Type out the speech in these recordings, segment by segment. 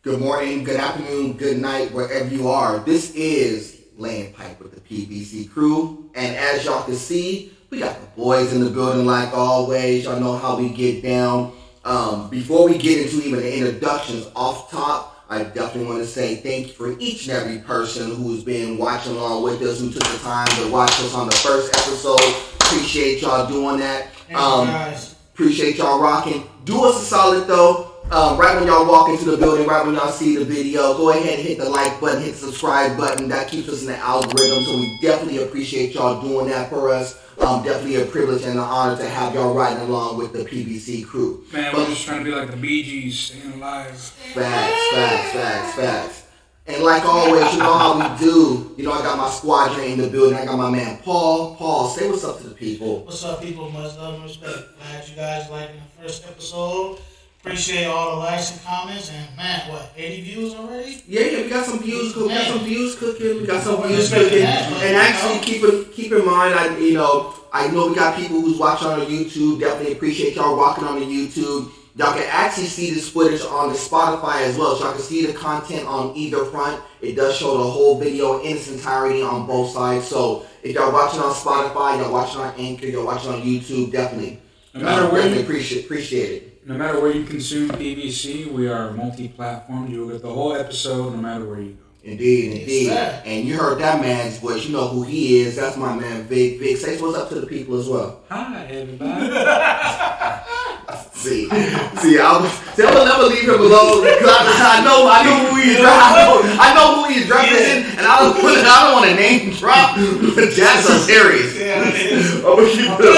Good morning, good afternoon, good night, wherever you are. This is Laying Pipe with the PBC crew. And as y'all can see, we got the boys in the building like always. Y'all know how we get down. Before we get into even the introductions off top, I definitely want to say thank you for each and every person who's been watching along with us, who took the time to watch us on the first episode. Appreciate y'all doing that. Guys. Appreciate y'all rocking. Do us a solid though. Right when y'all walk into the building, right when y'all see the video, go ahead and hit the like button, hit the subscribe button. That keeps us in the algorithm, so we definitely appreciate y'all doing that for us. Definitely a privilege and an honor to have y'all riding along with the PBC crew. Man, we're just trying to be like the Bee Gees, staying alive. Facts. And like always, you know how we do. You know, I got my squadron in the building. I got my man Paul. Paul, say what's up to the people. What's up, people? Much love and respect. Glad you guys liked the first episode. Appreciate all the likes and comments. And man, 80 views already? Yeah, we got some views cooking. And actually, keep in mind, I know we got people who's watching on YouTube. Definitely appreciate y'all rocking on the YouTube. Y'all can actually see this footage on the Spotify as well. So y'all can see the content on either front. It does show the whole video in its entirety on both sides. So if y'all watching on Spotify, y'all watching on Anchor, y'all watching on YouTube, definitely. No matter where definitely appreciate it. No matter where you consume PVC, we are multi-platform. You'll get the whole episode no matter where you go. Indeed. Yes, and you heard that man's voice. You know who he is. That's my man, Vic. Vic, say what's up to the people as well. Hi, everybody. See, I'm gonna never leave him alone because I know who he is. I know who he's representing, and I don't want to name drop, but that's hilarious. Yeah, it is. I'm gonna keep it.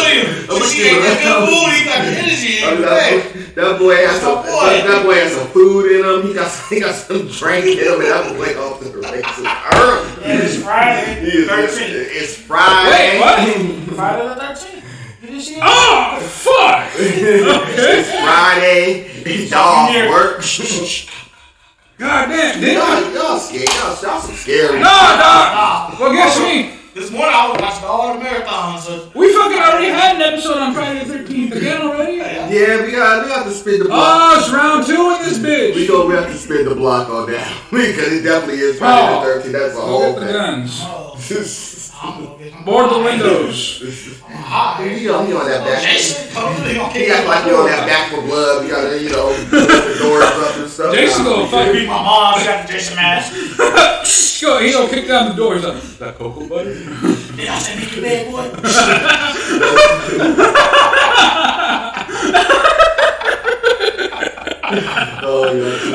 That boy has some food in him. He got some drink in him, and that boy off to the races early. It's Friday. It's Friday. Wait, what? Friday the 13th. You didn't see it? Oh, fuck! It's Friday. Y'all work. God damn, Y'all scared. Y'all some scary. No. Well, guess me. This morning I was watching all the marathons. We fucking already had an episode on Friday the 13th again already? Yeah, we got to spin the block. Oh, it's round 2 in this bitch. We have to spin the block on that because it definitely is Friday the 13th. That's a whole thing. Guns. Board the windows. He on that back. He act like he on that back for blood. We got to, put the doors up and stuff. Jason go fuck my mom. She got the Jason mask. He gonna kick down the door. He's like, is that cocoa butter? Did I say make your bed, boy? Oh, you're too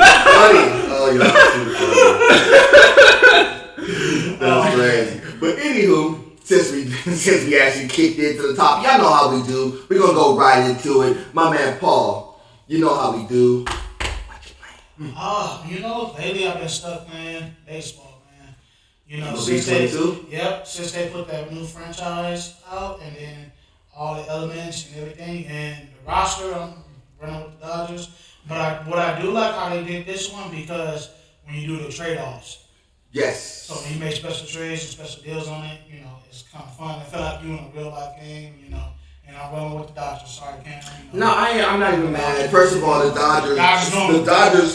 funny. That's crazy. But anywho, since we actually kicked into the top, y'all know how we do. We're gonna go right into it. My man Paul, you know how we do. What you playing? Lately I've been stuck playing baseball, man. since they put that new franchise out, and then all the elements and everything, and the roster, I'm running with the Dodgers. But what I do like how they did this one, because when you do the trade-offs. Yes. So when you make special trades and special deals on it, it's kind of fun. I feel like you're in a real life game, and I'm rolling with the Dodgers. Sorry, Cam. No, I'm not even mad. First of all, the Dodgers,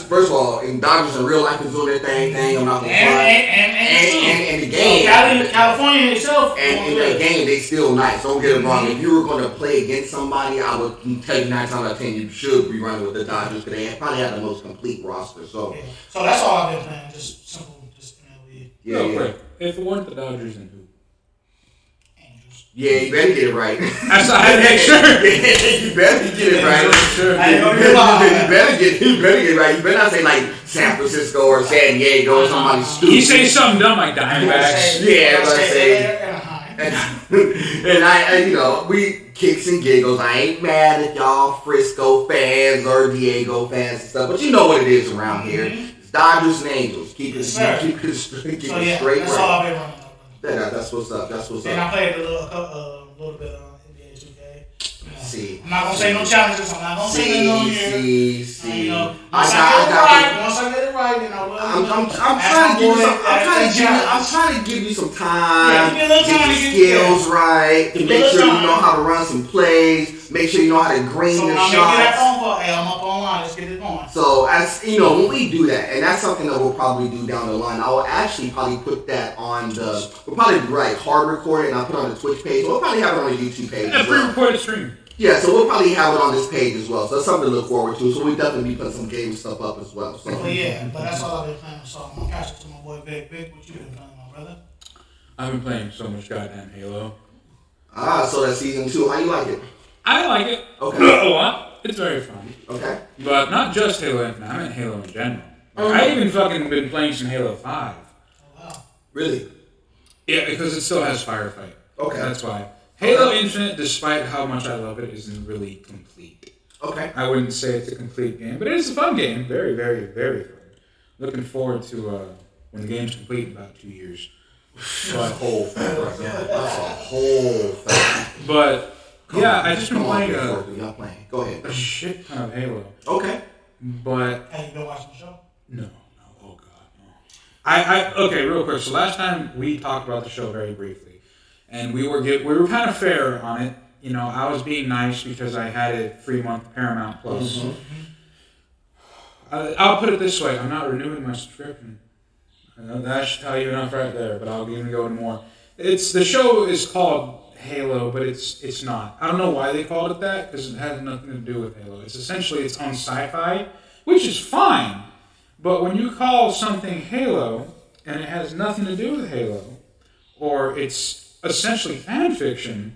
first of all, Dodgers in real life is doing their thing. I'm not gonna lie. And the game, California itself. And in that game, they still nice. Don't get it wrong. If you were going to play against somebody, I would tell you 9 times out of 10 you should be running with the Dodgers because they probably have the most complete roster. So that's all I've been playing. Just simple, MLB. Yeah. If it weren't the Dodgers, then who? Yeah, you better get it right. That's what I had to make sure. You better get it right. You better get it right. You better not say like San Francisco or San Diego or somebody stupid. You say something dumb like Diamondbacks. Yeah, but I say. And we kicks and giggles. I ain't mad at y'all Frisco fans or Diego fans and stuff, but you know what it is around here. It's Dodgers and Angels. Keep it straight. That's all I've been running. That's what's up. And I played a little bit on NBA 2K. See. I'm not gonna say no challenges. I'm not gonna say no here. See. Once I get it right, then I will. I'm trying to give you some time. Yeah, give me a little time get your skills right. To make sure you know how to run some plays. Make sure you know how to green your shots. So I'm that phone call. Hey, I'm up online. Let's get it going. So as you know, when we do that, and that's something that we'll probably do down the line. I will actually probably put that on the. We'll probably hard record it and I'll put it on the Twitch page. We'll probably have it on the YouTube page. Yeah, pre-recorded stream. Yeah, so we'll probably have it on this page as well. So that's something to look forward to. So we definitely be putting some game stuff up as well. So. Well, yeah, but that's all I've been playing. So I'm gonna pass it to my boy Vic. Vic, what you been playing, my brother? I've been playing so much goddamn Halo. So that's season 2. How you like it? I like it. Okay. A lot. It's very fun. Okay. But not just Halo Infinite. I meant Halo in general. I even fucking been playing some Halo 5. Oh, wow. Really? Yeah, because it still has Firefight. Okay. That's why. Halo Infinite, despite how much I love it, isn't really complete. Okay. I wouldn't say it's a complete game, but it is a fun game. Very, very, very fun. Looking forward to when the game's complete in about 2 years. That's a whole thing right there. That's a whole thing. But, yeah, I just been playing Y'all playing. Go ahead. a shit ton of Halo. Okay. But... Have you been watching the show? No. Oh, God, no. Okay, real quick. So last time we talked about the show very briefly. And we were kind of fair on it. You know, I was being nice because I had a free month Paramount Plus. Mm-hmm. I'll put it this way: I'm not renewing my subscription. I know that should tell you enough right there, but I'll even go into more. The show is called Halo, but it's not. I don't know why they called it that because it has nothing to do with Halo. It's essentially its own sci-fi, which is fine. But when you call something Halo and it has nothing to do with Halo, or it's essentially fan fiction,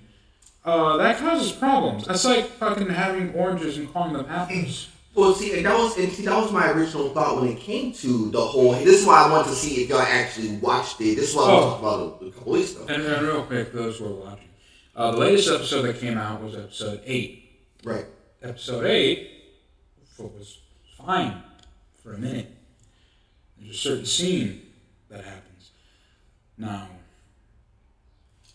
that causes problems. That's like fucking having oranges and calling them apples. Well, see, that was my original thought when it came to the whole. This is why I wanted to see if y'all actually watched it. This is why I talked about it a couple weeks ago. And real quick, those who are watching, the latest episode that came out was episode 8. Right. Episode 8 was fine for a minute. There's a certain scene that happens. Now.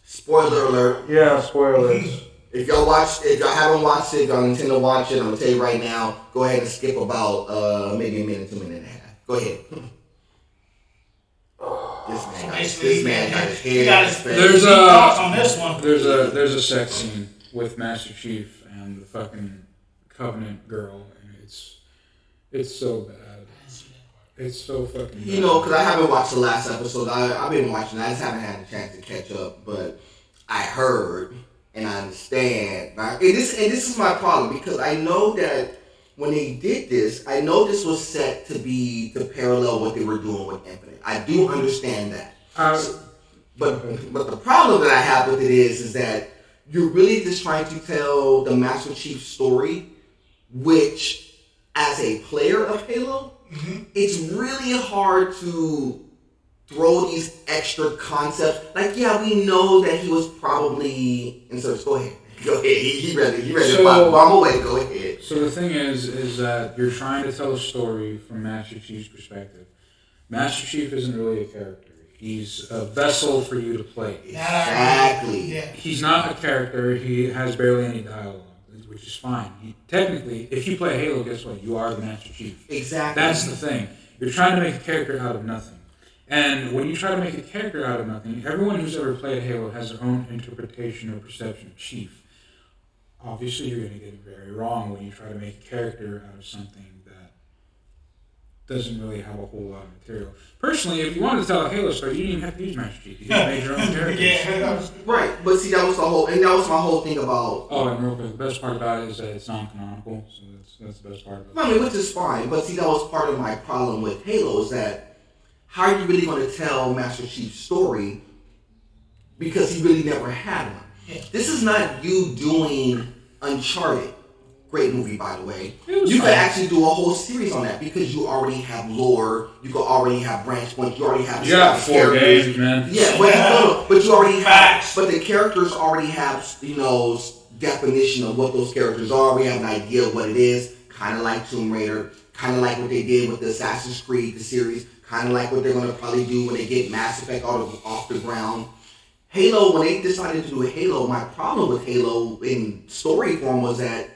Spoiler alert. Yeah, spoilers. If y'all haven't watched it, y'all intend to watch it, I'm gonna tell you right now, go ahead and skip about maybe a minute, 2 minutes and a half. Go ahead. This man got his head. There's a sex scene with Master Chief and the fucking Covenant girl, and it's so bad. It's so fucking bad. You know, because I haven't watched the last episode. I've been watching. I just haven't had a chance to catch up. But I heard and I understand. And this is my problem because I know that when they did this, I know this was set to parallel what they were doing with Infinite. I do understand that. But the problem that I have with it is that you're really just trying to tell the Master Chief story, which, as a player of Halo, it's really hard to throw these extra concepts. Like, yeah, we know that he was probably in search. Go ahead. He ready to bomb away. Go ahead. So the thing is that you're trying to tell a story from Master Chief's perspective. Master Chief isn't really a character. He's a vessel for you to play. Exactly. Yeah. He's not a character. He has barely any dialogue, which is fine. Technically, if you play Halo, guess what? You are the Master Chief. Exactly. That's the thing. You're trying to make a character out of nothing. And when you try to make a character out of nothing, everyone who's ever played Halo has their own interpretation or perception of Chief. Obviously, you're going to get it very wrong when you try to make a character out of something that doesn't really have a whole lot of material. Personally, if you wanted to tell a Halo story, you didn't even have to use Master Chief. You could have made your own characters. Right, but see, that was my whole thing about... Oh, and real quick, the best part about it is that it's non-canonical, so that's the best part about it. I mean, which is fine, but see, that was part of my problem with Halo, is that how are you really going to tell Master Chief's story because he really never had one? Yeah. This is not you doing Uncharted. Great movie, by the way. You could actually do a whole series on that because you already have lore, you could already have branch points, you already have... You got 4 games, man. Yeah, but you already have... But the characters already have, definition of what those characters are. We have an idea of what it is. Kind of like Tomb Raider. Kind of like what they did with the Assassin's Creed, the series. Kind of like what they're going to probably do when they get Mass Effect off the ground. Halo, when they decided to do Halo, my problem with Halo in story form was that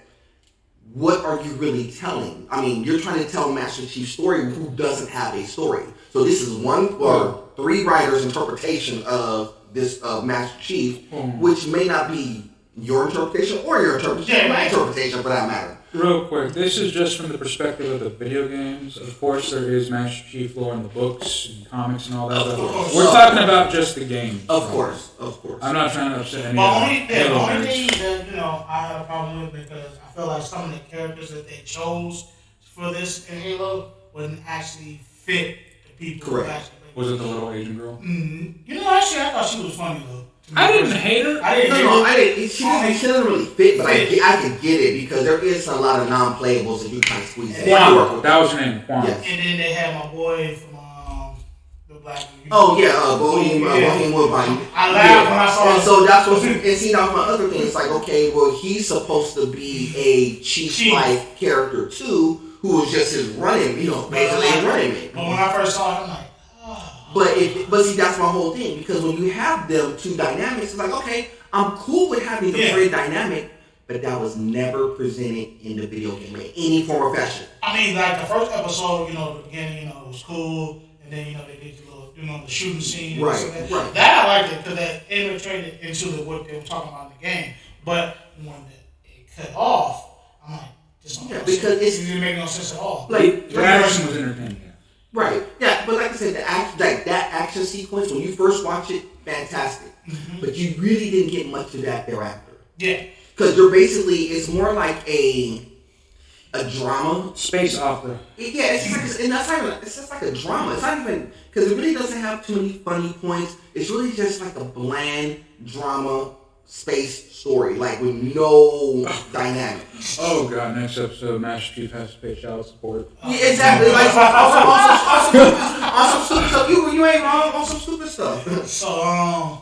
what are you really telling? I mean, you're trying to tell Master Chief's story who doesn't have a story. So this is one or three writers' interpretation of this Master Chief, which may not be your interpretation or your interpretation, my interpretation for that matter. Real quick, this is just from the perspective of the video games. Of course, there is Master Chief lore in the books and comics and all that stuff. We're talking about just the game. Of course. I'm not trying to upset any The only thing that, I have a problem with, because I feel like some of the characters that they chose for this in Halo wouldn't actually fit the people who actually played. Was it the little Asian girl? Mm-hmm. Actually, I thought she was funny, though. I didn't hate her. I didn't. She doesn't really fit, but I can get it because there is a lot of non-playables that you kind of squeeze in. Quan. That was her name, Quan. Yes. And then they had my boy from the Black Movie. Oh yeah, Bohemian Woodbine. I laughed when I saw and it. so that's what. And see, that's my other thing. It's like, okay, well, he's supposed to be a chief-like character too, who was just his running, basically running it. But when I first saw it, I'm like. But see, that's my whole thing, because when you have them two dynamics, it's like, okay, I'm cool with having the very dynamic, but that was never presented in the video game in any form or fashion. I mean, like the first episode, the beginning, it was cool, and then they did the little, the shooting scene. And Right. That I liked it because that infiltrated into what they were talking about in the game. But when it cut off, I'm like, this don't make because sense. It didn't make no sense at all. The action was entertaining. Right. Yeah, but like I said, that action sequence, when you first watch it, fantastic. Mm-hmm. But you really didn't get much of that thereafter. Yeah. Because you're basically, it's more like a drama. Space opera. It's just like a drama. It's not even, because it really doesn't have too many funny points. It's really just like a bland drama space story, like with no dynamic. Oh god, next episode, Master Chief has to pay child support. Yeah, exactly. Like on some stupid stuff. You ain't wrong on some stupid stuff. So,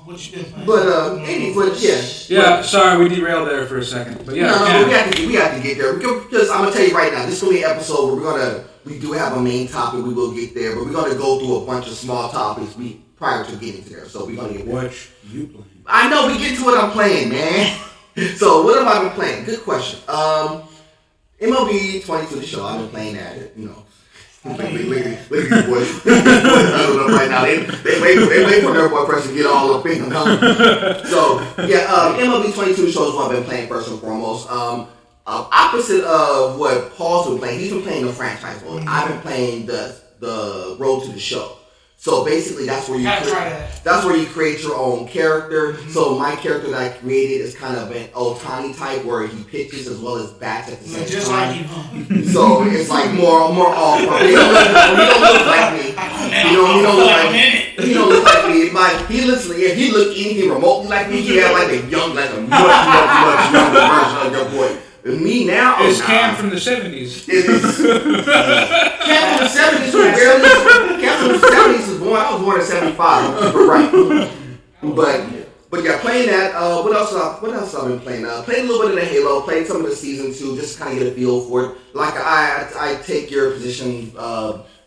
what you been playing? But Yeah, sorry, we derailed there for a second. But no, we have to get there, because I'm gonna tell you right now, this is gonna be an episode where we do have a main topic, we will get there, but we're gonna go through a bunch of small topics prior to getting to there. So we're gonna get there. What you playing? I know, we get to what I'm playing, man. So what have I been playing? Good question. MLB 22, the show. I've been playing that. Look at these boys. I don't know right now. They wait for their boy press to get all up in them. So MLB 22, the show is what I've been playing first and foremost. Opposite of what Paul's been playing, he's been playing the franchise mode. I've been playing the Road to the Show. So basically, that's where you create your own character. Mm-hmm. So my character that I created is kind of an Otani type, where he pitches as well as bats at the same just time. Like you, huh? So it's like more all. He don't look like me. He don't look like me. Like he literally, if he looked anything remotely like me, he had like a much younger version of your boy. Me now, it's Cam from the 70s. Cam from the 70s was barely. Cam from the 70s was born. I was born in 75. Right. But yeah, playing that. What else have I been playing? Played a little bit of the Halo. Played some of the season 2, just to kind of get a feel for it. Like I take your position,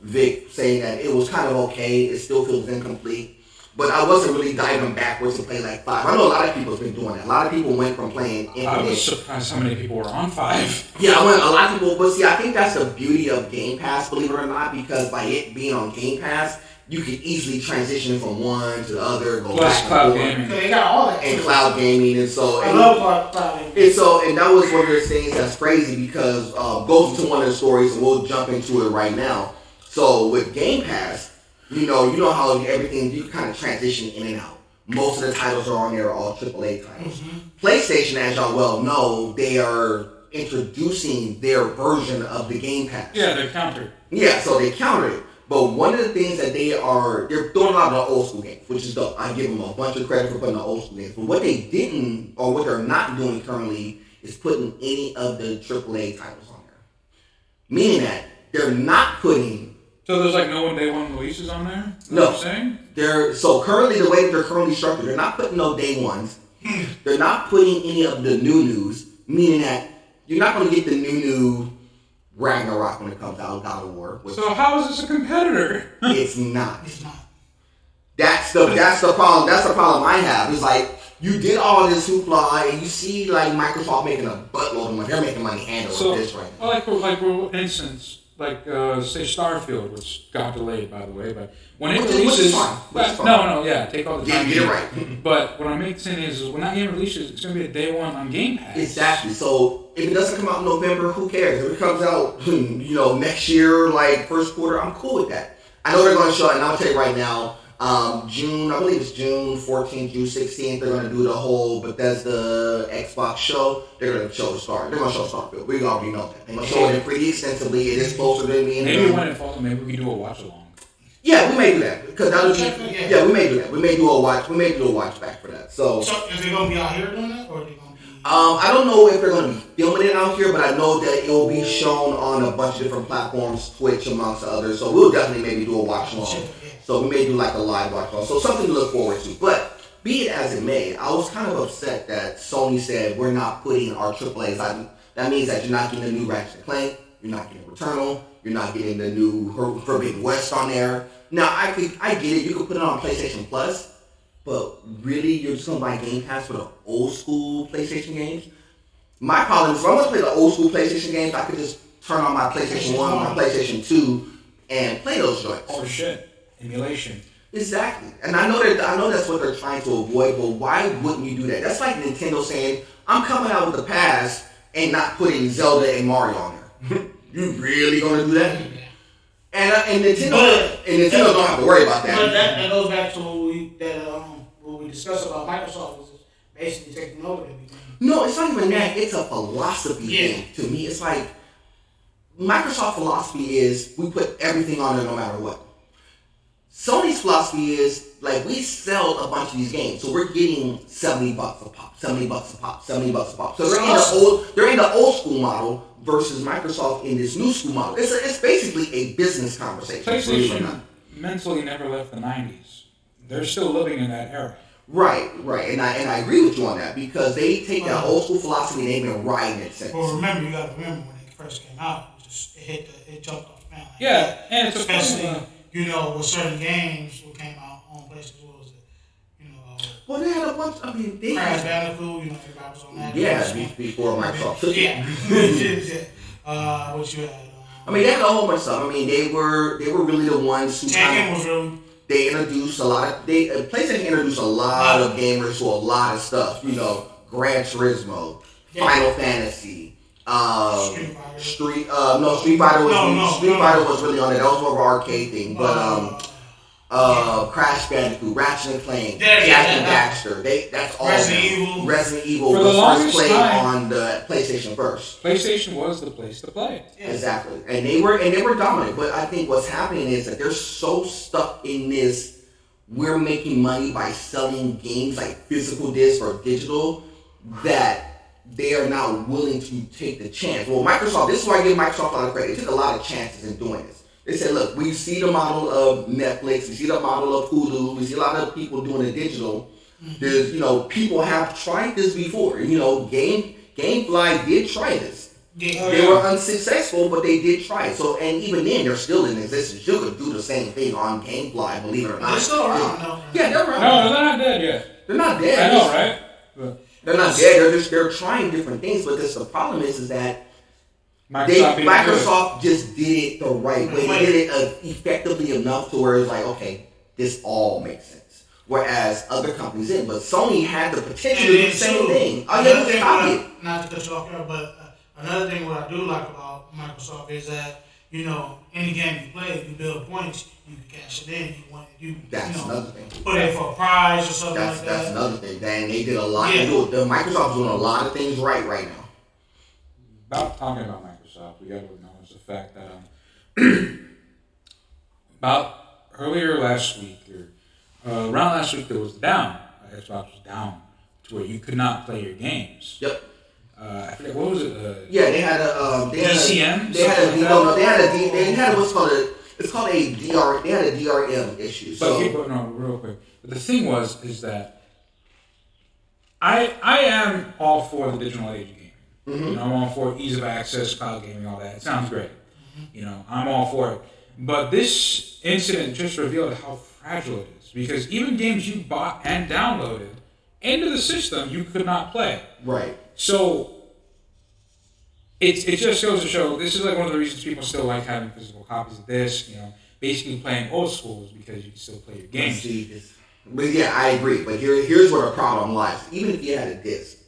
Vic, saying that it was kind of okay. It still feels incomplete. But I wasn't really diving backwards to play like 5. I know a lot of people have been doing that. A lot of people went from playing Infinite. I was surprised how many people were on 5. Yeah, a lot of people. But see, I think that's the beauty of Game Pass, believe it or not, because by it being on Game Pass, you can easily transition from one to the other, go plus back cloud and forth. gaming. They got all that. And cloud gaming, and so I love cloud gaming. And that was one of those things that's crazy, because goes into one of the stories, and we'll jump into it right now. So with Game Pass, you know how everything, you kind of transition in and out. Most of the titles are on there are all AAA titles. Mm-hmm. PlayStation, as y'all well know, they are introducing their version of the Game Pass. Yeah, they're countered. Yeah, so they countered it. But one of the things that they're throwing a lot of the old school games, which is dope. I give them a bunch of credit for putting the old school games. But what they didn't, or what they're not doing currently, is putting any of the AAA titles on there. Meaning that they're not putting. So there's like no day one releases on there? No. What you're saying? So currently, the way that they're currently structured, they're not putting no day ones. They're not putting any of the new news, meaning that you're not going to get the new Ragnarok when it comes out, God of War. So how is this a competitor? It's not. It's not. That's the problem. That's the problem I have. It's like, you did all this hoopla, and you see like Microsoft making a buttload of money. They're making money handling this right now. For instance, say Starfield, which got delayed by the way, but when it Which releases, is fine. take all the time. Get it right. But what I'm saying is when that game releases, it's gonna be a day one on Game Pass. Exactly. So if it doesn't come out in November, who cares? If it comes out, next year, like first quarter, I'm cool with that. I know they're going to show it, and I'll tell you right now. June, I believe it's June 14th, June 16th. They're going to do the whole Bethesda Xbox show. They're going to show They're going to show Starfield. We already know that. They're going to show it pretty extensively. It is closer than being. Maybe when it falls, maybe we can do a watch along. Yeah, we may do that because that would be. Yeah, we may do that. We may do a watch. We may do a watch back for that. So is they going to be out here doing that, or are they going to be? I don't know if they're going to be filming it out here, but I know that it will be shown on a bunch of different platforms, Twitch amongst others. So we'll definitely maybe do a watch along. So we may do like a live watch along. So something to look forward to. But be it as it may, I was kind of upset that Sony said we're not putting our AAAs out. That means that you're not getting the new Ratchet & Clank, you're not getting Returnal, you're not getting the new Forbidden West on there. Now I get it. You could put it on PlayStation Plus. But really, you're just going to buy Game Pass for the old school PlayStation games? My problem is, if I want to play the old school PlayStation games, I could just turn on my PlayStation 1 or my PlayStation 2 and play those joints. Oh shit. Emulation. Exactly. And I know that's what they're trying to avoid, but why wouldn't you do that? That's like Nintendo saying, I'm coming out with the pass and not putting Zelda and Mario on there. You really going to do that? And Nintendo don't have to worry about that. But that goes back to what we discussed about Microsoft is basically taking over everything. No, it's not even that. It's a philosophy thing. To me, it's like Microsoft's philosophy is we put everything on there no matter what. Sony's philosophy is like we sell a bunch of these games, so we're getting $70 a pop, $70 a pop, $70 a pop. So they're in the old school model versus Microsoft in this new school model. It's basically a business conversation. PlayStation mentally never left the 90s. They're still living in that era. Right, and I agree with you on that because they take that old school philosophy and they've been riding it since. Well, you got to remember when it first came out, it jumped off the fan. Yeah, and it's especially with certain games that came out on PlayStation. What was it? Well, they had a bunch. Crash Bandicoot. Everybody was on that. Yeah, before Microsoft took it. Yeah. What you had? They had a whole bunch of stuff. They were really the ones who Tekken was really. They introduced a lot of. PlayStation introduced a lot of gamers to a lot of stuff. Gran Turismo, Final Fantasy, Street Fighter was really on it. That was more of an arcade thing, but Crash Bandicoot, Ratchet & Clank, Jack and Daxter. That's all. Resident Evil was first played on the PlayStation first. PlayStation was the place to play it. Yeah. Exactly, and they were dominant. But I think what's happening is that they're so stuck in this. We're making money by selling games like physical discs or digital that they are not willing to take the chance. Well, Microsoft. This is why I give Microsoft a lot of credit. They took a lot of chances in doing this. They said, look, we see the model of Netflix, we see the model of Hulu, we see a lot of people doing the digital. There's, people have tried this before. Gamefly did try this. They were unsuccessful, but they did try it. So, and even then, they're still in existence. You could do the same thing on Gamefly, believe it or not. They're still around, though. Yeah, they're around. No, they're not dead yet. They're not dead. I know, right? But they're not dead. They're trying different things, but the problem is that Microsoft just did it the right way. They did it effectively enough to where it's like, okay, this all makes sense. Whereas other companies didn't. But Sony had the potential to do the same thing. All you have to copy it. Not to cut you off here, but another thing what I do like about Microsoft is that, any game you play, you build points, you can cash it in. That's another thing. Put it for a prize or something like that. That's another thing. And they did a lot. Yeah. Microsoft's doing a lot of things right now. About talking about Microsoft, we got to acknowledge the fact that about earlier last week, or around last week, there was down. Xbox was down to where you could not play your games. Yep. I forget what was it. They had a DCM. They had what's called it's called a DR. They had a DRM issue. So. Real quick. But the thing is that I am all for the digital age game. Mm-hmm. I'm all for ease of access, cloud gaming, all that. It sounds great. Mm-hmm. I'm all for it. But this incident just revealed how fragile it is. Because even games you bought and downloaded into the system, you could not play. Right. So it just goes to show, this is like one of the reasons people still like having physical copies of this, basically playing old school is because you can still play your games. But yeah, I agree. But here's where the problem lies. Even if you had a disc,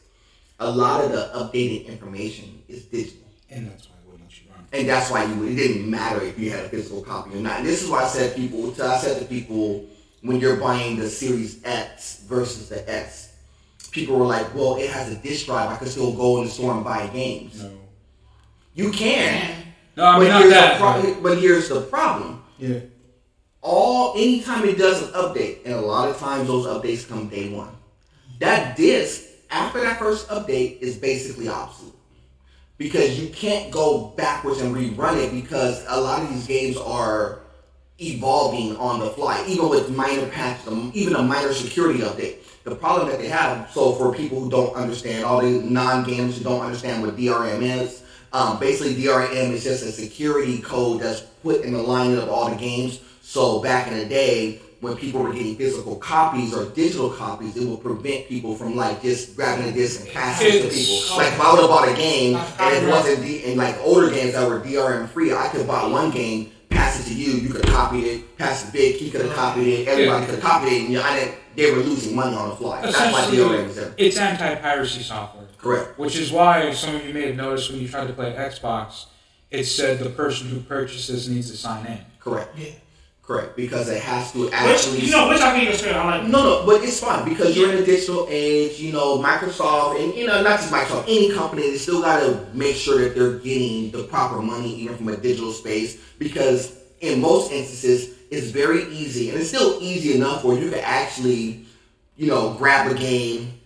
a lot of the updated information is digital. And that's why I wouldn't let you run. And that's why it didn't matter if you had a physical copy or not. And this is why I said to people, when you're buying the Series X versus the S, people were like, well, it has a disc drive. I could still go in the store and buy games. No. You can. No, I mean, not that. But here's the problem. Yeah. Anytime it does an update, and a lot of times those updates come day one, that disc, after that first update, is basically obsolete. Because you can't go backwards and rerun it because a lot of these games are evolving on the fly, even with minor patches, even a minor security update. The problem that they have, so for people who don't understand, all the non-gamers who don't understand what DRM is, basically DRM is just a security code that's put in the line of all the games. So back in the day, when people were getting physical copies or digital copies, it would prevent people from just grabbing a disc and passing it to people. Like if I would have bought a game and it wasn't in like older games that were DRM free, I could buy one game, pass it to you, you could copy it, pass it Vic, he could have copied it, everybody could have copied it, and they were losing money on the fly. That's why DRM is there. It's anti-piracy software. Correct. Which is why some of you may have noticed when you tried to play Xbox, it said the person who purchases needs to sign in. Correct. Yeah. Correct, because it has to actually... Which I think is fair. I like No, but it's fine, because you're in a digital age, Microsoft, and, not just Microsoft, any company, they still got to make sure that they're getting the proper money, even from a digital space, because in most instances, it's very easy, and it's still easy enough where you can actually, grab a game,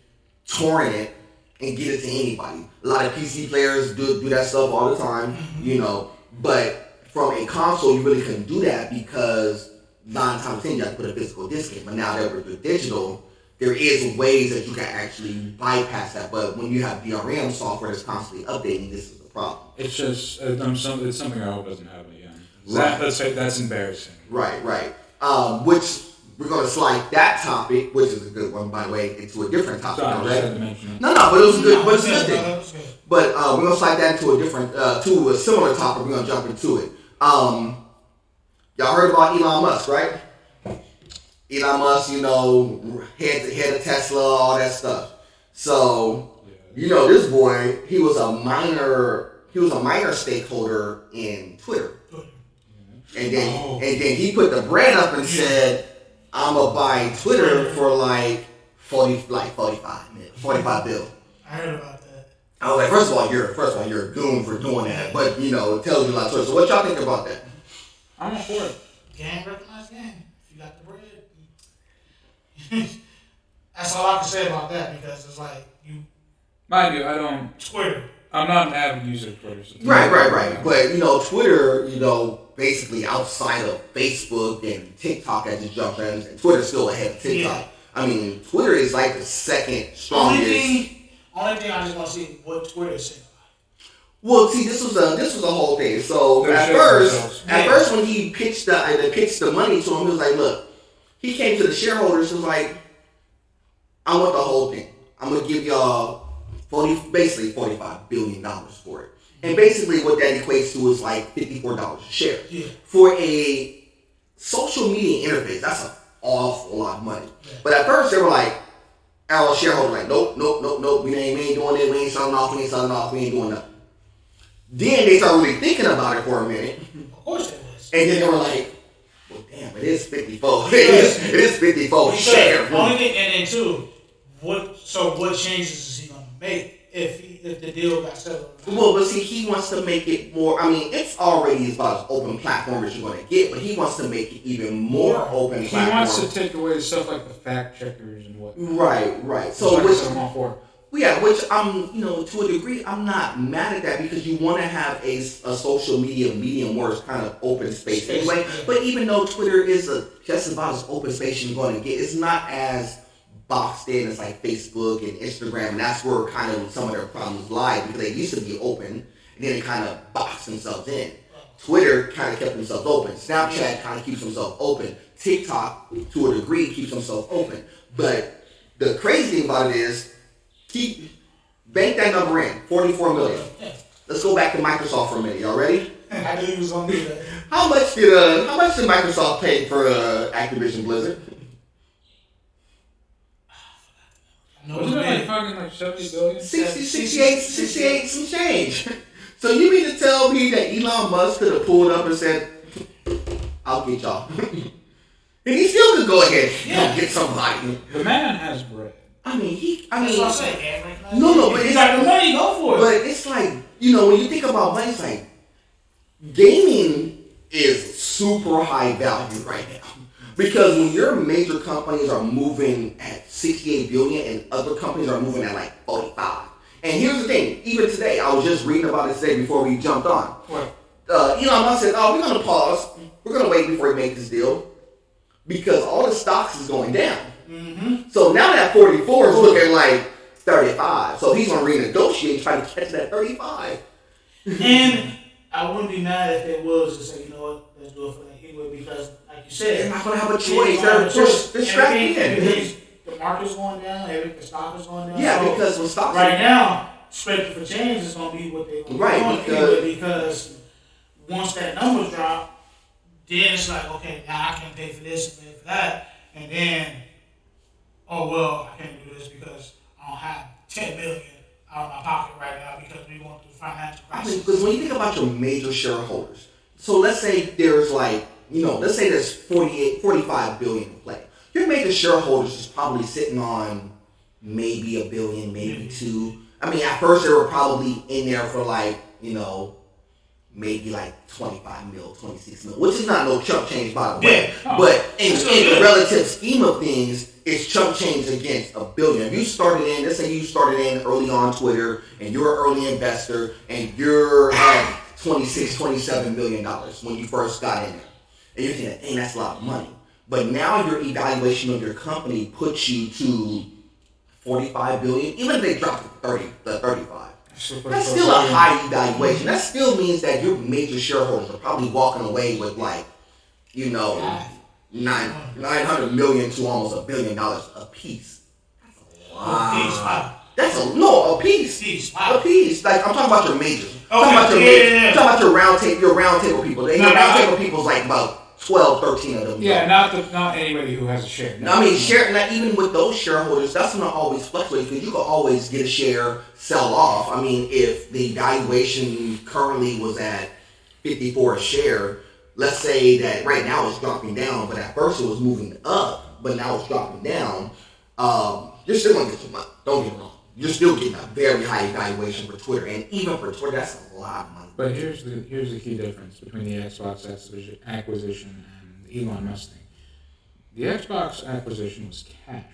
torrent it, and get it to anybody. A lot of PC players do that stuff all the time, but... From a console, you really couldn't do that because 9 times out of 10 you have to put a physical disc in. But now that we're digital, there is ways that you can actually bypass that. But when you have DRM software that's constantly updating, this is the problem. It's just it's something I hope doesn't happen again. Right. That's embarrassing. Right. Which we're going to slide that topic, which is a good one, by the way, into a different topic. Sorry, right? I had to mention it. No, but it was a good. But it's a good thing. But we're going to slide that into to a similar topic. We're going to jump into it. Y'all heard about Elon Musk, right? Elon Musk, head of Tesla, all that stuff. So, this boy, he was a minor stakeholder in Twitter. And then he put the bread up and said, I'm gonna buy Twitter for like 45 bill. I heard about that. I was like, first of all, you're a goon for doing that, but it tells you a lot of stories. So what y'all think about that? I'm all for it. Game recognized game. If you got the bread. That's all I can say about that because it's like you. Mind you, I don't. Twitter. I'm not an avid user of Twitter. So Right. But Twitter, basically outside of Facebook and TikTok as it jumps in, and Twitter's still ahead of TikTok. Yeah. I mean, Twitter is like the second strongest. Only thing I just want to see what Twitter is saying. Well, see, this was a whole thing. So at first, when he pitched the money to him, he was like, "Look," he came to the shareholders and was like, "I want the whole thing. I'm gonna give y'all basically $45 billion for it." And basically, what that equates to is like $54 a share. Yeah. For a social media interface, that's an awful lot of money. Yeah. But at first, they were like, our shareholders like, nope, we ain't doing it, we ain't selling off, we ain't doing nothing. Then they started really thinking about it for a minute. Of course it was. And then they were like, well, damn, it is 54. It is 54 share. Only thing, and then too, what changes is he going to make if the deal got settled? Well, but see, he wants to make it more, it's already about as open platform as you're going to get, but he wants to make it even more open platform. He wants to take away stuff like the fact checkers and what. Right. So, which I'm all for. Yeah, which to a degree, I'm not mad at that because you want to have a social media medium where it's kind of open space anyway. But even though Twitter is just about as open space you're going to get, it's not as boxed in as like Facebook and Instagram. And that's where kind of some of their problems lie because they used to be open and then they kind of boxed themselves in. Twitter kind of kept themselves open. Snapchat kind of keeps themselves open. TikTok, to a degree, keeps themselves open. But The crazy thing about it is, bank that number in, 44 million. Let's go back to Microsoft for a minute. Y'all ready? I knew he was gonna do that. How much did Microsoft pay for Activision Blizzard? Wasn't it like fucking like 70 billion? 68 some change. So you mean to tell me that Elon Musk could have pulled up and said, I'll get y'all. And he still could go ahead and get somebody. The man has bread. That's what I say. No, but if you got the money, go for it. But it's like, when you think about money, it's like, gaming is super high value right now. Because when your major companies are moving at 68 billion and other companies are moving at like 45. And here's the thing, even today, I was just reading about it today before we jumped on. What? Elon Musk said, we're going to pause. We're going to wait before we make this deal. Because all the stocks is going down. Mm-hmm. So now that 44 is looking like 35. So he's going to renegotiate, try to catch that 35. And I wouldn't be mad if it was to say, you know what, let's do it for that anyway, because like you said, they're not going to have a choice. They're strapped in. The market's going down, the stock is going down. Yeah, so because when stocks right now, expecting for change is going to be what they want to do because once that number drop, then it's like, okay, now I can pay for this and pay for that, and then, oh well, I can't do this because I don't have 10 million out of my pocket right now because we want the financial crisis. Because when you think about your major shareholders, so let's say there's like, let's say there's 45 billion in play. Your major shareholders is probably sitting on maybe $1 billion, maybe $2 billion. At first they were probably in there for like, maybe like 25 mil, 26 mil, which is not no chump change by the way. Yeah. But in the relative scheme of things, it's chump change against $1 billion. If you started in, let's say you started in early on Twitter and you're an early investor and you're at $26, $27 million when you first got in there. And you're thinking, dang, that's a lot of money. But now your evaluation of your company puts you to 45 billion, even if they drop to 35. That's still a high evaluation. That still means that your major shareholders are probably walking away with like, $900 million to almost $1 billion a piece. That's a piece. A piece. Like I'm talking about your majors. I'm talking about your round table people. Your round table people is like about 12, 13 of them. Yeah, not anybody who has a share. Not even with those shareholders, that's going to always fluctuate because you can always get a share, sell off. If the valuation currently was at 54 a share, let's say that right now it's dropping down, but at first it was moving up, but now it's dropping down. You're still going to get some money. Don't get me wrong. You're still getting a very high valuation for Twitter, and even for Twitter, that's a lot of money. But here's the key difference between the Xbox acquisition and the Elon Musk thing. The Xbox acquisition was cash.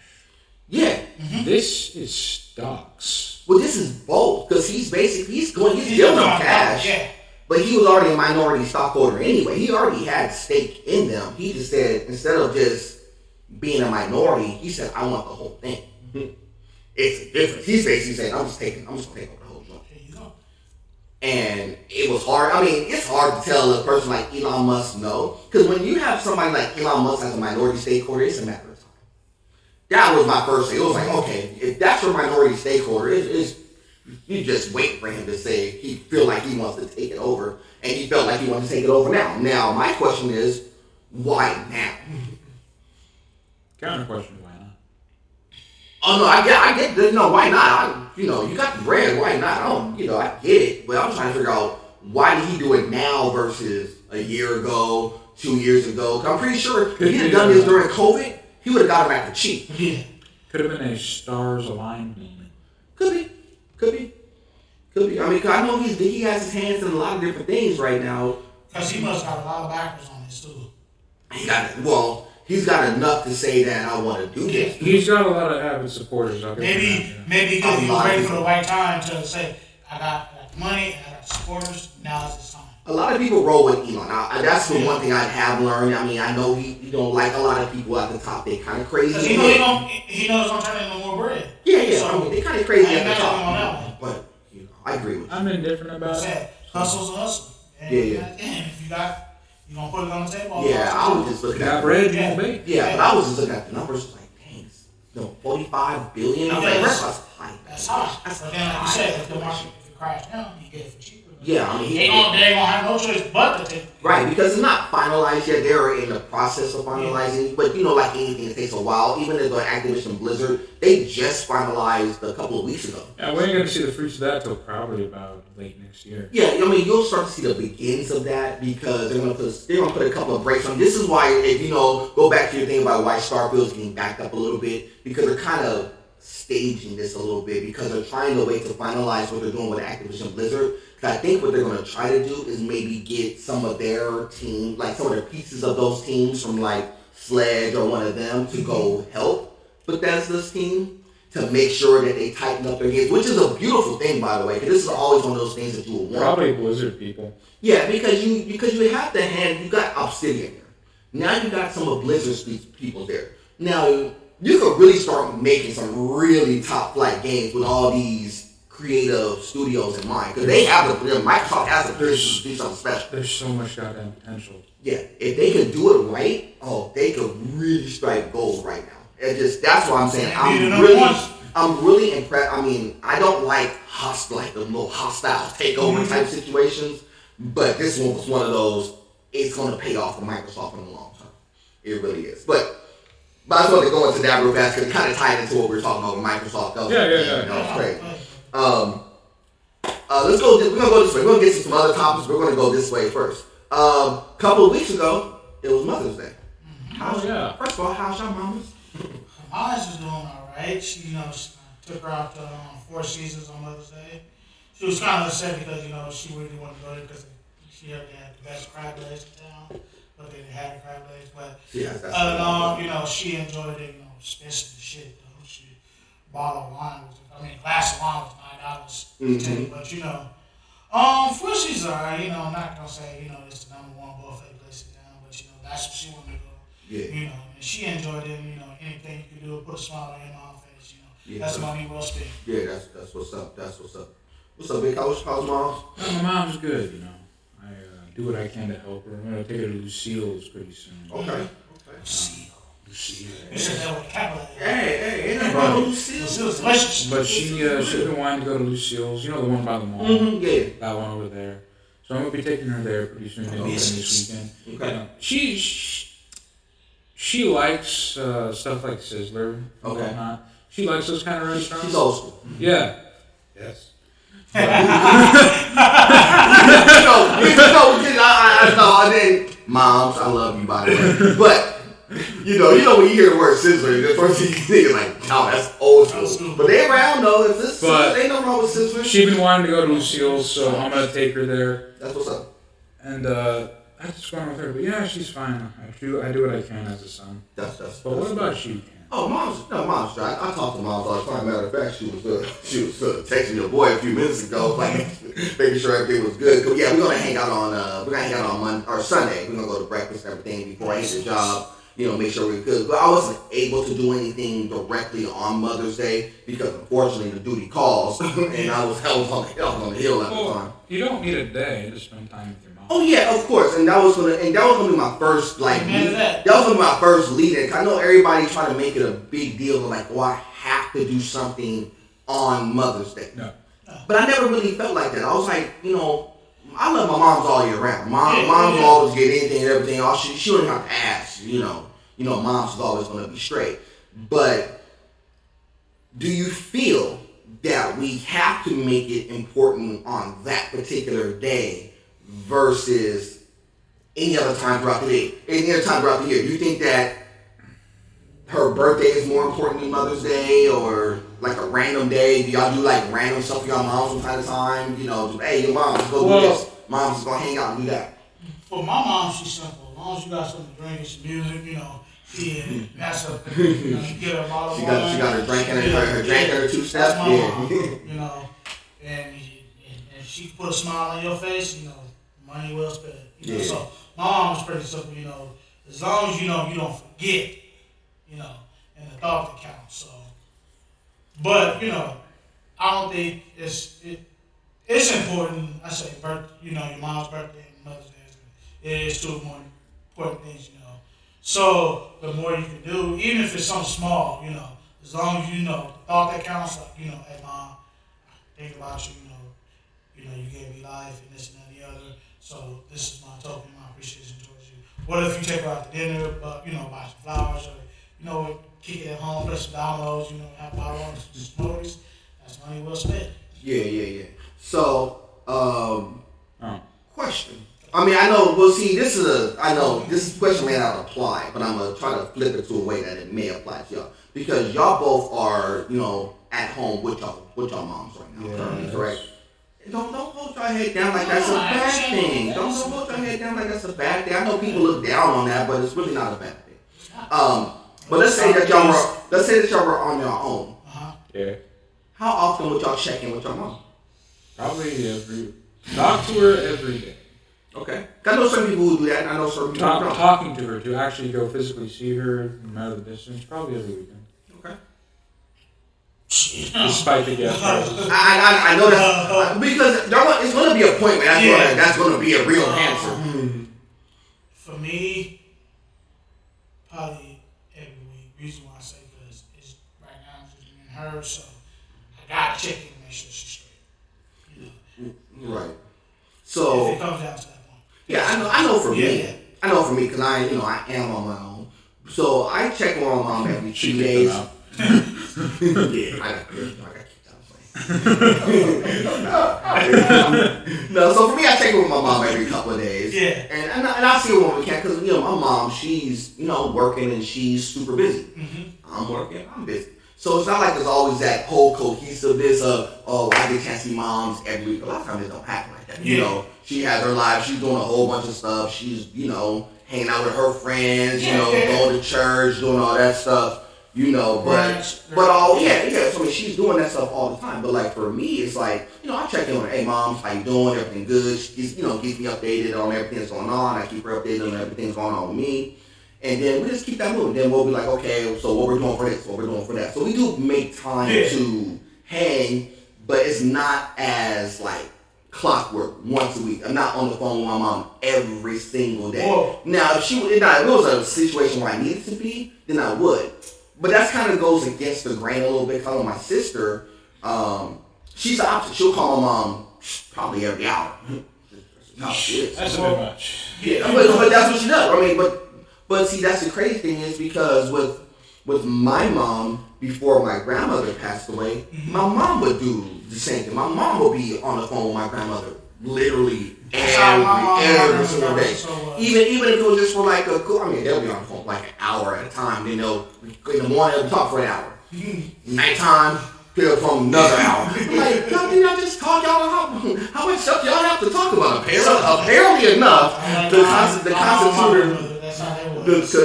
Yeah. Mm-hmm. This is stocks. Well, this is both because he's giving them cash. Yeah. But he was already a minority stockholder anyway. He already had stake in them. He just said instead of just being a minority, he said, "I want the whole thing." It's a difference. He's basically saying, I'm just gonna take over the whole joint. And it was hard. It's hard to tell a person like Elon Musk no. Because when you have somebody like Elon Musk as a minority stakeholder, it's a matter of time. That was my first thing. It was like, okay, if that's your minority stakeholder, you just wait for him to say he feel like he wants to take it over. And he felt like he wanted to take it over now. Now, my question is, why now? Counter question, why not? Oh no, I get that. No, why not? You got the brand. Why not? I get it. But I'm trying to figure out why did he do it now versus a year ago, 2 years ago? 'Cause I'm pretty sure if he'd have done this during COVID, he would have got him at the cheap. Yeah. Could have been a stars aligned moment. Could be. 'Cause I know he has his hands in a lot of different things right now. Because he must have a lot of backers on this too. He's got enough to say that I want to do this. He's got a lot of avid supporters. Maybe because he was waiting for the right time to say, I got the money, I got the supporters, now it's his time. A lot of people roll with Elon. That's the one thing I have learned. I know he don't like a lot of people at the top. They kind of crazy. Because he knows it's going to turn into more bread. Yeah. So, they kind of crazy at the on top. that one. But I agree with you. I'm indifferent about it. Hustle's a hustle. And if you got, you gonna put it on the table. Yeah, I was just looking at bread, but I was just looking at the numbers like, dang, no, 45 billion. I was like, that's high. That's high. But then, like you said, if the market if it crashes down, you get it for cheaper. Yeah, I mean, they ain't gonna have no choice but to take. Right, because it's not finalized yet. They're in the process of finalizing. But like anything, it takes a while. Even the Activision Blizzard, they just finalized a couple of weeks ago. Yeah, we ain't gonna see the fruits of that till probably about late next year. Yeah, I mean, you'll start to see the beginnings of that because they're gonna put a couple of breaks on. This is why, if go back to your thing about why Starfield's getting backed up a little bit, because they're kind of staging this a little bit because they're trying to wait to finalize what they're doing with Activision Blizzard. I think what they're going to try to do is maybe get some of their team, like some of the pieces of those teams from like Sledge or one of them to go help Bethesda's team to make sure that they tighten up their games, which is a beautiful thing, by the way, because this is always one of those things that you will want. Probably Blizzard people. Yeah, because you have to you got Obsidian there. Now you got some of Blizzard's people there. Now you could really start making some really top flight games with all these creative studios in mind, because Microsoft has the potential to do something special. There's so much goddamn potential. Yeah, if they could do it right, they could really strike gold right now. That's what I'm saying. I'm really impressed. I mean, I don't like the little hostile takeover type situations, but this one was one of those. It's going to pay off for Microsoft in the long term. It really is. But I just wanted to go into that real fast because it kind of tied into what we were talking about with Microsoft. That was great. Let's go. We're gonna go this way. We're gonna get to some other topics. We're gonna go this way first. Couple of weeks ago, it was Mother's Day. First of all, how's your mama's? Mama's is doing all right. She, took her out to Four Seasons on Mother's Day. She was kind of upset because she really wanted to go there because she heard they had the best crab legs in town, but they didn't have the crab legs. But she enjoyed it. Expensive as shit though. She bottle of wine glass of wine was $9. But Four Seasons alright. I'm not gonna say it's the number one buffet place in town, but that's what she wanted to go. Yeah. And she enjoyed it. Anything you could do, put a smile on your mom's face. Yeah, that's money well spent. Yeah, that's what's up. That's what's up. What's up, big? How's mom? My mom's good. I do what I can to help her. I'm gonna take her to Lucille's pretty soon. Okay. Lucille. You said that with a capital. Hey, ain't nothing wrong with Lucille's. Delicious. But she's been wanting to go to Lucille's. The one by the mall. Mm-hmm, yeah. That one over there. So I'm gonna be taking her there pretty soon. Maybe this weekend. Okay. She likes stuff like Sizzler. Okay. Whatnot. She likes those kind of restaurants. She's old school. Yeah. Yes. I didn't. Moms, I love you, by the way. But when you hear the word Sizzler, the first thing you think is like, no, that's old school. But they around though. Is this? Ain't no wrong with Sizzler. She's been wanting to go to Lucille's, so I'm gonna take her there. That's what's up. And I just went with her, but yeah, she's fine. I do what I can as a son. But what about you, Ken? Oh, mom's dry. I talk to moms all the time. Matter of fact, she was texting your boy a few minutes ago, like making sure everything was good. But yeah, we're gonna hang out on Monday or Sunday. We're gonna go to breakfast and everything before I hit the job. Make sure we're good. But I wasn't able to do anything directly on Mother's Day because unfortunately the duty calls, and I was on the hill at the time. You don't need a day to spend time with your mom. Oh yeah, of course, and that was gonna be my first that was gonna be my first lead-in. I know everybody trying to make it a big deal, like, I have to do something on Mother's Day. No. But I never really felt like that. I was like, I love my moms all year round. Moms will always get anything and everything. She don't have to ask. Moms is always gonna be straight. But do you feel that we have to make it important on that particular day versus any other time throughout the day, any other time throughout the year? Do you think that her birthday is more important than Mother's Day, or like a random day? Do y'all do like random stuff for y'all moms from time to time? Hey, your mom, let's go do this. Mom's just gonna hang out and do that. For my mom, she's simple. As long as you got something to drink and some music, that's a you get her a bottle of wine. She got her drink and her two-step. That's my mom. And if she put a smile on your face, money well spent. So my mom was pretty simple. As long as you don't forget, and the thought that counts. So, but I don't think it's important. I say, your mom's birthday and Mother's Day. It is two more important things, So the more you can do, even if it's something small, As long as you know, the thought that counts, like, hey mom, I think about you, you gave me life and this and that and the other. So this is my token, my appreciation towards you. What if you take her out to dinner, but buy some flowers or kick it at home, play some dominoes, have popcorn, some smoothies. That's money well spent. Yeah. So, question. I mean, I know. Well, see, I know this question may not apply, but I'm gonna try to flip it to a way that it may apply to y'all because y'all both are, at home with y'all moms right now, currently, correct? Don't hold your head down like that's a bad thing. Don't hold your head down like that's a bad thing. I know people look down on that, but it's really not a bad thing. But let's say that y'all were on your own. Yeah. How often would y'all check in with your mom? Probably talk to her every day. Okay. I know some people who do that, and I know some people who don't. Talking to her, to actually go physically see her no matter the distance, probably every weekend. Okay. Despite the gas prices. I know that because it's going to be a point where that's going to be a real answer. For me, probably every week. Reason why I say because it's right now I'm just me and her, so I gotta check in and make sure she's straight. Right. So if it comes down to that point. Yeah, I know for me. I know for me because I am on my own. So I check on my mom every 2 days. Yeah, I got to keep that. No, so for me, I check in with my mom every couple of days. Yeah. And I see her when we can because my mom, she's working and she's super busy. Mm-hmm. I'm working, I'm busy. So it's not like there's always that whole cohesiveness of I get a chance to see moms every week. A lot of times it don't happen like that. Yeah. She has her life. She's doing a whole bunch of stuff. She's hanging out with her friends. Going to church, doing all that stuff. But all So I mean, she's doing that stuff all the time. But like for me, it's like I check in with her. Hey, mom, how you doing? Everything good? She keeps me updated on everything that's going on. I keep her updated on everything that's going on with me. And then we just keep that moving. Then we'll be like, okay, so what we're doing for this, what we're doing for that. So we do make time to hang, but it's not as like clockwork once a week. I'm not on the phone with my mom every single day. Whoa. Now, if it was a situation where I needed to be, then I would. But that kind of goes against the grain a little bit. Because my sister, she's the opposite. She'll call my mom probably every hour. That's a bit much. Yeah, but that's what she does. I mean, but see, that's the crazy thing is because with my mom, before my grandmother passed away, my mom would do the same thing. My mom would be on the phone with my grandmother literally every single day. Even if it was just for like they'll be on the phone like an hour at a time. In the morning they'll talk for an hour. Nighttime, pick up from another hour. I'm like, y'all did not just talk y'all how much stuff y'all have to talk about? Apparently enough to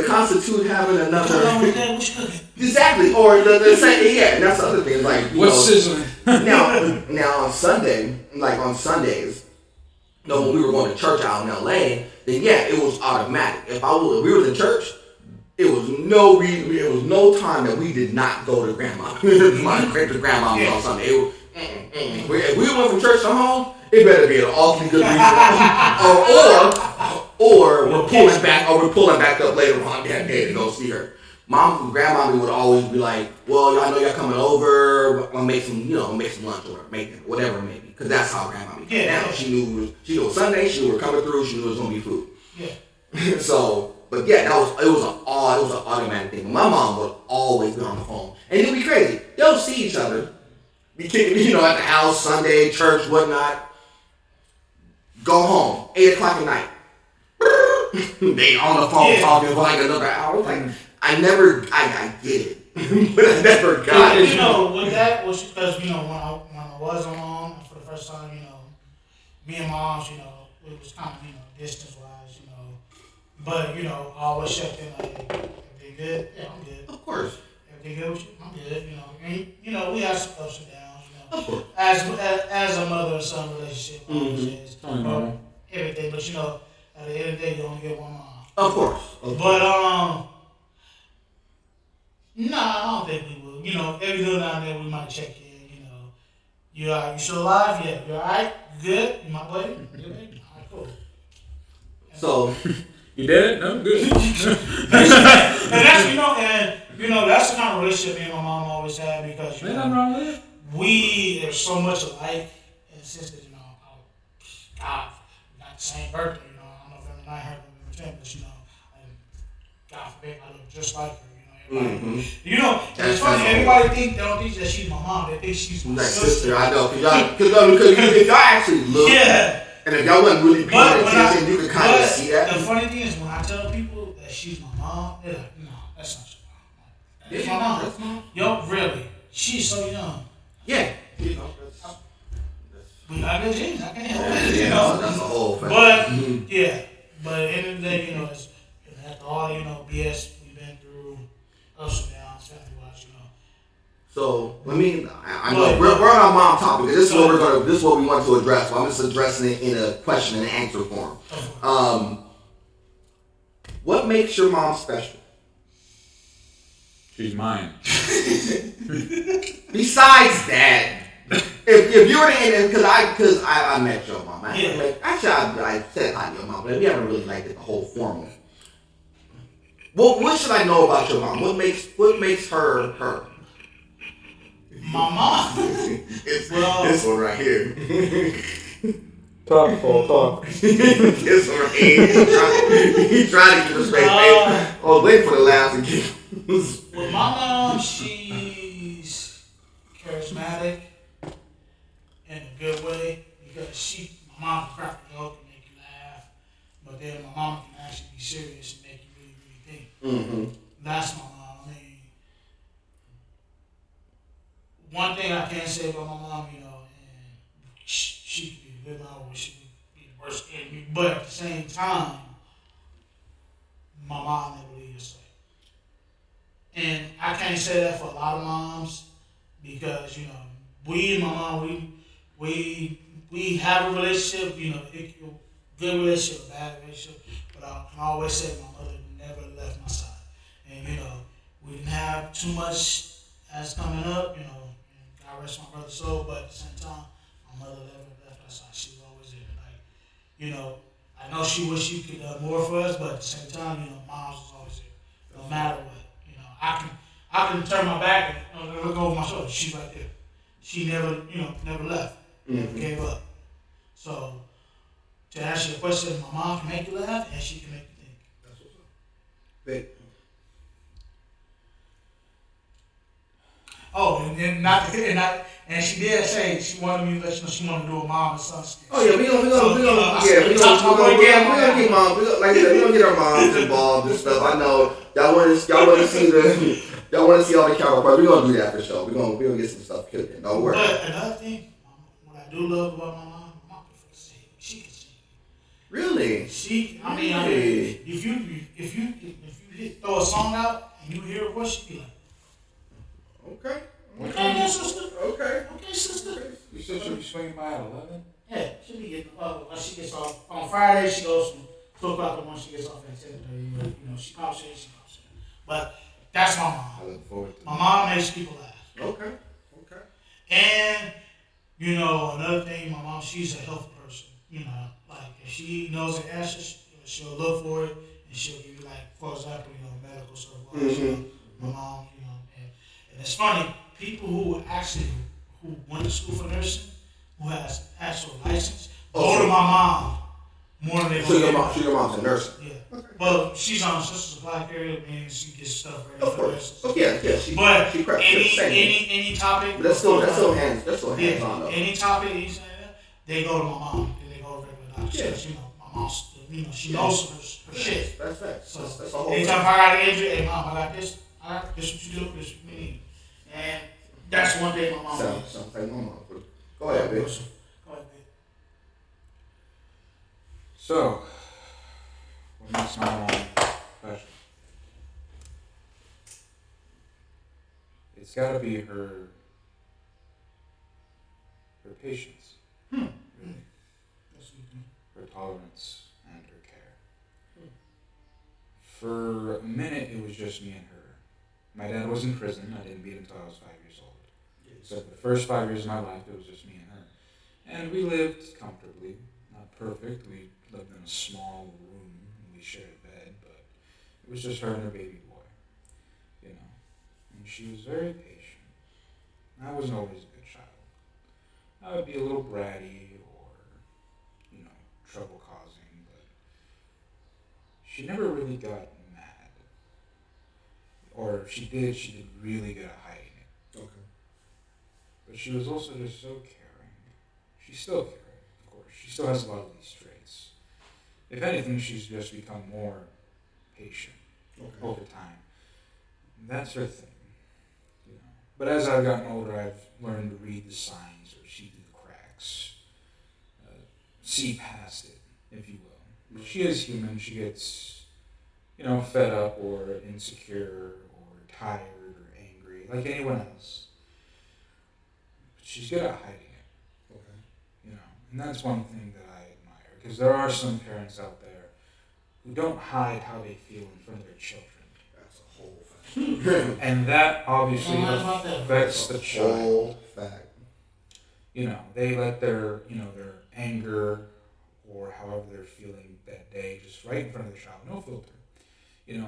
constitute having another exactly or the same and that's the other thing what's sizzling now on Sundays when we were going to church out in LA then it was automatic if we were in church it was no time that we did not go to grandma to grandma on Sunday if we went from church to home it better be an awfully good reason or we're pulling back up later on that day to go see her. Grandmommy would always be like, well, y'all know y'all coming over, I'll make some lunch or whatever it may be. Because that's how grandmommy came down. She knew it was Sunday, she knew we were coming through, she knew it was going to be food. Yeah. So, but it was an automatic thing. My mom would always be on the phone. And it'd be crazy. They'll see each other, be kicking, at the house, Sunday, church, whatnot. Go home, 8 o'clock at night. They on the phone talking for like another hour. Like I get it, but I never got it. With that was because when I was alone for the first time, me and moms, it was kind of distance wise, but I always checked in like, everything good? Yeah, I'm good. Of course. Everything good with you? I'm good. And we have some ups and downs. Of course. As a mother and son relationship, Mm-hmm. Everything, but at the end of the day, you only get one mom. Of course. But no, I don't think we will. Every now and then we might check in. You still alive? Yeah. You alright? You good? You my buddy? You good? Alright, cool. So you dead? No, good. And that's You know, that's the kind of relationship me and my mom always had because, you Ain't know, nothing wrong with it. we are so much alike in the sense that, you know, God, we got the same birthday, you know. I don't know if every night her and every but, you know, and God forbid I look just like her, you know. Everybody, you know, it's funny, everybody they don't think that she's my mom, they think she's my sister. I know, because if y'all actually look, and if y'all wasn't really paying attention, you could kind of see that. The funny thing is when I tell people that she's my mom, they're like, no, that's not your mom. Like, that's my mom. That's mom. Yo, really? She's so young. Yeah. You know, we got good genes. I can't help it. You know, that's a whole fact. But yeah, but at the end of the day, you know, it's, after all, you know, BS we've been through, ups and downs, family wise, you know. So I know we're on our mom topic. This is what we want to address. So I'm just addressing it in a question and answer form. What makes your mom special? She's mine. Besides that, if you were to end it, because I met your mom. I said hi to your mom, but we haven't really did the whole formal. What should I know about your mom? What makes her her? My mom. This one right here. Talk. This one right here. He tried to give a straight face. I was waiting for the laughs again. With my mom, she's charismatic in a good way because my mom can crack a joke and make you laugh, but then my mom can actually be serious and make you really, really think. Mm-hmm. That's my mom. I mean, one thing I can say about my mom, you know, and she could be a good mom or she could be the worst enemy, but at the same time, my mom never leaves us. And I can't say that for a lot of moms because, you know, we and my mom, we have a relationship, you know, good relationship, bad relationship, but I can always say my mother never left my side. And, you know, we didn't have too much as coming up, you know, and God rest my brother's soul, but at the same time, my mother never left our side. She was always there. Like, you know, I know she wished she could do more for us, but at the same time, you know, Mom's was always there, no matter what. I can turn my back and look over my shoulder. She's right there. She never left, never gave up. So, to answer your question, my mom can make you laugh and she can make you think. That's what's up. Big. Oh, and she did say she wanted me to let you know she wanted to do a mom and son skit. Oh yeah, we gonna get our moms involved and stuff. I know y'all want to see all the camera parts. We're gonna do that for sure. We're gonna get some stuff cooking. Don't worry. But another thing, what I do love about my mom can sing. She can sing. Really? If you throw a song out and you hear her voice, she be like, okay, sister. Okay, sister. Okay. You said she'll be swinging by at 11? Yeah, she'll be getting she gets off on Friday. She goes from 2:00 in the morning. She gets off at 10:30. You know, she pops in. But that's my mom. I look forward to my mom makes people laugh. Okay. And you know, another thing, my mom, she's a health person. You know, like if she knows the answers, she'll look for it and she'll give you, like, for example, you know, medical stuff. My mom, you know, and it's funny, people who went to school for nursing, who has actual license, go to my mom more than they So your mom's a nurse. Yeah. Okay. Well, she's on sister supply period, means she gets stuff ready of for course. Oh yeah. She preps. Any topic. But that's still hands on though. Any topic, they go to my mom. And they go to regular doctors. Yeah. So, you know, my mom's, you know, she knows her shit. That's facts. So that's the whole anytime I got an injury, hey mom, I got this. All right, this what you do. This what you need. And that's one thing my mom does. Sounds like my mom. Go ahead, bitch. So, what makes my mom special? It's got to be her patience, really. Her tolerance and her care. For a minute, it was just me and her. My dad was in prison. I didn't meet him until I was 5 years old. So the first 5 years of my life, it was just me and her. And we lived comfortably. Not perfect. We lived in a small room. We shared a bed, but it was just her and her baby boy. You know. she was very patient. I wasn't always a good child. I would be a little bratty or, trouble causing, but she never really got mad. Or if she did really good at hiding it. Okay. But she was also just so caring. She's still caring, of course. She still has a lot of these traits. If anything, she's just become more patient over time. And that's her thing. But as I've gotten older, I've learned to read the signs or see through the cracks. See past it, if you will. She is human. She gets, fed up or insecure or tired or angry, like anyone else. But she's good at hiding it. Okay. And that's one thing that I admire, because there are some parents out there who don't hide how they feel in front of their children. That's a whole fact. And that obviously affects the child. Whole fact. They let their anger or however they're feeling that day just right in front of the child, no filter.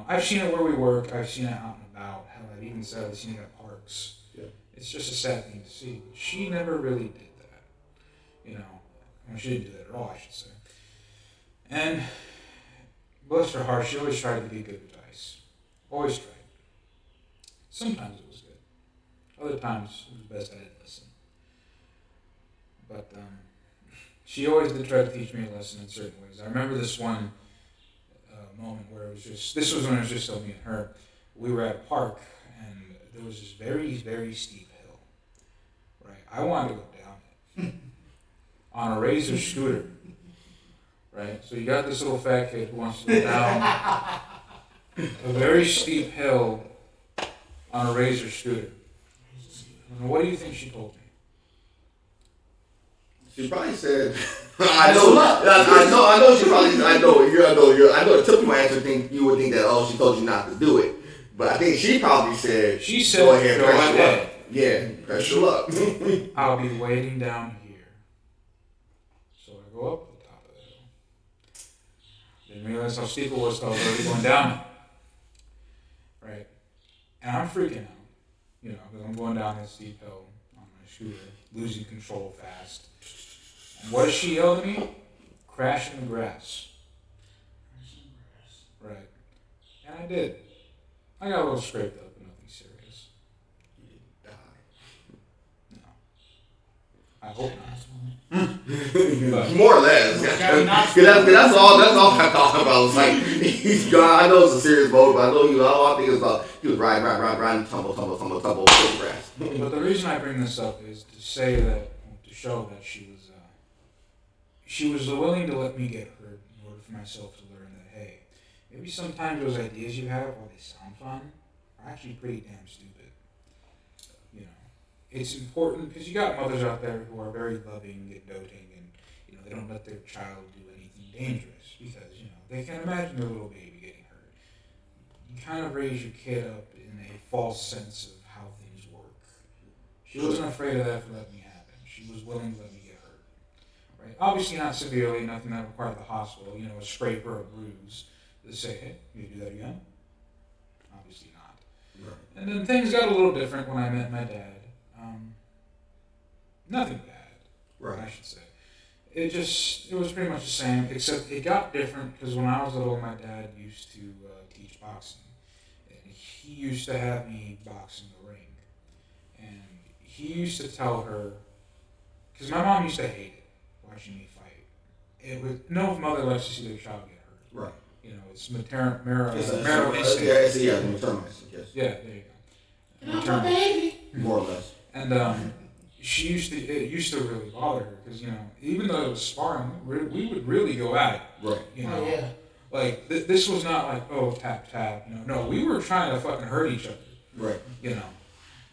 I've seen it where we work. I've seen it out and about. Hell, I've even said I've seen it at parks. Yeah. It's just a sad thing to see. But she never really did that. She didn't do that at all, I should say. And bless her heart, she always tried to be good advice. Always tried. Sometimes it was good. Other times it was best I didn't listen. But she always did try to teach me a lesson in certain ways. I remember this one moment where this was when it was just me and her. We were at a park, and there was this very, very steep hill. Right? I wanted to go down it on a razor scooter. Right? So you got this little fat kid who wants to go down a very steep hill on a razor scooter. And what do you think she told me? She probably said, I know. She probably, I know. It took my answer. You would think that, she told you not to do it. But I think she probably said, go ahead, press your luck. Yeah, press your luck. I'll be waiting down here. So I go up the top of the hill. Didn't realize how steep it was till I was already going down it. Right? And I'm freaking out. Because I'm going down this steep hill on my scooter, losing control fast. And what does she yell at me? Crash in the grass. Right. And I did. I got a little scraped up, but nothing serious. You didn't die. No. I hope not. More or less. That's all I'm talking about. It's like, he's gone. I know it's a serious boat, but all I think is about, he was riding, tumble, grass. But the reason I bring this up is to say that, to show that she was willing to let me get hurt in order for myself to learn that, hey, maybe sometimes those ideas you have, while they sound fun, are actually pretty damn stupid. It's important because you got mothers out there who are very loving and doting, and they don't let their child do anything dangerous because they can imagine their little baby getting hurt. You kind of raise your kid up in a false sense of how things work. She wasn't afraid of that for letting me happen. She was willing to let me get hurt. Right? Obviously not severely, nothing that required the hospital, a scrape or a bruise. To say, hey, you do that again? Obviously not. Right. And then things got a little different when I met my dad. Nothing bad, right? I should say. It was pretty much the same, except it got different because when I was little, my dad used to teach boxing. And he used to have me box in the ring. And he used to tell her, because my mom used to hate it, watching me fight. No mother likes to see their child get hurt. Right. It's maternal instinct. Maternal instinct, yes. Yeah, there you go. My baby. More or less. And it used to really bother her because, even though it was sparring, we would really go at it. Right. Oh, yeah. Like, this was not like, tap, tap. No, we were trying to fucking hurt each other. Right.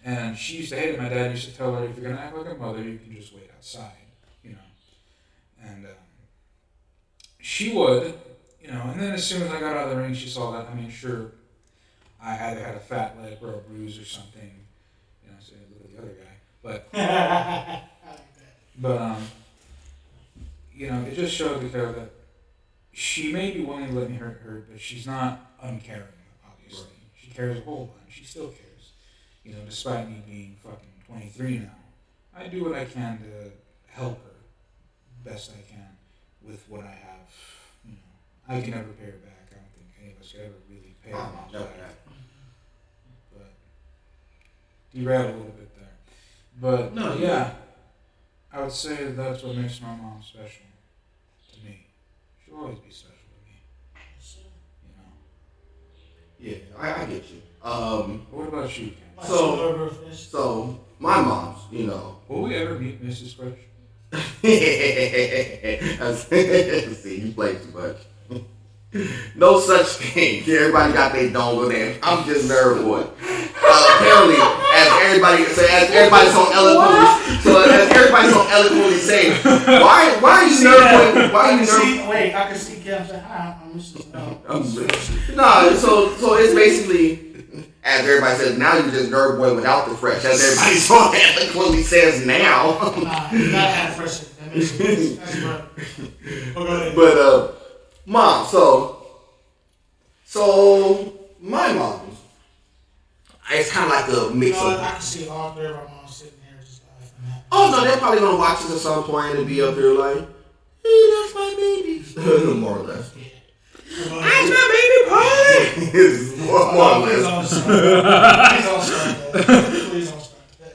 And she used to hate it. My dad used to tell her, if you're going to act like a mother, you can just wait outside, And she would, and then as soon as I got out of the ring, she saw that. I mean, sure, I either had a fat leg or a bruise or something. So look at the other guy. But, it just showed her that she may be willing to let me hurt her, but she's not uncaring, obviously. Right. She cares a whole lot. She still cares. despite me being fucking 23 now, I do what I can to help her best I can with what I have. I can never pay her back. I don't think any of us could ever really pay her back. But derailed a little bit there. But no, yeah, I would say that's what makes my mom special to me. She'll always be special to me. Yeah, I get you. What about you, Ken? So my mom's, Will we ever meet Mrs. Fresh? See, you play too much. No such thing. Everybody got their dongle there. I'm just nerd boy. Apparently, as everybody's so eloquently saying, why are you nerd boy? Why are you nerd? Wait, I can see Kim say, "Hi, I'm Mrs. No, so it's basically, as everybody says, now you're just nerd boy without the fresh. As everybody so eloquently says now. Nah, you gotta have fresh. That makes sense. That's right. Go ahead. But mom, so my mom, it's kind of like a mix of. I can see all three of our moms sitting here just laughing. Oh no, they're probably gonna watch this at some point and be up there like, hey, that's my baby, more or less. That's my baby boy. more or less. Please don't start that.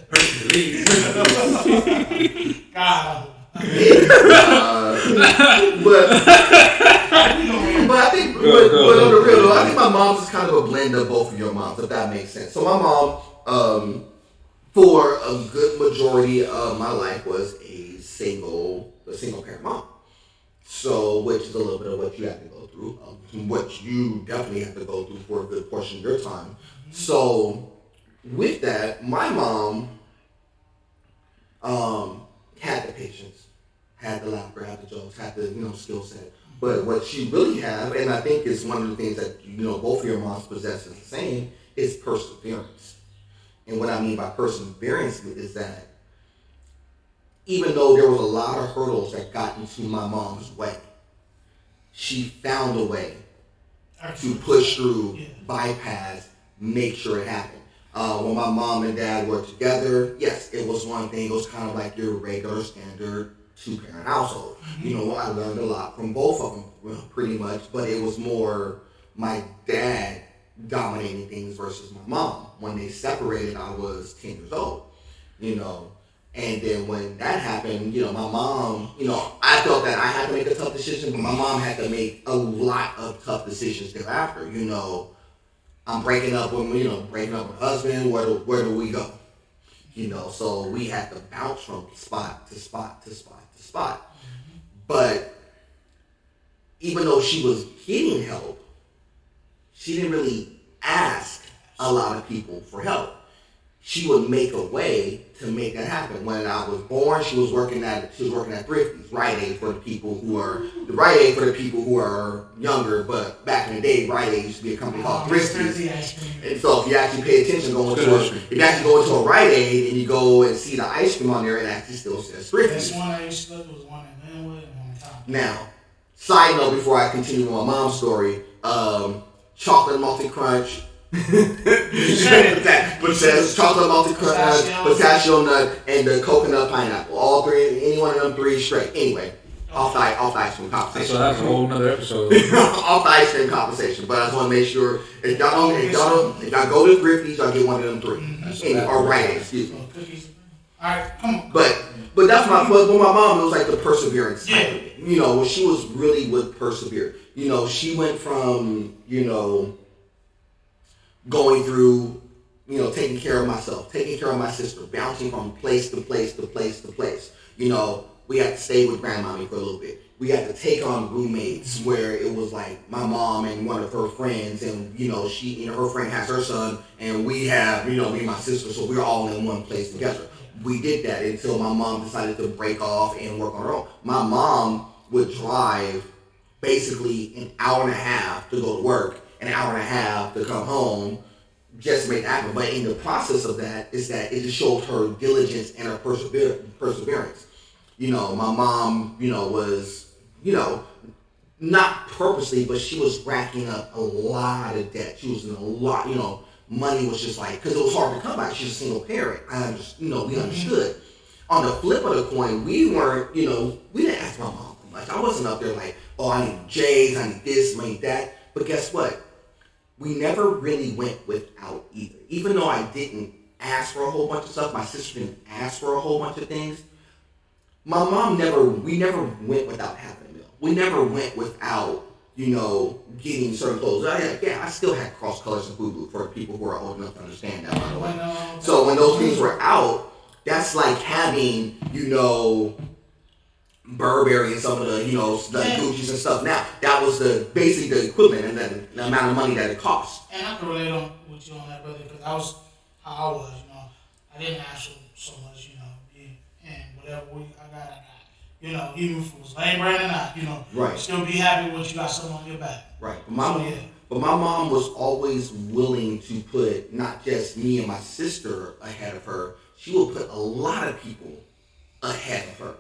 God. But I think, but on the real though, I think my mom's is kind of a blend of both of your moms, if that makes sense. So my mom, for a good majority of my life, was a single parent mom. So, which is a little bit of what you have to go through, what you definitely have to go through for a good portion of your time. So, with that, my mom, had the patience, had the laughter, had the jokes, had the skill set. But what she really have, and I think is one of the things that both of your moms possess as the same, is perseverance. And what I mean by perseverance is that even though there was a lot of hurdles that got into my mom's way, she found a way to push through, bypass, make sure it happened. When my mom and dad were together, yes, it was one thing. It was kind of like your regular standard two-parent household. I learned a lot from both of them, pretty much, but it was more my dad dominating things versus my mom. When they separated, I was 10 years old, and then when that happened, my mom, I felt that I had to make a tough decision, but my mom had to make a lot of tough decisions thereafter. I'm breaking up with my husband. Where do we go? So we had to bounce from spot to spot to spot to spot. But even though she was getting help, she didn't really ask a lot of people for help. She would make a way to make that happen. When I was born, she was working at Thrifty's, Rite Aid for the people who are younger. But back in the day, Rite Aid used to be a company called Thrifty's. And so if you actually pay attention, if you actually go into a Rite Aid and you go and see the ice cream on there, it actually still says Thrifty's. This one I used to look was one in Linwood and one in Top. Now, side note before I continue my mom's story, chocolate multi crunch. But says chocolate multi crunch, pistachio nut, and the coconut pineapple. All three, any one of them three straight. Anyway, off the ice cream conversation. So that's a whole nother episode. Off the ice cream conversation. But I just want to make sure if y'all go to Thrifty's, y'all get one of them three. Or Rite Aid, excuse me. All right, come on. But that's my mom, it was like the perseverance type of it. She was really would persevere. She went from, going through, taking care of myself, taking care of my sister, bouncing from place to place to place to place. We had to stay with grandmommy for a little bit. We had to take on roommates where it was like my mom and one of her friends, and she, her friend has her son, and we have, me and my sister, so we're all in one place together. We did that until my mom decided to break off and work on her own. My mom would drive basically an hour and a half to go to work, an hour and a half to come home, just to make it happen. But in the process of that, is that it just showed her diligence and her perseverance. My mom, was, not purposely, but she was racking up a lot of debt. She was in a lot, money was just like, because it was hard to come by. She's a single parent. We understood. On the flip of the coin, we weren't, we didn't ask my mom much. I wasn't up there like, oh, I need J's, I need this, I need that. But guess what? We never really went without either. Even though I didn't ask for a whole bunch of stuff, my sister didn't ask for a whole bunch of things. My mom we never went without having a meal. We never went without, getting certain clothes. I still had cross colors and boo-boo for people who are old enough to understand that, by the way. So when those things were out, that's like having, Burberry and some of the, the Gucci's and stuff. Now, that was basically the equivalent and then the amount of money that it cost. And I can relate with you on that, brother, because that was how I was, I didn't ask for so much, and whatever I got. Even if it was lame brand or not, right. Still be happy when you got something on your back. Right. But my mom was always willing to put not just me and my sister ahead of her. She would put a lot of people ahead of her.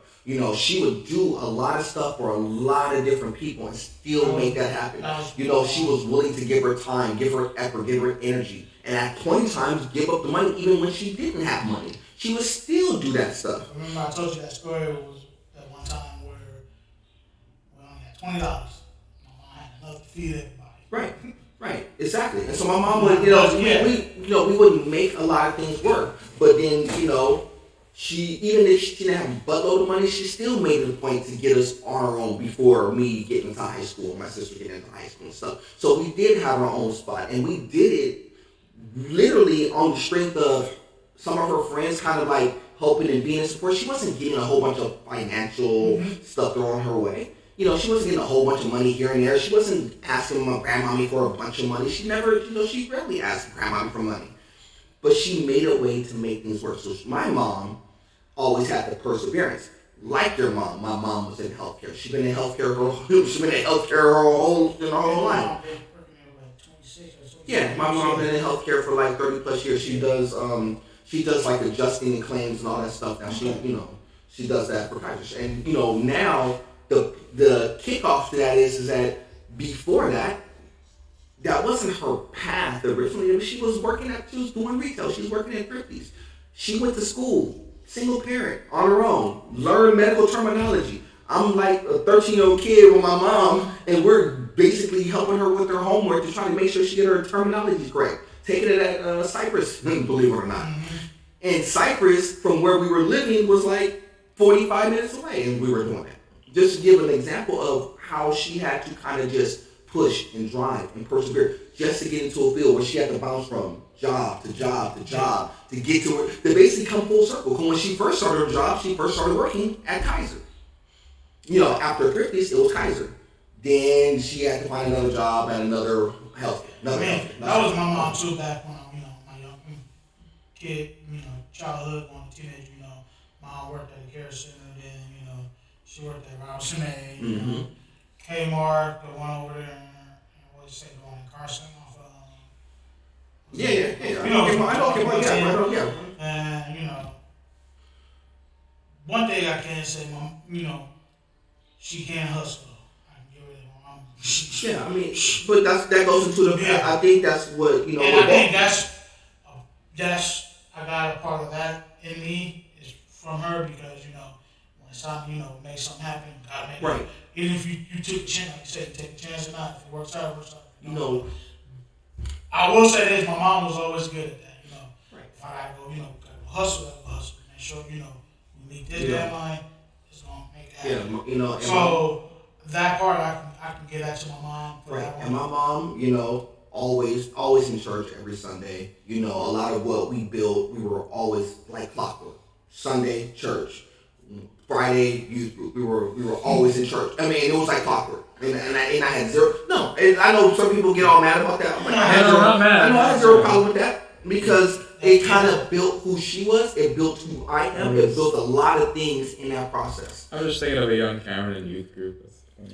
She would do a lot of stuff for a lot of different people and still make that happen. She was willing to give her time, give her effort, give her energy. And at 20 times, give up the money even when she didn't have money. She would still do that stuff. I remember I told you that story was that one time where we only had $20. My mom had enough to feed everybody. Right, exactly. And so my mom would, we wouldn't make a lot of things work. But then, she, even if she didn't have a buttload of money, she still made it a point to get us on our own before me getting into high school, my sister getting into high school and stuff. So we did have our own spot, and we did it literally on the strength of some of her friends kind of like helping and being in support. She wasn't getting a whole bunch of financial stuff thrown her way. She wasn't getting a whole bunch of money here and there. She wasn't asking my grandmommy for a bunch of money. She never, she rarely asked grandmommy for money. But she made a way to make things work. So my mom always had the perseverance. Like your mom, my mom was in healthcare. She's been in healthcare her whole life. Yeah, my mom been in healthcare for like 30 plus years. She does like adjusting and claims and all that stuff. Now she does that for practice. And now the kickoff to that is that before that wasn't her path originally. She was doing retail. She was working at Thrifties. She went to school. Single parent, on her own, learn medical terminology. I'm like a 13-year-old kid with my mom, and we're basically helping her with her homework to try to make sure she get her terminology correct. Taking it at Cypress, believe it or not. And Cypress, from where we were living, was like 45 minutes away, and we were doing that. Just to give an example of how she had to kind of just push and drive and persevere just to get into a field where she had to bounce from job to job to job to get to her, to basically come full circle. Because when she first started her job, she first started working at Kaiser. After Thrifties, it was Kaiser. Then she had to find another job at another healthcare. That was my mom too back when my young kid, childhood, going to teenage, mom worked at a care center, then, she worked at Robinson A, Kmart, the one over there, and what did you say, the one in Carson off of, Yeah. I know. Yeah. And, one thing I can say, Mom, she can hustle. I can give her that, Mom. But that goes into the. Yeah. I think that's what And I think that's I got a part of that in me is from her because when it's time make something happen, gotta make it. Right. Even if you took a chance, like you said, take a chance or not, if it works out, it works out. I will say this: my mom was always good at that. Right. If I gotta go, gotta go hustle, make sure we meet this deadline. It's gonna make it happen. Yeah, So that part I can give that to my mom. Right, and my mom, always in church every Sunday. A lot of what we built, we were always like clockwork. Sunday church, Friday youth group. We were always in church. It was like clockwork. And I had zero. No, and I know some people get all mad about that. I'm like, I had zero problem with that because it kind of built who she was. It built who I am. It built a lot of things in that process. I was just thinking of a young Cameron in youth group.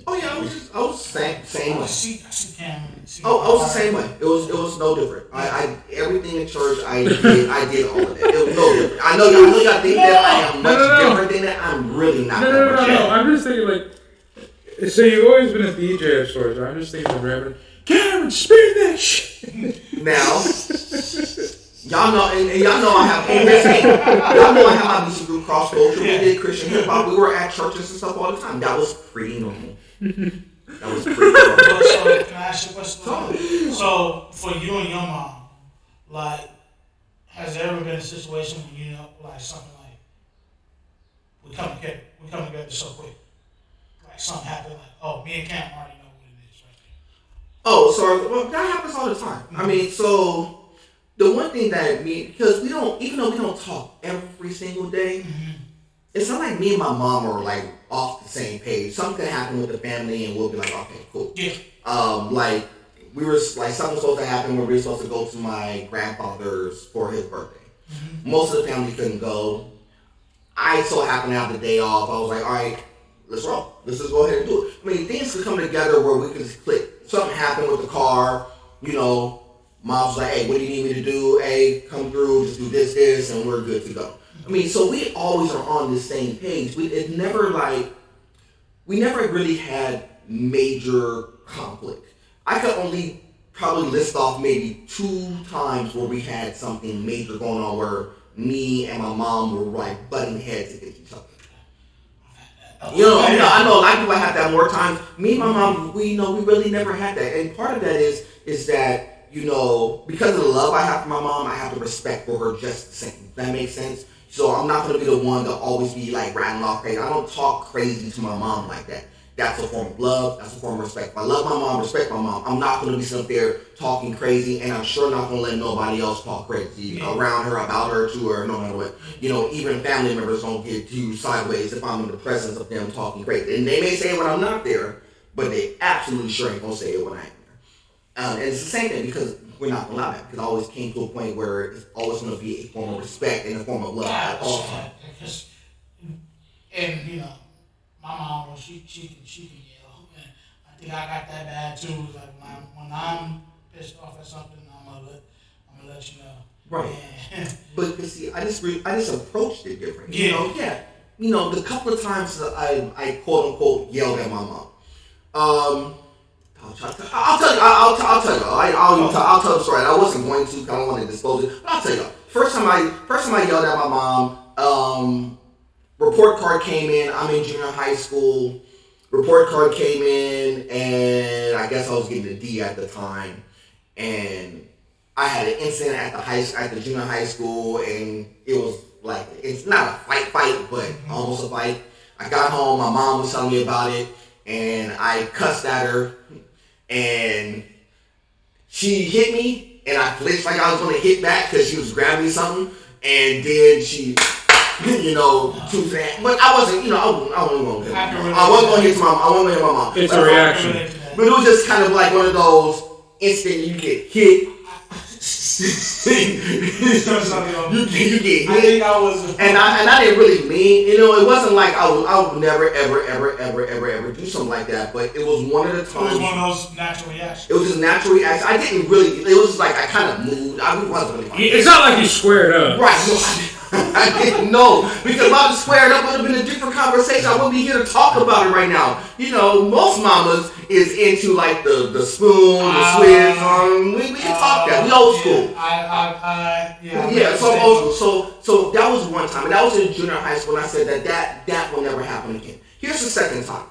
Oh yeah, I was same way. I see Cameron. I was the same way. It was no different. I everything in church I did all of that. It was no different. I know y'all think that I am much different than that. I'm really not. No. I'm just thinking like, so you've always been a DJ of sorts. Right? I'm just thinking of Reverend Cameron, spin that shit. Now, Y'all know, and y'all know I have y'all know I have my music group Cross Culture. We did Christian hip hop. We were at churches and stuff all the time. That was pretty normal. That was pretty normal. So can I ask you a question? So for you and your mom, like, has there ever been a situation when you know, like something like we come together so quick, like something happened, like oh, me and Cam already know what it is right there. Oh, so well, that happens all the time. I mean, so. The one thing that because we don't, even though we don't talk every single day, it's not like me and my mom are like off the same page. Something can happen with the family and we'll be like, okay, cool. Yeah. Like we were like something was supposed to happen where we were supposed to go to my grandfather's for his birthday. Most of the family couldn't go. I so happened to have the day off. I was like, all right, let's roll. Let's just go ahead and do it. I mean, things could come together where we could just click. Something happened with the car, you know. Mom was like, hey, what do you need me to do? Hey, come through, just do this, and we're good to go. I mean, so we always are on the same page. We never really had major conflict. I could only probably list off maybe 2 times where we had something major going on where me and my mom were like butting heads against each other. You know, I know a lot of people have that more times. Me and my mom, we really never had that. And part of that is that, you know, because of the love I have for my mom, I have the respect for her just the same. Does that make sense? So I'm not going to be the one to always be like rattling off crazy. I don't talk crazy to my mom like that. That's a form of love. That's a form of respect. If I love my mom, respect my mom, I'm not going to be sitting there talking crazy, and I'm sure not going to let nobody else talk crazy around her, about her, to her, no matter what. You know, even family members don't get too sideways if I'm in the presence of them talking crazy. And they may say it when I'm not there, but they absolutely sure ain't going to say it when I am. And it's the same thing because we're not going to allow that. Because I always came to a point where it's always going to be a form of respect and a form of love at all times. And, you know, my mom, she can yell. And I think I got that bad too. Like when I'm pissed off at something, I'm gonna let you know. Right. Yeah. But see, I just approached it different. Yeah. You know, You know, the couple of times that I quote unquote yelled at my mom. I'll tell you. I'll tell the story. I wasn't going to, because I don't want to disclose it. But I'll tell you. First time I yelled at my mom. Report card came in. I'm in junior high school. Report card came in, and I guess I was getting a D at the time. And I had an incident at the junior high school, and it was like, it's not a fight, but almost a fight. I got home. My mom was telling me about it, and I cussed at her. And she hit me, and I flinched like I was going to hit back because she was grabbing something. And then she, you know, but I wasn't, you know, I wasn't going to hit my mom. I wasn't going to hit my mom. I wasn't going to hit my mom. It's a reaction. But it was just kind of like one of those instant you get hit. You get hit. I think I was, and I didn't really mean, you know, it wasn't like I would never ever do something like that. But it was one of the times. It was one of those natural reactions. It was just natural reaction. I didn't really. It was just like I kind of moved. I wasn't really. Funny. It's not like you squared up. Right. No, I didn't know, because if I was squared up, it would have been a different conversation. I wouldn't be here to talk about it right now. You know, most mamas is into like the spoon, the Swiss. We can talk that. We old school. Yeah. So that was one time, and that was in junior high school. And I said that will never happen again. Here's the second time.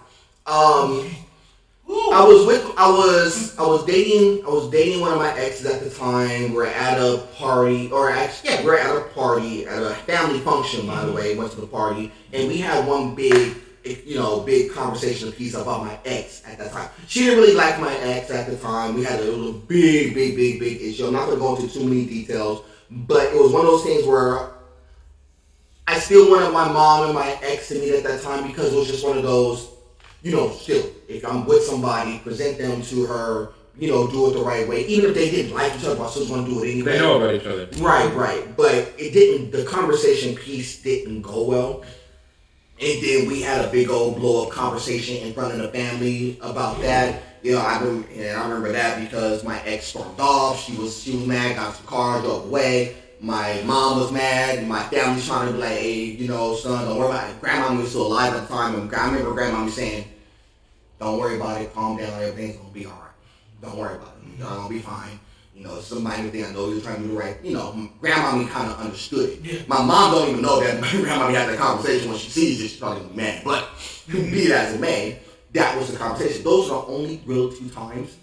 I was dating one of my exes at the time. We're at a party, we're at a family function, by the way. Went to the party, and we had one big conversation piece about my ex at that time. She didn't really like my ex at the time. We had a little big issue. I'm not gonna go into too many details, but it was one of those things where I still wanted my mom and my ex to meet at that time, because it was just one of those. You know, still, if I'm with somebody, present them to her, you know, do it the right way. Even if they didn't like each other, I still want to do it anyway. They know about each other. Right. But the conversation piece didn't go well. And then we had a big old blow-up conversation in front of the family about that. You know, I remember that because my ex stormed off. She was mad, got into the car, drove away. My mom was mad. My family's trying to be like, hey, you know, son, don't worry about it. Grandma was still alive at the time. And I remember Grandma saying, don't worry about it. Calm down. Everything's going to be all right. Don't worry about it. You're going to be fine. You know, it's a minor thing. I know you're trying to do the right. You know, grandmommy kind of understood it. Yeah. My mom don't even know that grandmommy had that conversation. When she sees it, she's probably gonna be mad. But be it as it may, that was the conversation. Those are the only real 2 times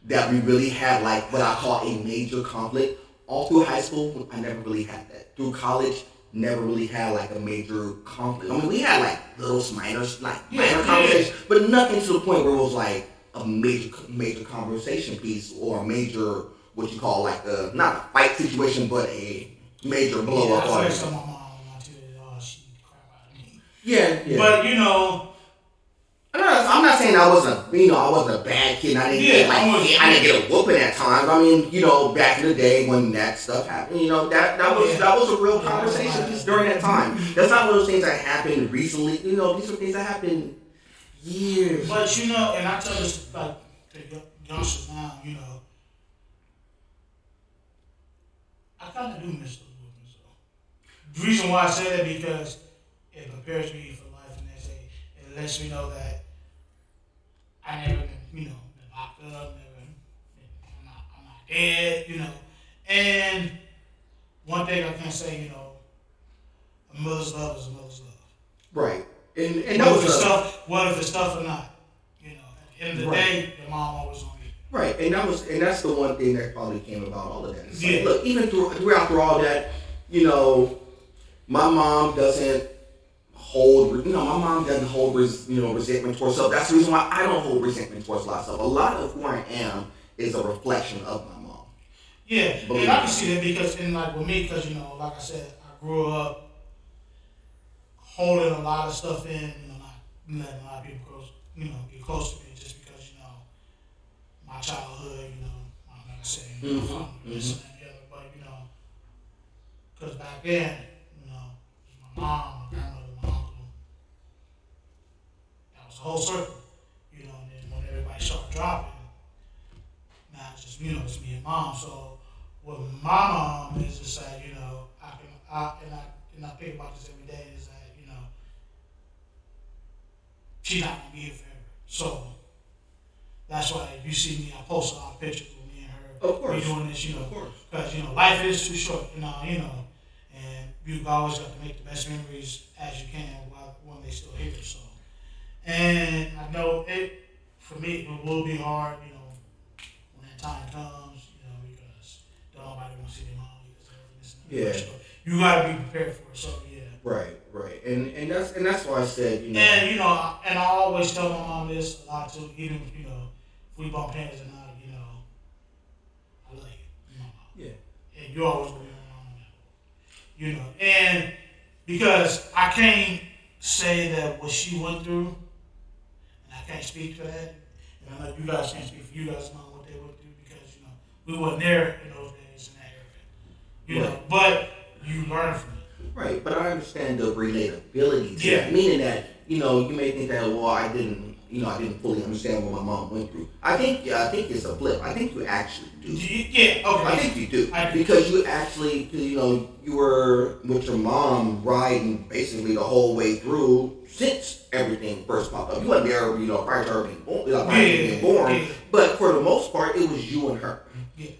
that we really had like what I call a major conflict. All through high school, I never really had that. Through college, never really had like a major conflict. I mean, we had like little minor conversations, but nothing to the point where it was like a major conversation piece or a major what you call like a not a fight situation, but a major blow up. I feel like my mom she crap out of me. Yeah. But you know. I'm not saying I wasn't a bad kid. I didn't get a whooping at times. I mean, you know, back in the day when that stuff happened, you know, that was a real conversation just during that time. That's not one of those things that happened recently. You know, these are things that happened years. But you know, and I tell this like to youngsters now, you know, I kind of do miss those whoopings though. The reason why I say that because it prepares me for life, and it lets me know that I never been, you know, been locked up, I'm not dead, you know. And one thing I can say, you know, a mother's love is a mother's love. Right. And whether it's tough or not, you know, at the end of the day, your mom always on you. Right, and that's the one thing that probably came about all of that. It's like, look, even throughout all that, you know, my mom doesn't hold resentment towards herself. That's the reason why I don't hold resentment towards a lot of stuff. A lot of who I am is a reflection of my mom. Yeah, and I can see that because, with me, because, you know, like I said, I grew up holding a lot of stuff in, you know, not letting a lot of people get close to me just because, you know, my childhood, you know, like I said, you know, this and that and the other, but, you know, because back then, you know, it was my mom, my grandmother, my uncle, that was the whole circle, you know, and then when everybody started dropping, now it's just, you know, it's me and mom. So what my mom is to say, you know, I think about this every day is that, you know, she's not gonna be here forever. So that's why if you see me, I post a lot of pictures with me and her. Of course. We doing this, you know, because, you know, life is too short, you know, and you've always got to make the best memories as you can when they still here. So, and I know for me, it will be hard, you know, when that time comes, you know, because nobody wants to see their mom either. So you gotta be prepared for it. So yeah. Right. And that's why I said, you know. And you know, and I always tell my mom this a lot too, even you know, if we bump heads or not, you know, I love you, mama. Yeah. And you always gonna be my mom on that. You know, and because I can't say that what she went through, and I can't speak for that. And I know you guys can't speak for you guys know what they went through because, you know, we weren't there in those days in that area. You know, but you learn from it. Right, but I understand the relatability to that, meaning that, you know, you may think that, well, I didn't fully understand what my mom went through. I think it's a flip. I think you actually do. Yeah, okay. I think you do. Because you actually, you know, you were with your mom riding basically the whole way through since everything first popped up. You weren't there, you know, prior to her being born. Yeah. But for the most part, it was you and her. Yeah.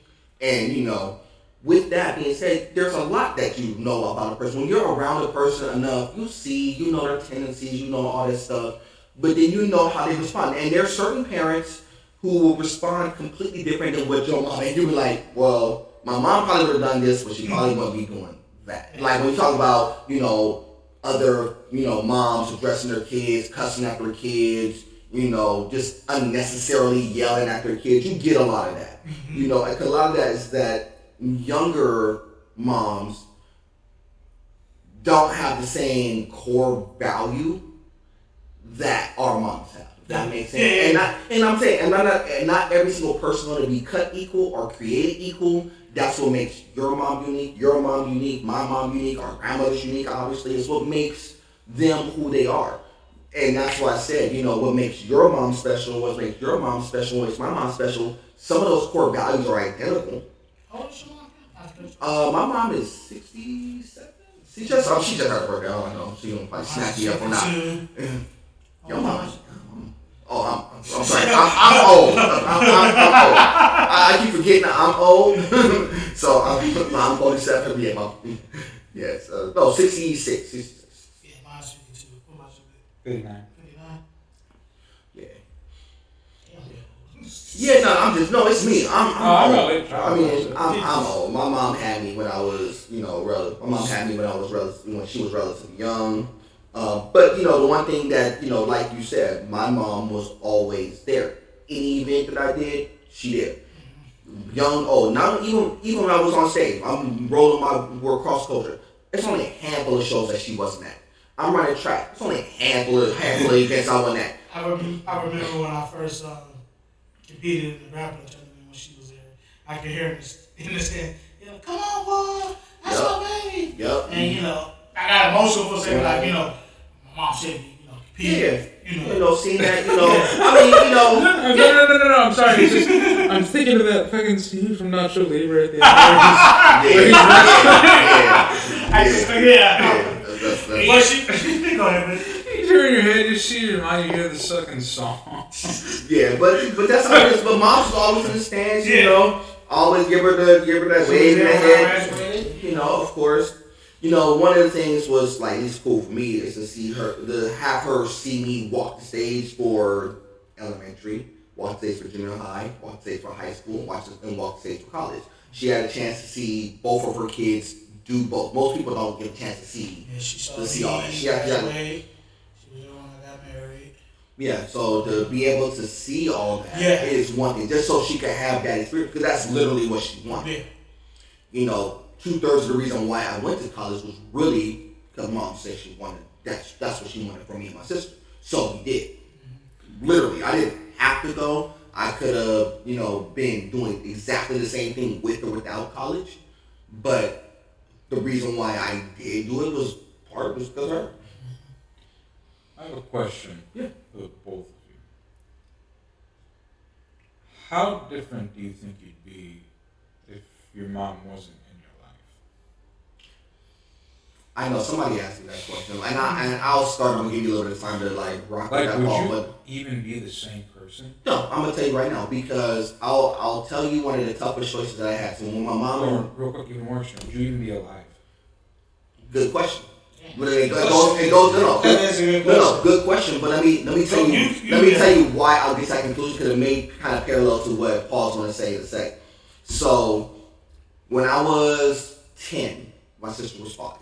And, you know, with that being said, there's a lot that you know about a person. When you're around a person enough, you know their tendencies, you know all this stuff, but then you know how they respond. And there are certain parents who will respond completely different than what your mom, and you be like, well, my mom probably would have done this, but she probably wouldn't be doing that. Like when you talk about, you know, other, you know, moms addressing their kids, cussing at their kids, you know, just unnecessarily yelling at their kids, you get a lot of that. You know, like a lot of that is that younger moms don't have the same core value that our moms have. If that makes sense. And not every single person going to be cut equal or created equal. That's what makes your mom unique, my mom unique, our grandmother's unique, obviously. It's what makes them who they are. And that's why I said, you know, what makes your mom special, what makes your mom special, what makes my mom special, some of those core values are identical. How old is your mom? My mom is 67. She just had her birthday. I don't know. She gonna probably snack you up or not. Your mom. I'm sorry. I'm old. I'm old. I keep forgetting that I'm old. So I'm 47. Yes. No, 66. Yeah, mine's 52. What about you? 59. 59? Yeah. Damn. Yeah, no, it's me. I'm old. Really? I mean, I'm old. My mom had me when I was, my mom had me when I was when she was relatively young. But the one thing that like you said, my mom was always there. Any event that I did, she did. Young, old. Not even when I was on stage. I'm rolling my work cross culture. It's only a handful of shows that she wasn't at. I'm running track. It's only a handful of events I wasn't at. I remember when I first competed in the grappling tournament when she was there. I could hear her in the stand, come on, boy, that's my baby. Yep. And I got emotional for a second, like my mom said me, compete. Seeing that, I mean, No, I'm sorry. It's just, I'm thinking of that fucking scene from Nacho Libre at the end. Well, she go ahead, man. You turn your head, she reminds you of the fucking song. Yeah, but that's how it is. But moms always in the stands, always give her that wave in the head. Of course. One of the things was like it's cool for me is to have her see me walk the stage for elementary, walk the stage for junior high, walk the stage for high school, walk the stage for college. She had a chance to see both of her kids do both. Most people don't get a chance to see all that. She was the one that got married. Yeah, so to be able to see all that is one thing, just so she could have that experience, because that's literally what she wanted. 2/3 of the reason why I went to college was really because mom said she wanted that's what she wanted from me and my sister. So we did. Literally, I didn't have to go. I could have, been doing exactly the same thing with or without college. But the reason why I did do it was because of her. I have a question for both of you. How different do you think you'd be if your mom wasn't in your life? I know somebody asked me that question, and I'll start. I'm gonna give you a little bit of time to rock with that ball. Would you even be the same person? No, I'm gonna tell you right now because I'll tell you one of the toughest choices that I had. So when my mom, real quick, even more, would you even be alive? Good question. But it goes no. Good question. But let me tell you why I'll get to that conclusion because it may kind of parallel to what Paul's going to say in a sec. So when I was 10, my sister was 5.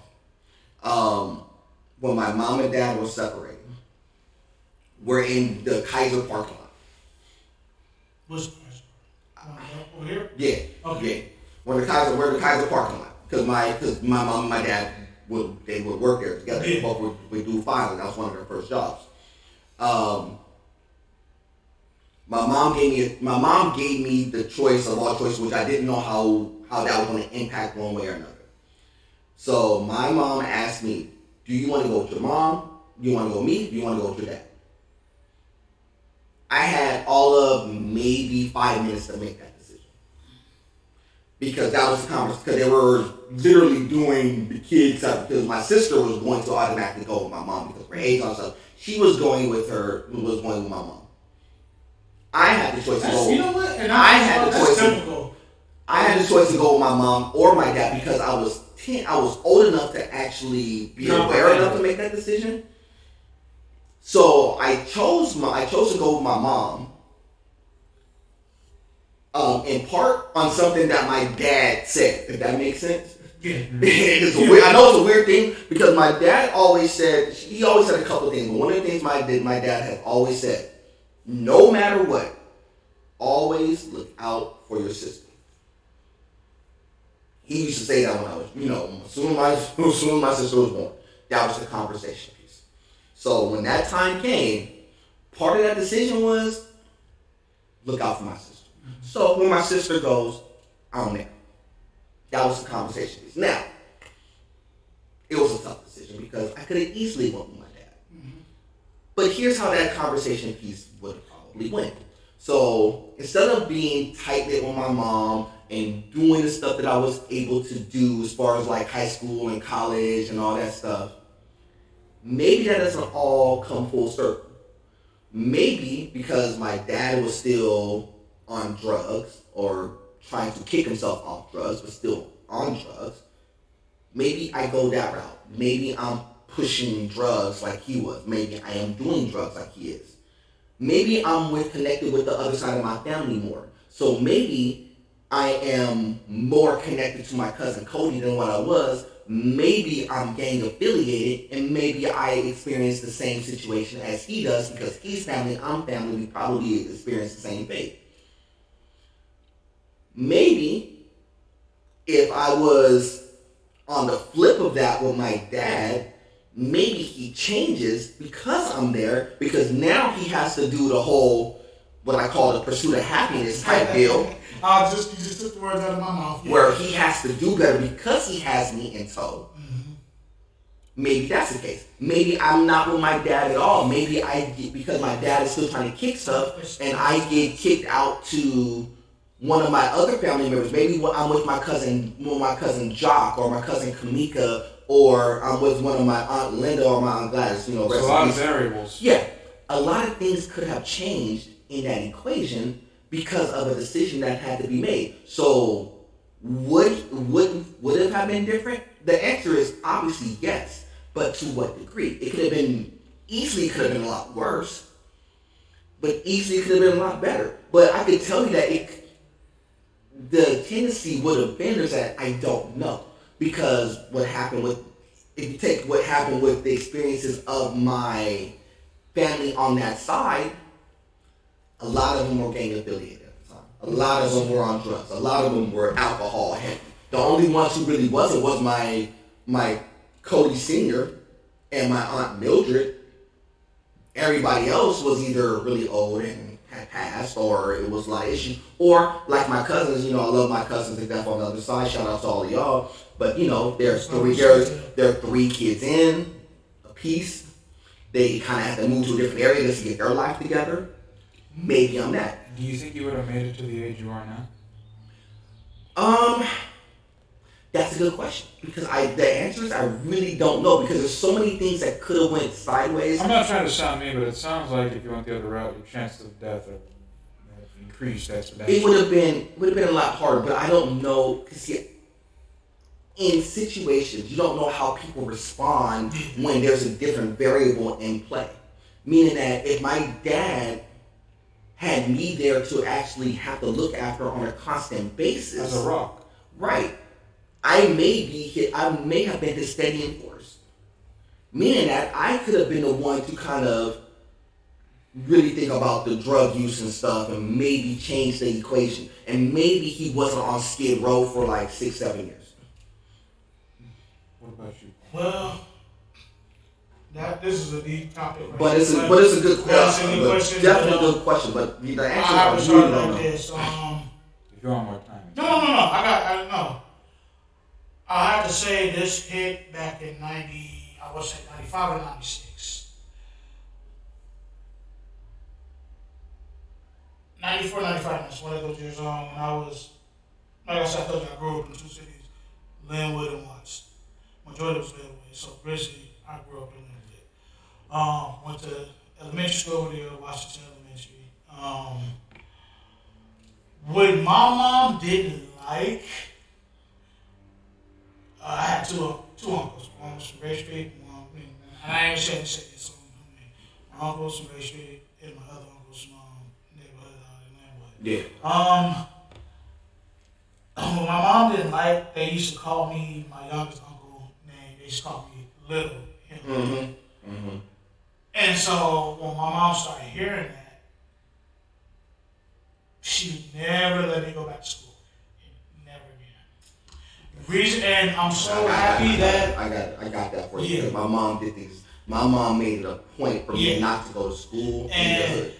When my mom and dad were separating, we're in the Kaiser parking lot. What's over here? Yeah. Okay. Yeah. We're in the Kaiser parking lot because my mom and my dad would work there together. They both would do filing. That was one of their first jobs. My mom gave me the choice of all choices, which I didn't know how that was going to impact one way or another. So my mom asked me, "Do you want to go with your mom? Do you want to go with me? Do you want to go with your dad?" I had all of maybe 5 minutes to make that decision. Because that was the conversation. Because they were literally doing the kids stuff. Because my sister was going to automatically go with my mom because of her age and stuff. She was going with my mom. I had the choice to go. You know what? And I had the choice to go with my mom or my dad because I was 10. I was old enough to actually be aware enough to make that decision. So I chose to go with my mom. In part on something that my dad said, if that makes sense. Yeah. I know it's a weird thing because my dad always said a couple things. But one of the things my dad has always said, no matter what, always look out for your sister. He used to say that when I was, as soon as my sister was born, that was the conversation piece. So when that time came, part of that decision was look out for my sister. So when my sister goes, I'm there. That was the conversation piece. Now, it was a tough decision because I could have easily went with my dad. Mm-hmm. But here's how that conversation piece would have probably went. So instead of being tight-knit with my mom and doing the stuff that I was able to do as far as like high school and college and all that stuff, maybe that doesn't all come full circle. Maybe because my dad was still on drugs or trying to kick himself off drugs, but still on drugs, maybe I go that route. Maybe I'm pushing drugs like he was. Maybe I am doing drugs like he is. Maybe I'm connected with the other side of my family more. So maybe I am more connected to my cousin Cody than what I was. Maybe I'm gang affiliated, and maybe I experience the same situation as he does because he's family, I'm family. We probably experience the same fate. Maybe if I was on the flip of that with my dad, maybe he changes because I'm there, because now he has to do the whole, what I call the pursuit of happiness type deal. You just took the words out of my mouth. Yeah. Where he has to do better because he has me in tow. Mm-hmm. Maybe that's the case. Maybe I'm not with my dad at all. Maybe because my dad is still trying to kick stuff, and I get kicked out to one of my other family members. Maybe I'm with my cousin Jock or my cousin Kamika, or I'm with one of my Aunt Linda or my Aunt Gladys. So a lot of variables. Yeah, a lot of things could have changed in that equation because of a decision that had to be made. So would it have been different? The answer is obviously yes, but to what degree? It could have been a lot worse, but easily could have been a lot better. But I could tell you that the tendency would have been is that I don't know, because if you take what happened with the experiences of my family on that side, a lot of them were gang affiliated at the time. A lot of them were on drugs. A lot of them were alcohol heavy. The only ones who really wasn't was my Cody Sr. and my Aunt Mildred. Everybody else was either really old and had passed, or it was a lot of issues. Or like my cousins, I love my cousins and death on the other side. Shout out to all of y'all. But there are 3 kids in a piece. They kind of have to move to a different area just to get their life together. Maybe I'm that. Do you think you would have made it to the age you are now? That's a good question, because the answer is I really don't know, because there's so many things that could have went sideways. I'm not trying to sound mean, but it sounds like if you went the other route, your chances of death are increased exponentially. It would have been a lot harder, but I don't know, because in situations you don't know how people respond when there's a different variable in play. Meaning that if my dad had me there to actually have to look after on a constant basis. As a rock. Right. I may have been his steadying force. Meaning that I could have been the one to kind of really think about the drug use and stuff and maybe change the equation. And maybe he wasn't on Skid Row for like 6-7 years. What about you? Well, this is a deep topic. Right? But it's a good question. Definitely a good question. But the answer I really don't know. This. If you want more time. No. I know. I have to say this hit back in 95 or 96. 94, 95, that's one of those years on when I was, like I said, I told you I grew up in 2 cities, Linwood and Watts. Majority was Linwood, so originally I grew up in Linwood. Went to elementary school over there, Washington Elementary. What my mom didn't like, I had two uncles. One was from Bay Street, and I ain't saying this. My uncle was from Bay Street, and my other uncle was from neighborhood out in Linwood. Yeah. What my mom didn't like, they used to call me my youngest uncle name. They used to call me Little. Mm-hmm. And so when my mom started hearing that, she never let me go back to school. Never again. Reason, and I'm so happy that I got that for you. Because my mom did things. My mom made it a point for me not to go to school. And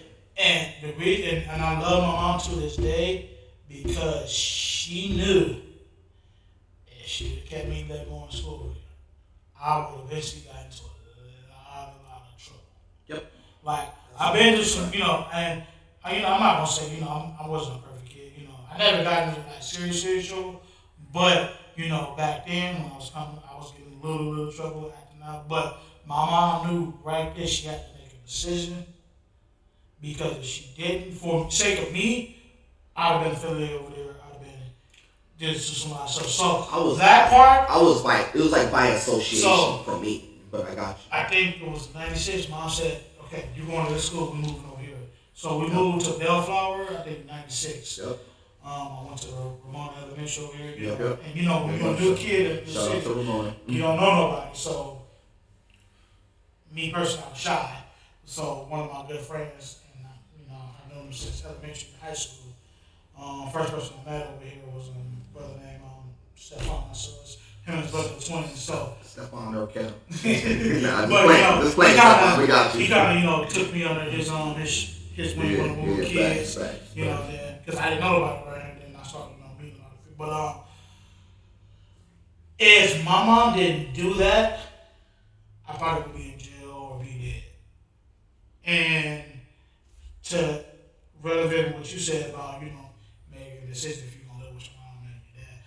the reason, and I love my mom to this day, because she knew if she had kept me let go in school with her, I would have eventually got into a lot of trouble. Yep. Like, I've been through some, and I'm not gonna say, I wasn't a perfect kid, I never got into like serious trouble, but back then when I was coming, I was getting a little trouble acting out. But my mom knew right there she had to make a decision because if she didn't, for the sake of me, I'd have been affiliated over there. I'd have been just to somebody. So that part. I was like, it was like by association for me, but I got you. I think it was 96. Mom said, okay, you're going to this school, we're moving over here. So we moved to Bellflower, I think 96. Yep. I went to Ramona Elementary over here. Yep. And when you're a new kid in the Shout out to Ramona. you don't know nobody. So, me personally, I'm shy. So, one of my good friends, and I've known him since elementary and high school. First person I met over here was a brother named Stefan. So, it's him and his brother were twins. So, Stefan or Kel. But he kind of took me under his wing when we were kids. Because I didn't know about it, right? And then I started meeting a lot of people. But if my mom didn't do that, I probably would be in jail or be dead. And to relevant what you said about making a decision if you're gonna live with your mom and your dad,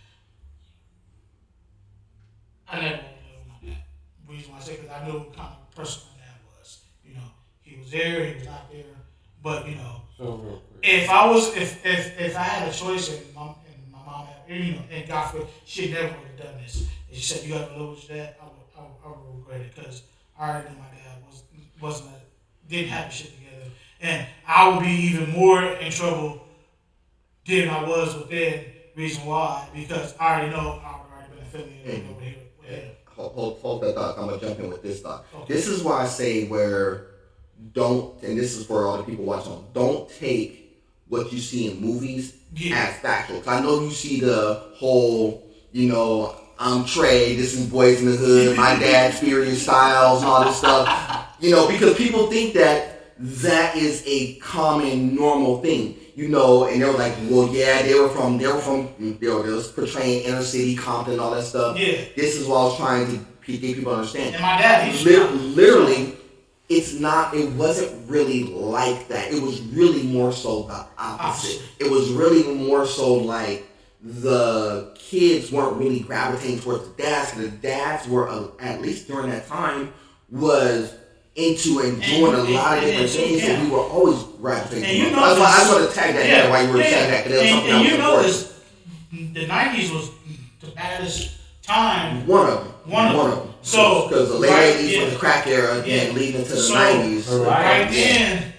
I never would live with my dad. The reason why I say because I knew what kind of person my dad was. He was there, he was not there, but if I had a choice and my mom had, and God forbid, she never would have done this. And she said, "You got to live with your dad," I would regret it because I already knew my dad didn't have the shit together, and I would be even more in trouble than I was with them. Reason why? Because I already know I would already been affiliated over here with him. Hold that thought. I'm gonna jump in with this thought. Okay. This is why I say and this is for all the people watching, don't take what you see in movies as factual. Because I know you see the whole, I'm Trey, this is Boys in the Hood, my dad's Furious Styles, and all this stuff. Because people think that is a common, normal thing. And they're like, well, yeah, they were portraying inner city, Compton, all that stuff. Yeah. This is what I was trying to get people to understand. And my dad, literally, it wasn't really like that. It was really more so the opposite. It was really more so like the kids weren't really gravitating towards the dads. The dads were, at least during that time, was into and doing a lot of different things, so we were always gravitating. I just want to tag that there while you were saying that, because there was something else important. The 90s was the baddest time. One of them. So, because the late 80s was the crack era, and leading into the 90s. Right then,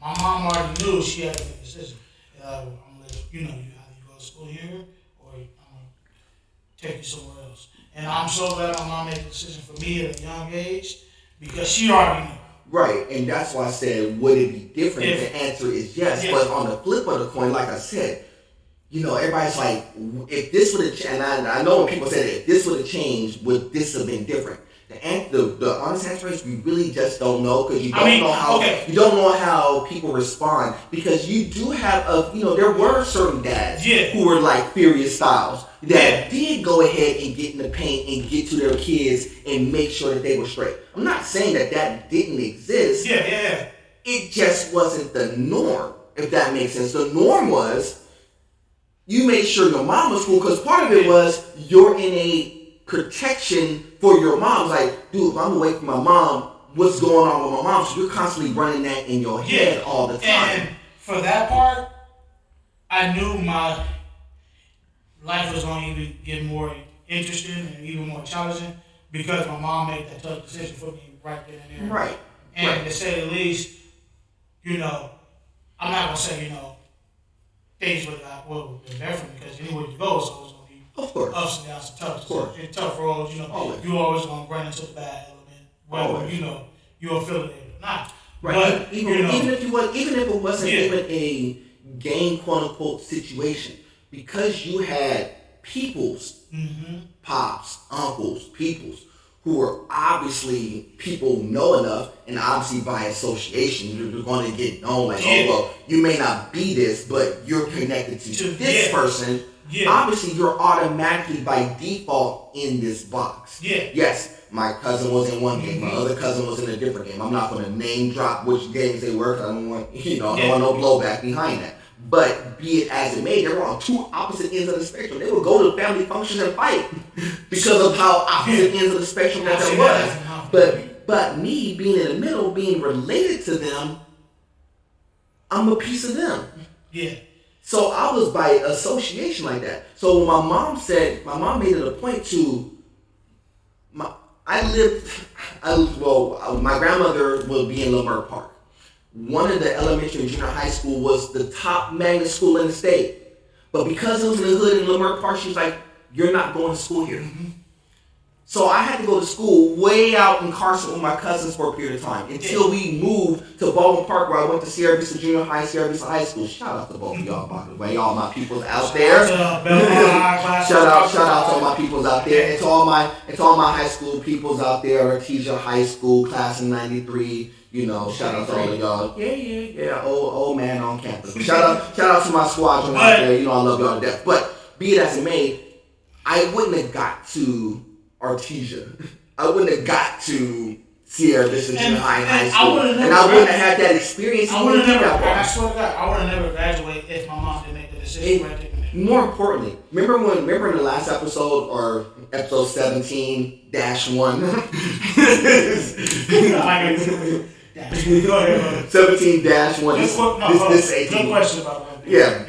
my mom already knew she had to make a decision. I'm gonna let you either you go to school here, or I'm gonna take you somewhere else. And I'm so glad my mom made the decision for me at a young age, because she already knew. Right, and that's why I said, would it be different? The answer is yes. But on the flip of the coin, like I said, everybody's like, if this would have changed, and I know when people say that, if this would have changed, would this have been different? The honest answer is we really just don't know, because you don't know how people respond, because you do have there were certain dads who were like Furious Styles that did go ahead and get in the paint and get to their kids and make sure that they were straight. I'm not saying that didn't exist. It just wasn't the norm, if that makes sense. The norm was you made sure your mom was cool, because part of it was you're in a protection for your mom. Like, dude, if I'm away from my mom, what's going on with my mom? So you're constantly running that in your head all the time. And for that part, I knew my life was going to even get more interesting and even more challenging, because my mom made that tough decision for me right then and there. Right. And to say the least, I'm not going to say, things would have been different, because anywhere you go, it's always going to be ups and downs and tough roads. You're always going to run into the bad element, whether you're affiliated or not. Right. But even if it wasn't even a gang quote unquote situation, because you had peoples, pops, uncles, peoples who were obviously people know enough, and obviously by association you're going to get known like, you may not be this, but you're connected to this person. Obviously you're automatically by default in this box. Yes, my cousin was in one game, my other cousin was in a different game. I'm not going to name drop which games they were, because I don't want no blowback behind that. But be it as it may, they were on two opposite ends of the spectrum. They would go to family functions and fight because of how opposite ends of the spectrum that was. But me being in the middle, being related to them, I'm a piece of them. Yeah. So I was by association like that. So when my mom made it a point to, my grandmother would be in Lamar Park. One of the elementary and junior high school was the top magnet school in the state. But because it was in the hood in Lamar Park, she was like, you're not going to school here. Mm-hmm. So I had to go to school way out in Carson with my cousins for a period of time until we moved to Baldwin Park, where I went to Sierra Vista Junior High, Sierra Vista High School. Shout out to both of y'all, by the way, all my peoples out there. Shout out to all my peoples out there, and to all my high school peoples out there. Artesia High School, class of '93. You know, shout out to all of y'all. Yeah. Old man on campus. Shout out to my squadron out there. You know, I love y'all to death. But be it as it may, I wouldn't have got to Artesia. I wouldn't have got to Sierra Vista Junior High and high school. And I wouldn't have had that experience. I would have never, I swear to God, I would have never graduated if my mom didn't make the decision right there. More importantly, remember in the last episode, or episode 17-1? 17-1. This 18. Good question about that. Yeah.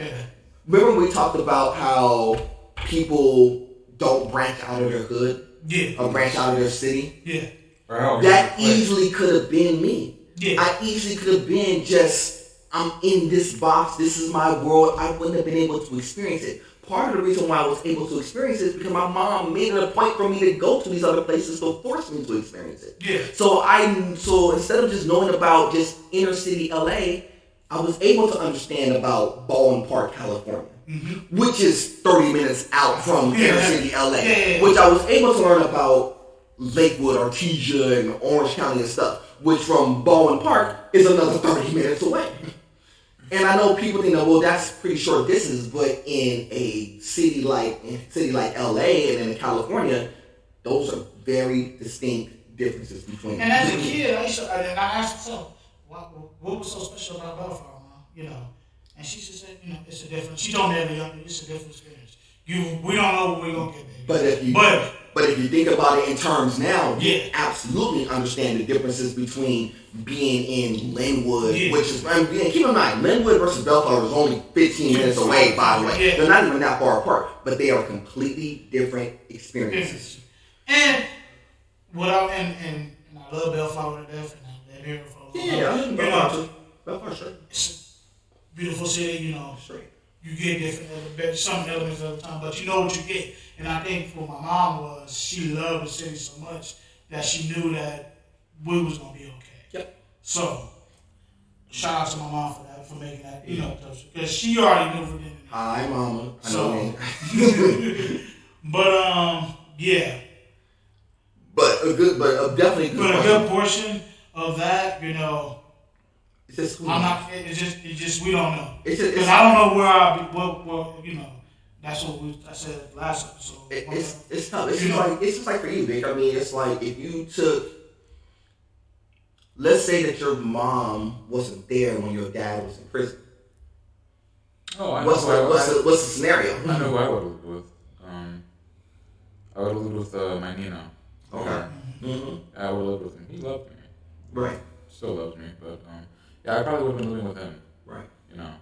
Remember when we talked about how people don't branch out of their hood? Yeah. Or branch out of their city? Yeah. That easily could have been me. Yeah. I easily could have been just, I'm in this box, this is my world. I wouldn't have been able to experience it. Part of the reason why I was able to experience it is because my mom made it a point for me to go to these other places to force me to experience it. Yeah. So instead of just knowing about just inner city LA, I was able to understand about Baldwin Park, California, which is 30 minutes out from inner city LA, which I was able to learn about Lakewood, Artesia, and Orange County and stuff, which from Baldwin Park is another 30 minutes away. And I know people think that, well, that's pretty short distance, but in a city like LA and in California, those are very distinct differences between. And as a kid, I asked myself, what was so special about Bellflower, Mom? You know, and she just said, you know, it's a different. She told me every young, it's a different experience. We don't know what we're gonna get, baby. But if you think about it in terms now, you absolutely understand the differences between being in Linwood, which is, keep in mind, Linwood versus Bellflower is only 15 minutes away, by the way. Yeah. They're not even that far apart, but they are completely different experiences. And I love Bellflower to death, and I live here for a long time. Yeah, Bellflower, sure. It's a beautiful city, you know. Straight. You get some elements at the time, but you know what you get. And I think for my mom was she loved the city so much that she knew that we was gonna be okay. Yep. So shout out to my mom for making that, you know, because she already knew for then. Hi, Mama. I know. But yeah. But a definitely good. But a good portion of that, you know. It's just, it's just we don't know. Because I don't know where I'll be. Well, you know, that's what I said last episode. It's tough. It's just like for you, Vic. I mean, it's like if you took, let's say that your mom wasn't there when your dad was in prison. Oh, I know. What's the scenario? I know who I would have lived with. I would have lived with my Nino. Okay. I would have lived with him. He loved me. Right. Still loves me, but yeah, I probably would have been living with him. Right. You know,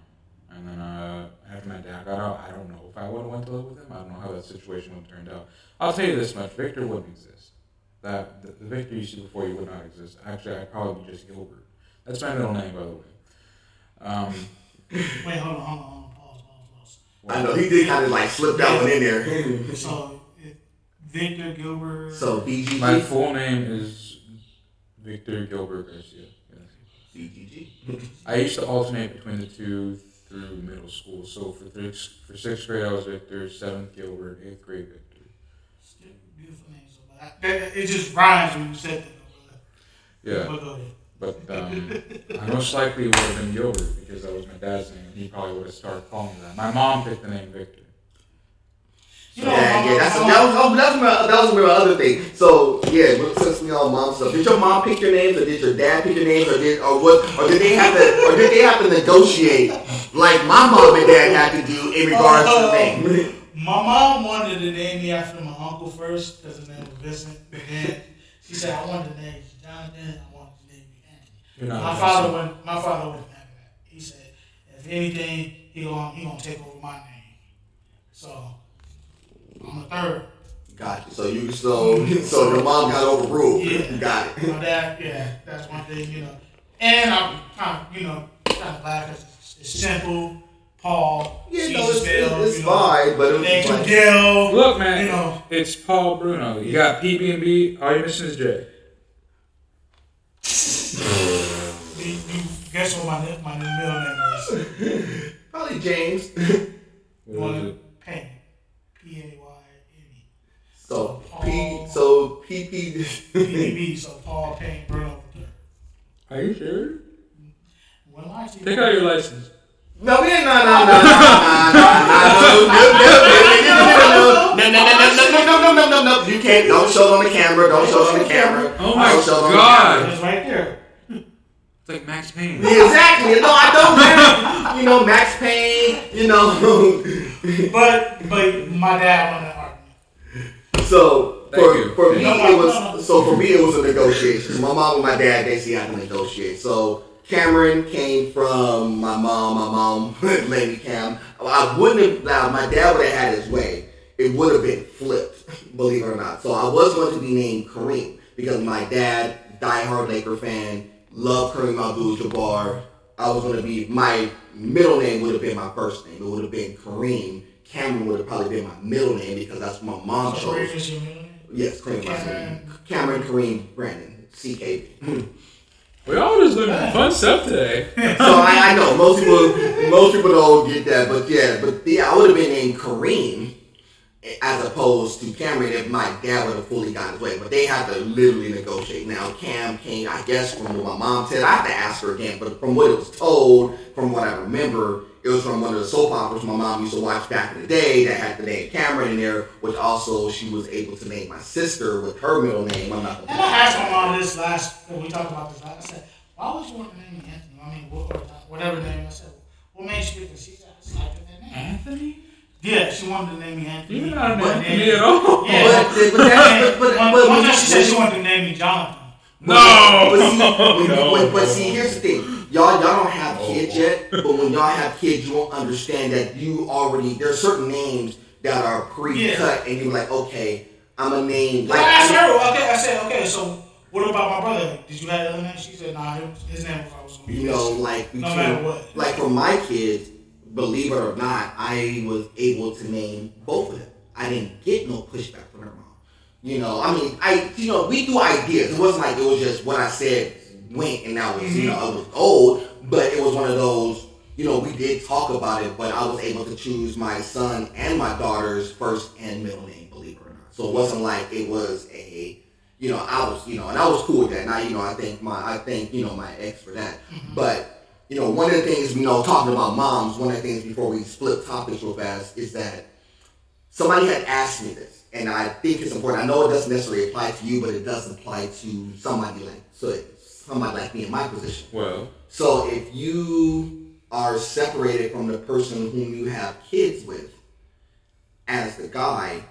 and then after my dad got out, I don't know if I would have went to live with him. I don't know how that situation would have turned out. I'll tell you this much: Victor wouldn't exist. That the Victor you see before you would not exist. Actually, I'd probably be just Gilbert. That's my middle name, by the way. Wait, hold on. Pause. I know he did kind of like slip that one in there. So Victor Gilbert. So BGG. My full name is Victor Gilbert Garcia. BGG. I used to alternate between the two through middle school. So for 6th grade, I was Victor. 7th, Gilbert. 8th grade, Victor. Still beautiful names. It just rhymes when you said that. Yeah. But I most likely would have been Gilbert because that was my dad's name. And he probably would have started calling me that. My mom picked the name Victor. That was my other thing. So since we all mom stuff, did your mom pick your names, or did your dad pick your names, or did they have to negotiate like my mom and dad had to do in regards to the name? My mom wanted to name me after my uncle first because his name was Vincent. And then she said I wanted to name you Jonathan. I wanted to name you Anthony. My father wouldn't have that. He said if anything, he gonna take over my name. So I'm the third. Gotcha. So your mom got overruled. Yeah. Got it. My dad, that's one thing, And I'm kind of glad because it's simple. Paul, Yeah, it's fine, but it's like, look, man, it's Paul Bruno. You got PB&B. All you're missing is J. You guess what my new middle name is? Probably James. Payne. P-A-Y-N-E. So PB, so Paul Payne Bruno III. Are you sure? Well, take out your license. No, we didn't. No. You can't. Don't show it on the camera. Oh my God! It's right there. It's like Max Payne. Yeah, exactly. No, I don't. Max Payne. But my dad won that argument. So for me it was a negotiation. My mom and my dad basically had to negotiate. So Cameron came from my mom. My mom, Lady Cam. I wouldn't have. My dad would have had his way. It would have been flipped, believe it or not. So I was going to be named Kareem because my dad, diehard Laker fan, loved Kareem Abdul-Jabbar. I was going to be, my middle name would have been my first name. It would have been Kareem. Cameron would have probably been my middle name because that's what my mom chose. Kareem is your middle name? Yes, Kareem. Cameron, Kareem, Brandon, CK. We all just living fun stuff today. So I know most people don't get that, but I would have been named Kareem as opposed to Cameron if my dad would have fully got his way. But they had to literally negotiate. Now Cam came, I guess, from what my mom said. I have to ask her again, but from what it was told, from what I remember, it was from one of the soap operas my mom used to watch back in the day that had the name Cameron in there, which also she was able to name my sister with her middle name. And I asked my mom this when we talked about this last, I said, why would you want to name me Anthony? I mean, whatever name. I said, what made you pick it? She said, I just liked that name. Anthony? Yeah, she wanted to name me Anthony. You're not an Anthony at all. Yeah. But one time she said she wanted to name me Jonathan. But see, here's the thing. Y'all don't have kids yet, but when y'all have kids, you won't understand that there's certain names that are pre-cut, and you're like, okay, I'm a name. Like, I asked her, I said, okay, so what about my brother? Did you have the other name? She said, nah, his name was always no matter what. Like for my kids, believe it or not, I was able to name both of them. I didn't get no pushback from her mom. We do ideas. It wasn't like it was just what I said went and that was, it was old, but it was one of those, we did talk about it, but I was able to choose my son and my daughter's first and middle name, believe it or not. So it wasn't like it was a, I was, and I was cool with that. Now, I thank my ex for that. Mm-hmm. But, one of the things, talking about moms, one of the things before we split topics real fast is that somebody had asked me this, and I think it's important. I know it doesn't necessarily apply to you, but it does apply to somebody like me in my position. Well, so if you are separated from the person whom you have kids with, as the guy,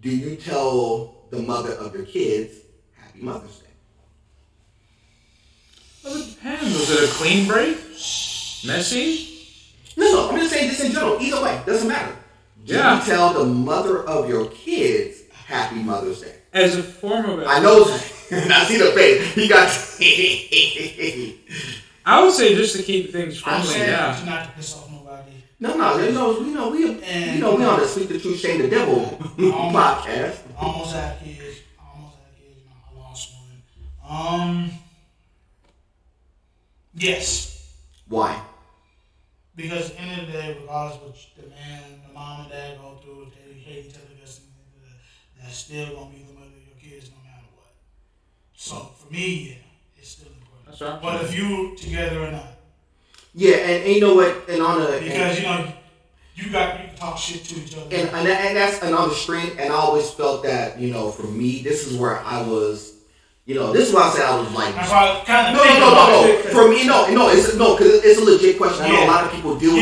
do you tell the mother of your kids, Happy Mother's Day? Well, it depends. Was it a clean break? Messy? No, I'm just saying this in general. Either way, doesn't matter. Do you tell the mother of your kids, Happy Mother's Day? As a form of... I know... I see the face. He got... I would say just to keep things friendly, not to piss off nobody. No, we on the Speak the Truth, Shame the Devil podcast. Almost had kids. I lost one. Yes. Why? Because at the end of the day, regardless of what the mom and dad go through, if they hate each other, that's still going to be the mother of your kids no matter what. So for me, it's still important. That's right. But if you together or not. Yeah, and you know what? And on a... Because, you can talk shit to each other. And that's another strength, and I always felt that, for me, this is where I was... this is why I said I was like... No. For me, because it's a legit question. I know a lot of people deal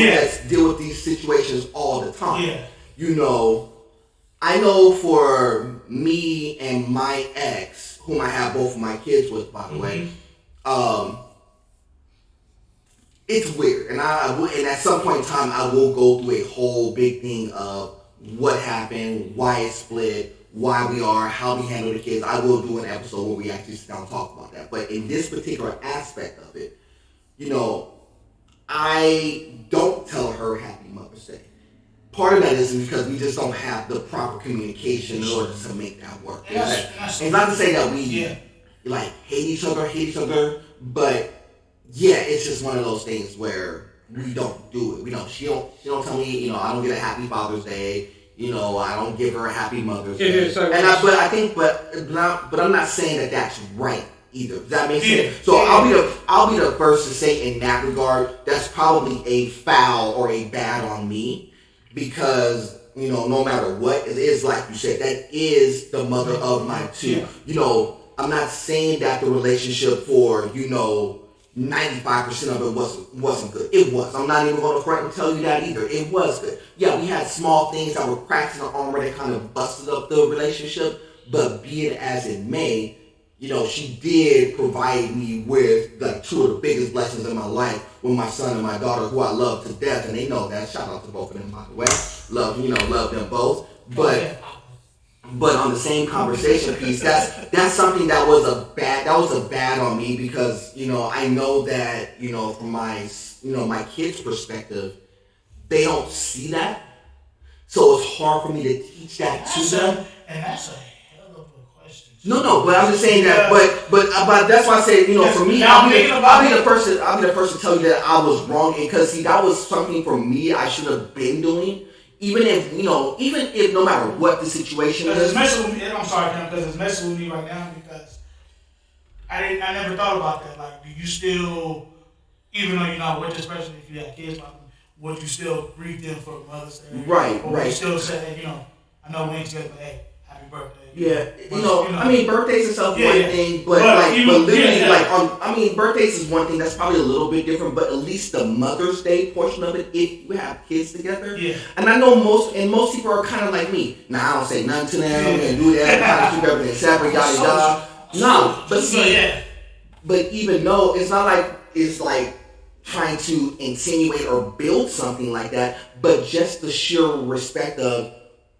with these situations all the time. Yeah. I know for me and my ex, whom I have both of my kids with, by the way, it's weird, and and at some point in time, I will go through a whole big thing of what happened, why it split, why we are, how we handle the kids. I will do an episode where we actually sit down and talk about that. But in this particular aspect of it, I don't tell her Happy Mother's Day. Part of that is because we just don't have the proper communication in order to make that work. It's not to say that we hate each other, but yeah, it's just one of those things where we don't do it. She don't tell me, I don't get a Happy Father's Day. I don't give her a Happy Mother's Day. But I'm not saying that that's right either. Does that make sense? So I'll be the first to say in that regard, that's probably a foul or a bad on me, because no matter what, it is like you said, that is the mother of my two. I'm not saying that the relationship for 95% of it wasn't good. It was. I'm not even going to front and tell you that either. It was good. Yeah, we had small things that were cracks in the armor that kind of busted up the relationship, but be it as it may, she did provide me with two of the biggest blessings in my life with my son and my daughter, who I love to death, and they know that. Shout out to both of them, by the way. Love them both. But on the same conversation piece, that's something that was a bad on me, because I know that from my kids' perspective, they don't see that, so it's hard for me to teach that to them. And that's a hell of a question. No, but I'm just saying that. But that's why I say for me, I'll be the first to tell you that I was wrong, because that was something for me I should have been doing. Even if no matter what the situation is. It's messing with me. I'm sorry, Kim, because it's messing with me right now, because I never thought about that. Like, do you still, even though you're not with this person, if you have kids, would you still greet them for Mother's Day? Right. Would you still say, I know we ain't together, but hey, happy birthday. Yeah, I mean, birthdays and stuff one thing, but literally, birthdays is one thing that's probably a little bit different, but at least the Mother's Day portion of it, if you have kids together. Yeah. And I know most people are kind of like me. Now I don't say nothing to them and do that, kind of keep everything separate, yada yada. No, but even though it's not like it's like trying to insinuate or build something like that, but just the sheer respect of,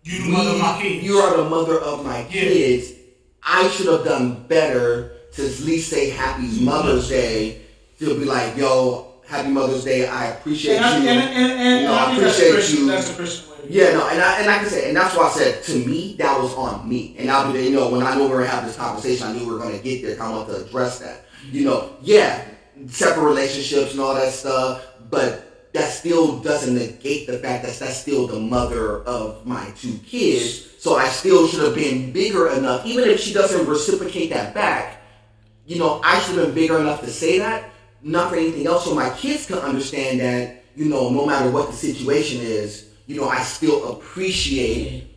you the mother of my kids. You are the mother of my kids. I should have done better to at least say Happy Mother's Day, to be like, yo, Happy Mother's Day. I appreciate you. I appreciate you. That's a Christian way. Yeah, no, and like I said, and that's why I said, to me, that was on me. And I'll be there, when I knew we were going to have this conversation, I knew we were going to get there. I want to address that. Separate relationships and all that stuff, but that still doesn't negate the fact that that's still the mother of my two kids. So I still should have been bigger enough, even if she doesn't reciprocate that back. I should have been bigger enough to say that, not for anything else, so my kids can understand that, no matter what the situation is, I still appreciate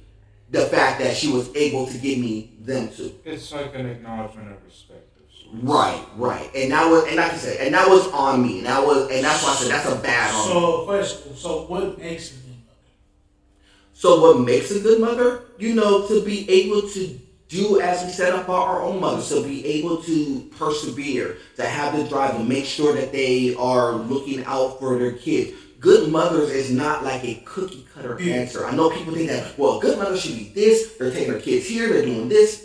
the fact that she was able to give me them too. It's like an acknowledgement of respect. Right, and that was, and like I said, and that was on me, and that's why I said that's a bad on me. So, question. So, what makes a good mother? So, what makes a good mother? To be able to do as we set up our own mothers, to be able to persevere, to have the drive, to make sure that they are looking out for their kids. Good mothers is not like a cookie cutter answer. I know people think that, well, good mothers should be this. They're taking their kids here. They're doing this.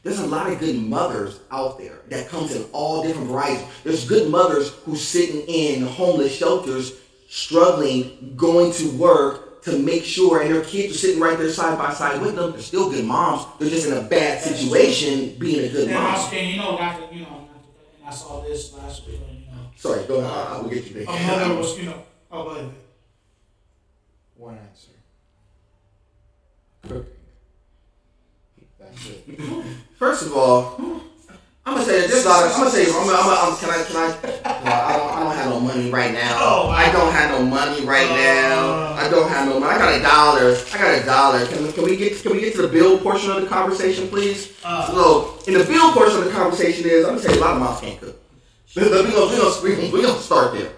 There's a lot of good mothers out there that comes in all different varieties. There's good mothers who's sitting in homeless shelters, struggling, going to work to make sure, and their kids are sitting right there side by side with them. They're still good moms. They're just in a bad situation being a good mom. And I saw this last week. Sorry, go ahead. I will get you there. Mother was, go ahead. One answer. Cooking. That's it. First of all, I'm gonna say this. I don't have no money right now. I don't have no money right now. I don't have no money. I got $1. Can we get to the bill portion of the conversation, please? So, in the bill portion of the conversation is, I'm gonna say a lot of moms can't cook. We're gonna start there.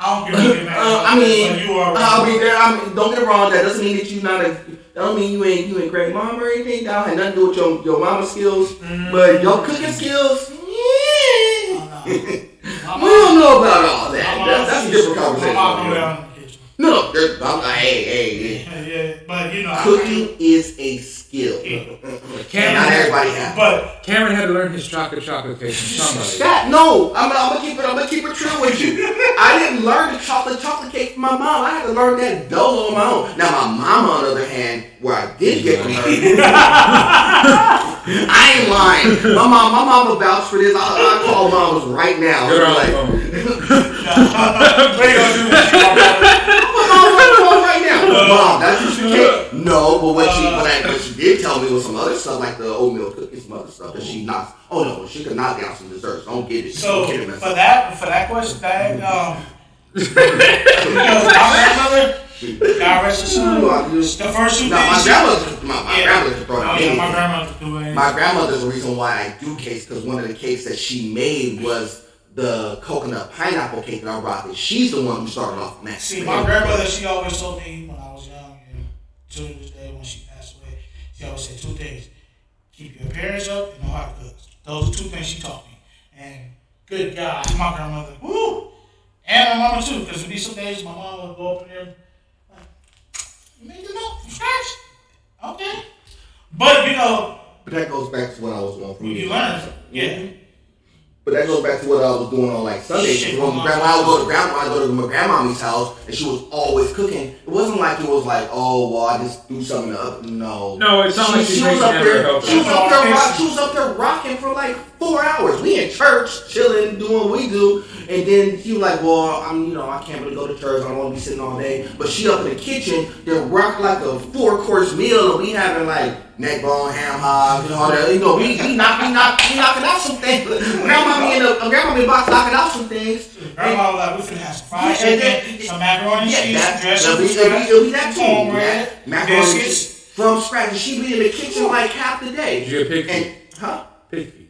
I don't give a damn. Don't get it wrong. That doesn't mean that you not a. That don't mean you ain't great mom or anything. That don't have nothing to do with your mama skills, but your cooking skills. One don't know about all that. That's a different conversation. My mom go down in the kitchen. No, hey. Yeah, but you know, cooking is a skill. Not everybody has. But Cameron had to learn his chocolate cake from somebody. No, I'm gonna keep it true with you. I didn't learn the chocolate cake from my mom. I had to learn that dough on my own. Now my mama, on the other hand, where I did get from her, I ain't lying. My mom will vouch for this. I call mamas right now. You're on like, the phone. right now. Mom, that's what you cake. No, but what she did tell me was some other stuff like the oatmeal cookies, some other stuff that she knocks. Oh no, she could knock down some desserts. Don't get it. So for that question, because my grandmother, God rest her soul, the first two my things. grandmother's brought my grandmother do it. My grandmother's the reason why I do cakes, because one of the cakes that she made was the coconut pineapple cake that I brought. She's the one who started off on that. See, my grandmother, she always told me when I was young, and to this day when she passed away, she always said two things: keep your appearance up and know how to cook. Those are two things she taught me. And good God, my grandmother, woo, and my mama too, because there'd be some days my mom would go up in there, like, you made the milk from scratch, okay, but you know. But that goes back to what I was doing for you learn, yeah. But that goes back to what I was doing on like Sundays. When I would go to my grandmommy's house and she was always cooking. It wasn't like it was like, oh well, I just do something up. No, it's not like she was up there. She was up there rocking for like 4 hours. We in church, chilling, doing what we do, and then she was like, well, I can't really go to church. I don't want to be sitting all day. But she up in the kitchen, then rock like a 4-course meal, and we having like neck bone, ham hocks, and all that. We knocking out some things. Grandma be box knocking out some things. Grandma was like, we finna have some fried chicken, some macaroni and cheese, dressing, it'll be that too. Macaroni biscuits from scratch. She be in the kitchen like half the day. Did you get pig feet? Pig feet.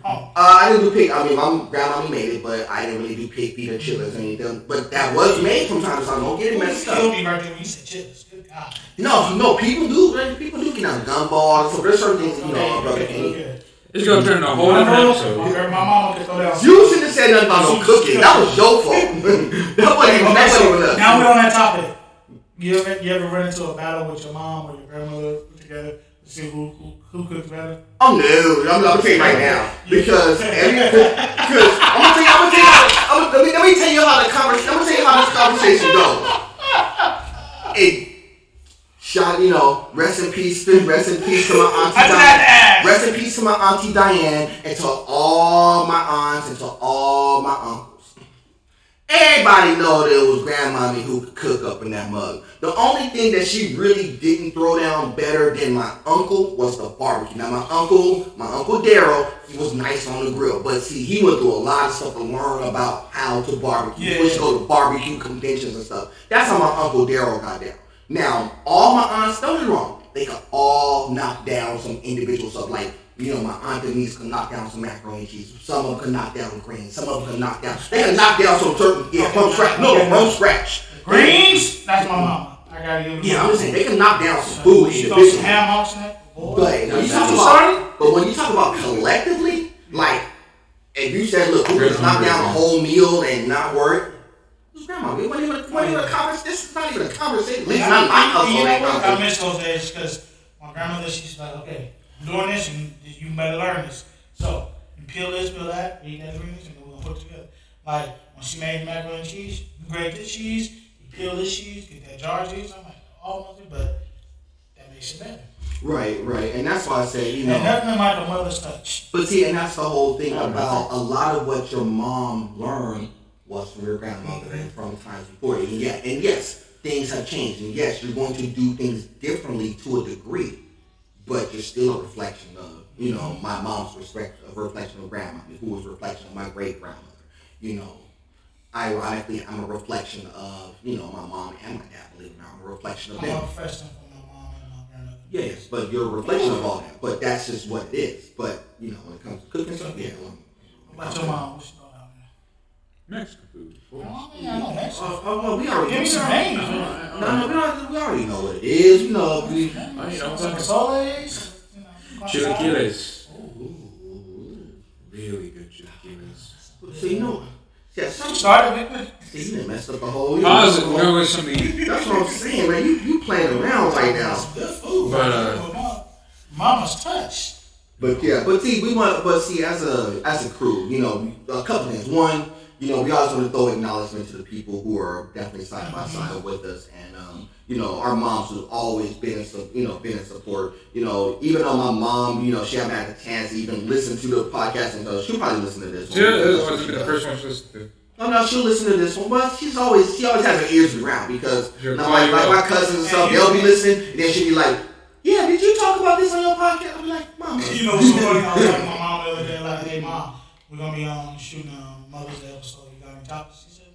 I didn't do pig. I mean, my grandma made it, but I didn't really do pig feet or chillers or anything. But that was made from time to time. Don't get it messed up. Killed me right there when you said chillers. Good God. No, people do. People do get on gumballs. So there's certain things a brother can eat. It's gonna turn into a whole different episode. My mama could throw down. You shouldn't have said nothing about no cooking. That was your fault. That wasn't even us. Now we're on that topic. You ever run into a battle with your mom or your grandmother put together to see who cooks better? Oh no, I'm gonna tell you right now because let me tell you how this conversation goes. Rest in peace to my auntie Diane. Rest in peace to my auntie Diane, and to all my aunts and to all my uncles. Everybody know that it was grandmommy who could cook up in that mug. The only thing that she really didn't throw down better than my uncle was the barbecue. Now my uncle Daryl, he was nice on the grill, but see, he went through a lot of stuff to learn about how to barbecue. He used to go to barbecue conventions and stuff. That's how my Uncle Daryl got down. Now, all my aunts, don't get me wrong, they could all knock down some individual stuff. Like, my aunt Denise could knock down some macaroni and cheese. Some of them could knock down greens. Some of them could knock down. They could knock down some certain, from scratch. No, from scratch. Greens? That's my mama. I gotta give it. I'm just saying, they can knock down some food individually. Some ham hocks in it. But when you talk about collectively, like, if you said, look, who can knock down a whole meal and not work, grandma, we wasn't even a conversation. This is not even a conversation. At least not my household. I miss those days because my grandmother, she's like, okay, I'm doing this and you better learn this. So, you peel this, peel that, eat that greens, and we're going to put it together. Like, when she made macaroni and cheese, you grate this cheese, you peel this cheese, get that jar cheese. I'm like, almost, but that makes it better. Right. And that's why I say, And nothing like a mother's touch. But see, and that's the whole thing about a lot of what your mom learned was from your grandmother and from times before. And yes, things have changed. And yes, you're going to do things differently to a degree, but you're still a reflection of, my mom's reflection of grandma, who was a reflection of my great grandmother. Ironically, I'm a reflection of, my mom and my dad, believe it or not. I'm a reflection of them. I'm a reflection of my mom and my grandmother. Yes, but you're a reflection of all that. But that's just what it is. But, when it comes to cooking stuff, What about your mom? Mexican food. I know Mexican. We already Give me some names. No, we already know what it is. Some soles. Chilaquiles. Really good chilaquiles. So Yeah, started it. See, you done messed up the whole. Pause it. We're going with something to eat. That's what I'm saying, man. You playing around right now. That's good food. But Mama's touch. But see, as a crew, a couple things. One, we always want to throw acknowledgement to the people who are definitely side by side with us, and our moms have always been in support. Even though my mom, she hasn't had a chance to even listen to the podcast, and she'll probably listen to this one. Yeah, this was the first one she listened to. No, she'll listen to this one, but she always has her ears around because like my cousins and stuff, they'll be listening, and then she'll be like, "Yeah, did you talk about this on your podcast?" I'm like, "Mama." So funny, I was talking to my mom the other day, like, "Hey, Mom, we're gonna be shooting Mother's Day episode. You got any topics?" She said,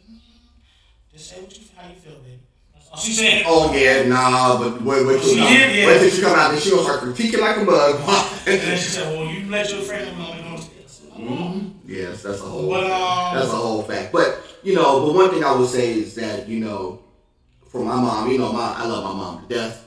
"Just say how you feel, baby." That's all she said. Oh yeah, nah, but wait till she come out and she'll start critiquing like a mug. And then she said, "Well, you let your friend know we don't." Yes, that's a whole fact. But but one thing I would say is that for my mom, I love my mom to death.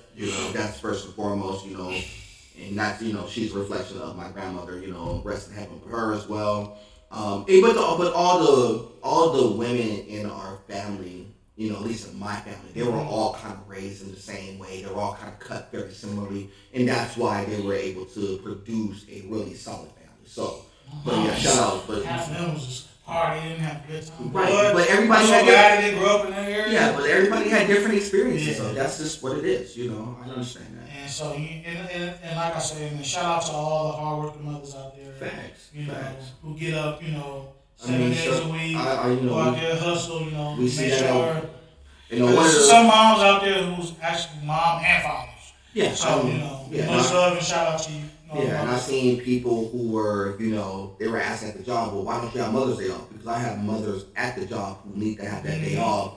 That's first and foremost. And that's she's a reflection of my grandmother. Rest in heaven for her as well. But all the women in our family, at least in my family, they were all kind of raised in the same way. They were all kind of cut very similarly, and that's why they were able to produce a really solid family. So. But yeah, shout out. But half of them was just partying, have a good time. Right, but everybody had they grew up in that area. Yeah, but everybody had different experiences, so that's just what it is. I understand that. And so, and like I said, and shout out to all the hardworking mothers out there. Facts. Who get up, 7 days a week, go out there hustle, we see make that sure. There's some moms out there who's actually mom and fathers. Yeah. So much love and shout out to you. And I've seen people who were, they were asked at the job, well, why don't you have Mother's Day off? Because I have mothers at the job who need to have that day off,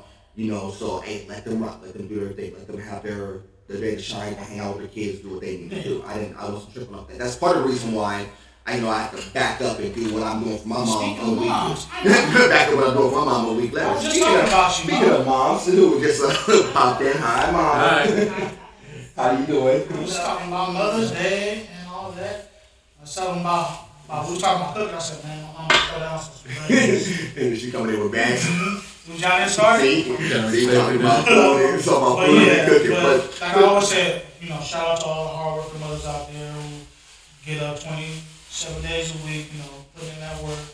so, hey, let them rock, let them do their thing, let them have their day to shine, to hang out with their kids, do what they need to do. I wasn't tripping off that. That's part of the reason why I have to back up and do what I'm doing for my mom a week. Back up what I'm doing for my mom a week later. Speaking of moms, who just popped in, hi, Mom. Hi. How you doing? I was talking about Mother's Day. That. I was talking about we were talking about cooking. I said, man, my mom throw down some bread. And she coming in with bags. Was y'all in started? See, talking about food and cooking. But like I always said, shout out to all the hardworking mothers out there who get up 27 days a week, put in that work,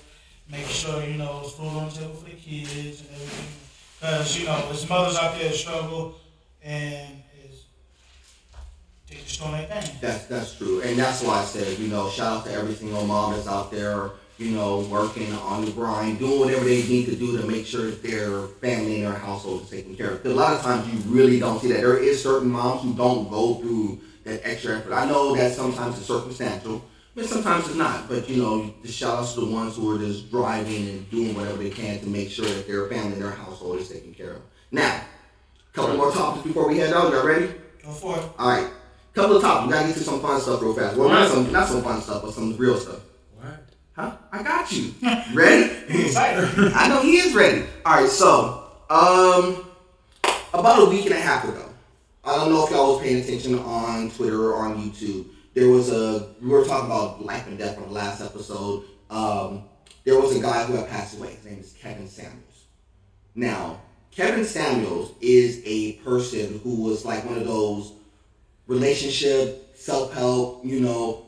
making sure, there's food on the table for the kids and everything. Because, there's mothers out there that struggle and That's true, and that's why I said, shout out to every single mom that's out there, working on the grind, doing whatever they need to do to make sure that their family and their household is taken care of. Because a lot of times you really don't see that. There is certain moms who don't go through that extra effort. I know that sometimes it's circumstantial, but sometimes it's not. But the shout outs to the ones who are just driving and doing whatever they can to make sure that their family and their household is taken care of. Now, a couple more topics before we head out. Y'all ready? Go for it. All right. Couple of topics. We gotta get to some fun stuff real fast. Well, not some fun stuff, but some real stuff. What? Huh? I got you. Ready? Excited. I know he is ready. All right. So, about a week and a half ago, I don't know if y'all was paying attention on Twitter or on YouTube. We were talking about life and death on the last episode. There was a guy who had passed away. His name is Kevin Samuels. Now, Kevin Samuels is a person who was like one of those relationship, self-help,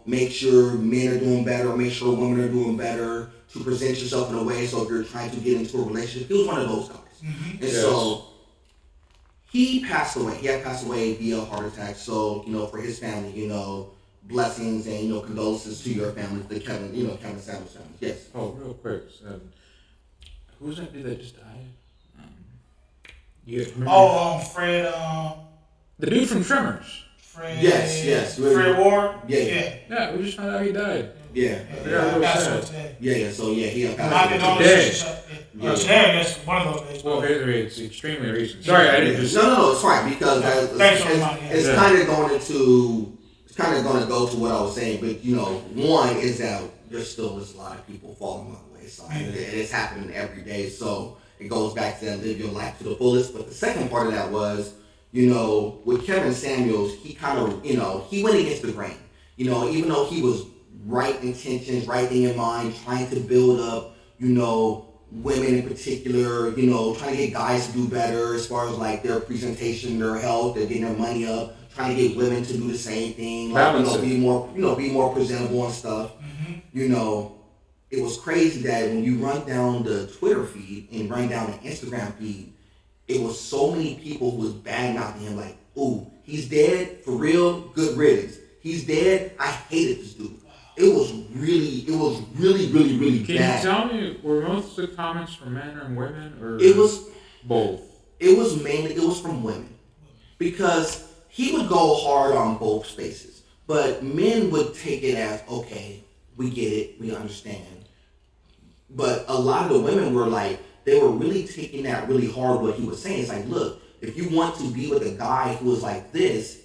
make sure men are doing better, make sure women are doing better, to present yourself in a way so if you're trying to get into a relationship, he was one of those guys. Mm-hmm. And so he passed away. He had passed away via heart attack. So, for his family, blessings and, condolences to your family, the Kevin Samuels family. Yes. Oh, real quick. Who's that dude that just died? Fred. The dude from Tremors. Fred. Yes. Fred Ward. Yeah. We just found out he died. Yeah. Yeah. So he had passed away today. That's one of those days. Well, it's extremely recent. Sorry, I didn't just. No, it's fine because it's kind of going to go to what I was saying. But one is that there's still just a lot of people falling on the wayside, and it's happening every day. So it goes back to that live your life to the fullest. But the second part of that was, with Kevin Samuels, he kind of, he went against the grain. Even though he was right intentions, right thing in mind, trying to build up, women in particular, trying to get guys to do better as far as like their presentation, their health, they're getting their money up, trying to get women to do the same thing, like be more presentable and stuff. It was crazy that when you run down the Twitter feed and run down the Instagram feed, it was so many people who was bad mouthing him like, "Ooh, he's dead for real. Good riddance. He's dead. I hated this dude." It was really, really Can bad. Can you tell me, were most of the comments from men and women, or It was both? It was from women, because he would go hard on both spaces, but men would take it as, okay, we get it, we understand. But a lot of the women were like, they were really taking that really hard what he was saying. It's like, look, if you want to be with a guy who is like this,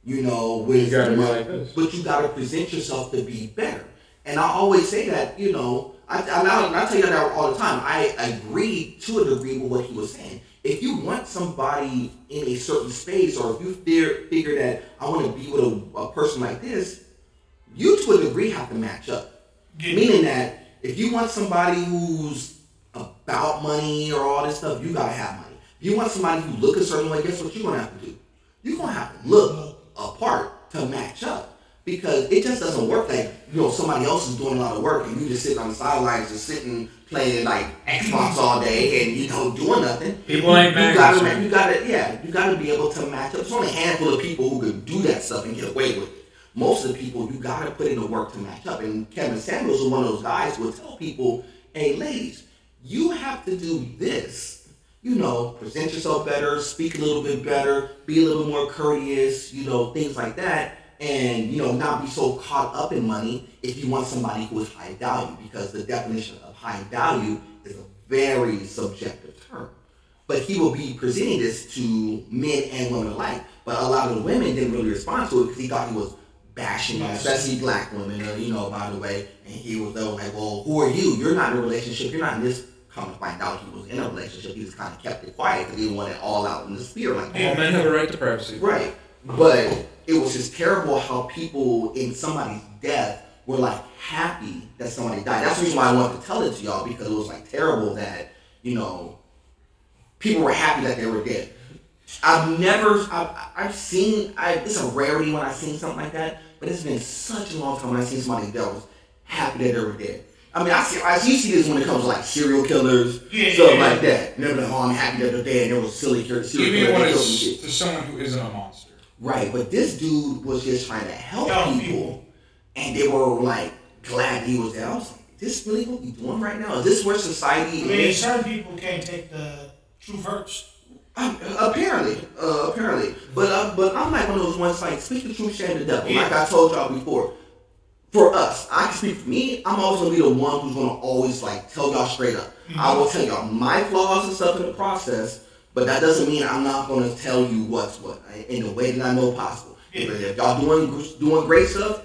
with you gotta be like this. But you gotta present yourself to be better. And I always say that, I tell you that all the time. I agree to a degree with what he was saying. If you want somebody in a certain space, or if you figure that I want to be with a person like this, you to a degree have to match up. Yeah. Meaning that if you want somebody who's about money or all this stuff, you gotta have money. If you want somebody who look a certain way, guess what you're gonna have to do? You're gonna have to look apart to match up, because it just doesn't work like somebody else is doing a lot of work and you just sitting on the sidelines, just sitting playing like Xbox all day and doing nothing. People ain't matching. You gotta be able to match up. There's only a handful of people who can do that stuff and get away with it. Most of the people, you gotta put in the work to match up. And Kevin Samuels was one of those guys who would tell people, "Hey, ladies, you have to do this. Present yourself better, speak a little bit better, be a little more courteous, things like that. And, not be so caught up in money if you want somebody who is high value, because the definition of high value is a very subjective term." But he will be presenting this to men and women alike. But a lot of the women didn't really respond to it because he thought he was bashing, especially black women, by the way. And they were like, "Well, who are you? You're not in a relationship. You're not in this." Come to find out, he was in a relationship. He just kind of kept it quiet because he didn't want it all out in the sphere like that. All men have a right to privacy. Right. But it was just terrible how people in somebody's death were like happy that somebody died. That's the reason why I wanted to tell it to y'all, because it was like terrible that, people were happy that they were dead. I've seen, it's a rarity when I've seen something like that, but it's been such a long time when I've seen somebody that was happy that they were dead. I mean, I see this when it comes to like serial killers, stuff like that. Never like, I'm happy that they're dead, and there was serial killers. Even when it's to someone who isn't a monster. Right, but this dude was just trying to help people, and they were like glad he was there. I was like, is this really what we doing right now? Is this where society is? Certain people can't take the truth hurts. Apparently. But I'm like one of those ones like, speak the truth, shame the devil. Like I told y'all before. For us, I can speak for me. I'm always gonna be the one who's gonna always like tell y'all straight up. Mm-hmm. I will tell y'all my flaws and stuff in the process, but that doesn't mean I'm not gonna tell you what's what in the way that I know possible. Yeah. If y'all doing great stuff,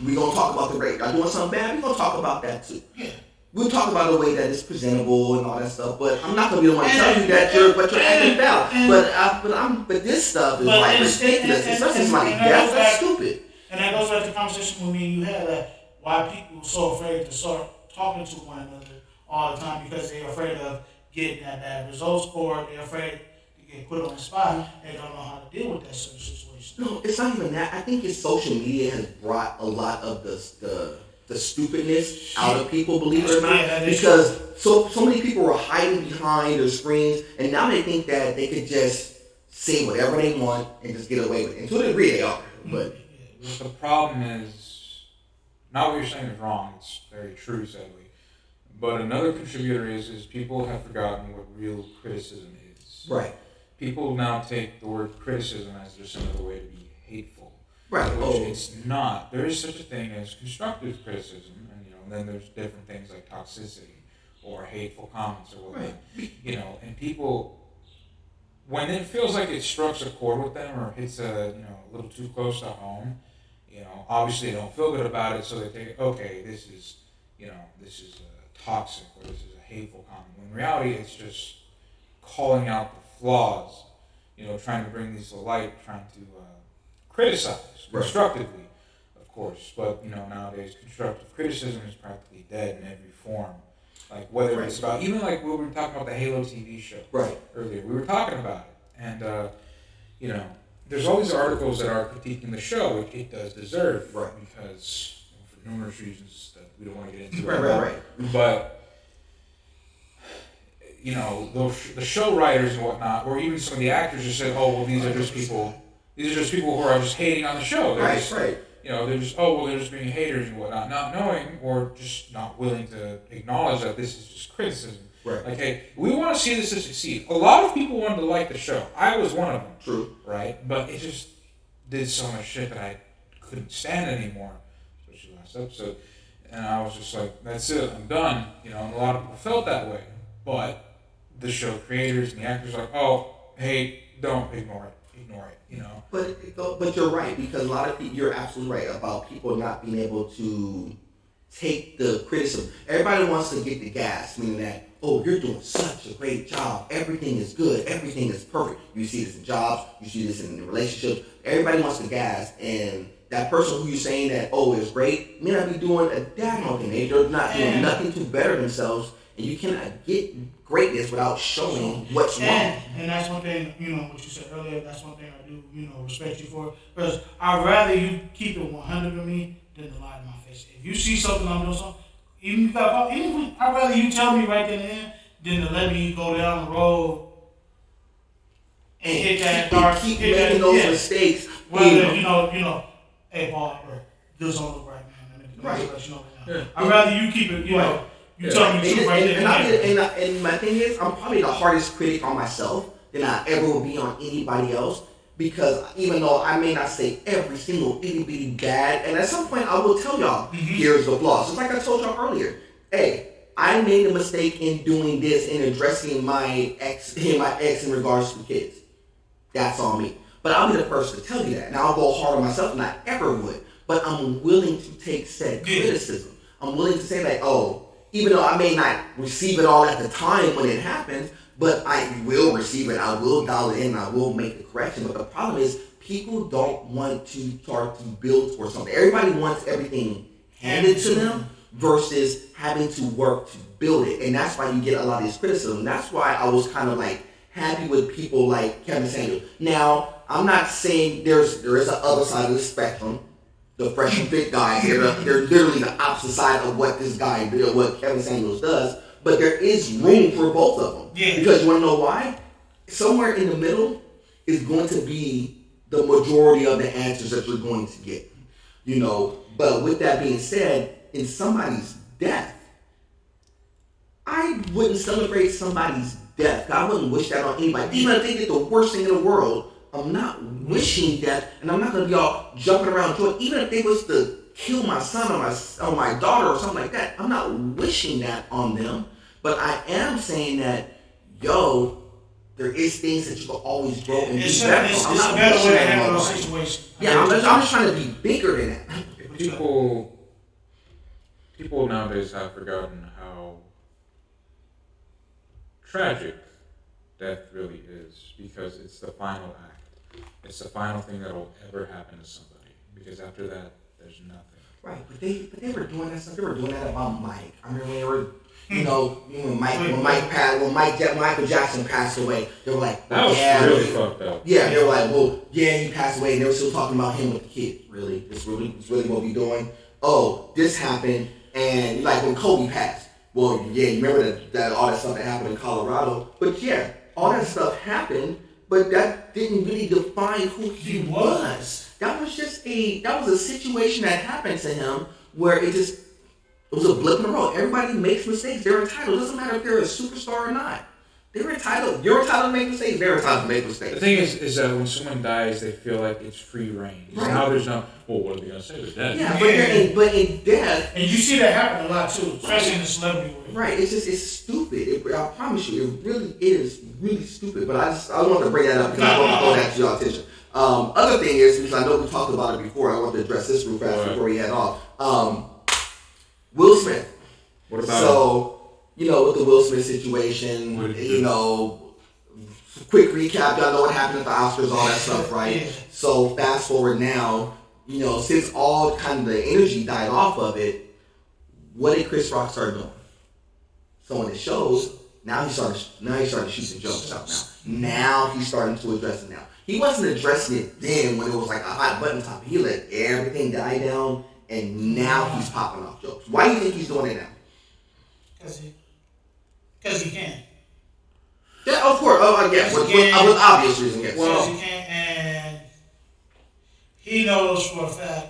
we gonna talk about the great. Y'all doing something bad, we gonna talk about that too. Yeah. We'll talk about the way that it's presentable and all that stuff, but I'm not gonna be the one to tell you that you're acting foul. But this stuff is like ridiculous. Especially somebody death. That's stupid. And that goes back to the conversation with me and you had, that why people are so afraid to start talking to one another all the time, because they're afraid of getting that bad results, or they're afraid to get put on the spot. They don't know how to deal with that certain situation. No, it's not even that. I think it's social media has brought a lot of the stupidness out of people, believe it or not. Because so many people were hiding behind their screens, and now they think that they could just say whatever they want and just get away with it. And to a degree they are, but... The problem is, not what you're saying is wrong, it's very true, sadly. But another contributor is people have forgotten what real criticism is. Right. People now take the word criticism as just another way to be hateful. Right. Which it's not. There is such a thing as constructive criticism, and then there's different things like toxicity or hateful comments or whatever. Right. And people, when it feels like it strikes a chord with them or hits a little too close to home, obviously they don't feel good about it, so they think, okay, this is toxic or this is a hateful comment. When in reality, it's just calling out the flaws, trying to bring these to light, trying to criticize constructively, of course. But nowadays, constructive criticism is practically dead in every form. Like whether it's about even like we were talking about the Halo TV show earlier. We were talking about it, and you know, there's all these articles that are critiquing the show, which it does deserve, because for numerous reasons that we don't want to get into. Right. But you know, the show writers and whatnot, or even some of the actors just said, "Oh, well, these are just people who are just hating on the show." They're just, you know, they're just, they're just being haters and whatnot, not knowing or just not willing to acknowledge that this is just criticism. Right. Like, hey, we want to see this to succeed. A lot of people wanted to like the show. I was one of them. True. Right? But it just did so much shit that I couldn't stand anymore, especially last episode. And I was just like, that's it, I'm done. You know, and a lot of people felt that way. But the show creators and the actors are like, oh, hey, don't ignore it, you know. But you're right, because a lot of people, you're absolutely right about people not being able to take the criticism. Everybody wants to get the gas, meaning that, oh, you're doing such a great job. Everything is good. Everything is perfect. You see this in jobs. You see this in relationships. Everybody wants the gas, and that person who you're saying that, is great, may not be doing a damn thing. They're not doing nothing to better themselves, and you cannot get greatness without showing what's wrong. And that's one thing, what you said earlier, that's one thing I do, respect you for. Because I'd rather you keep it 100 with me than to lie to my face. If you see something I'm doing something, I'd rather you tell me right then and there than to let me go down the road and hit that dark. Keep making those mistakes. Whether, hey, Paul, this don't look right, man. Right. I'd rather you keep it, you tell me the truth right there. And my thing is, I'm probably the hardest critic on myself than I ever will be on anybody else. Because even though I may not say every single itty bitty bad, and at some point I will tell y'all, here's the flaws. Just like I told y'all earlier, hey, I made a mistake in doing this and addressing my ex in regards to the kids. That's on me. But I'll be the first to tell you that. Now I'll go hard on myself than I ever would. But I'm willing to take said criticism. I'm willing to say that, even though I may not receive it all at the time when it happens, but I will receive it. I will dial it in. I will make the correction. But the problem is, people don't want to start to build for something. Everybody wants everything handed to them versus having to work to build it. And that's why you get a lot of this criticism. That's why I was kind of like happy with people like Kevin Samuels. Now, I'm not saying there is an other side of the spectrum. The fresh and fit guys, they're literally the opposite side of what this guy did, what Kevin Samuels does. But there is room for both of them. Yeah. Because you want to know why? Somewhere in the middle is going to be the majority of the answers that you're going to get. But with that being said, in somebody's death, I wouldn't celebrate somebody's death. I wouldn't wish that on anybody. Even if they did the worst thing in the world, I'm not wishing death, and I'm not going to be all jumping around joy. Even if they was to kill my son or my daughter or something like that, I'm not wishing that on them. But I am saying that, there is things that you can always grow and be better. I'm not wishing that on those situations. Yeah, I'm just trying to be bigger than that. People nowadays have forgotten how tragic death really is, because it's the final act. It's the final thing that will ever happen to somebody. Because after that, there's nothing. Right, but they were doing that stuff. They were doing that about Mike. I remember when they were, when Michael Jackson passed away, they were like, that was really fucked up. Yeah, they were like, he passed away, and they were still talking about him with the kid. Really, this really what we doing? Oh, this happened, and like when Kobe passed. Well, yeah, you remember that all that stuff that happened in Colorado. But yeah, all that stuff happened, but that didn't really define who he was. That was a situation that happened to him where it was a blip in the road. Everybody makes mistakes. They're entitled. It doesn't matter if they're a superstar or not. They're entitled. You're entitled to make mistakes. They're entitled to make mistakes. The thing is that when someone dies, they feel like it's free reign. Right. Now there's no, what are they going to say? They're dead. Yeah, but in death... And you see that happen a lot too, especially in the celebrity world. Right, it's stupid. I promise you, it really is really stupid. But I wanted to bring that up because I want to throw that to y'all attention. Other thing is, because I know we talked about it before, I want to address this real fast before we head off. Will Smith. What about him? With the Will Smith situation, quick recap, y'all know what happened at the Oscars, all that stuff, right? Yeah. So fast forward now, since all kind of the energy died off of it, what did Chris Rock start doing? So when it shows, now he's starting to shoot the jokes out now. Now he's starting to address it now. He wasn't addressing it then when it was like a hot button topic. He let everything die down, and now he's popping off jokes. Why do you think he's doing it now? Because he can. Yeah, of course. Oh, yes. With obvious reason, yes. Because he can, and he knows for a fact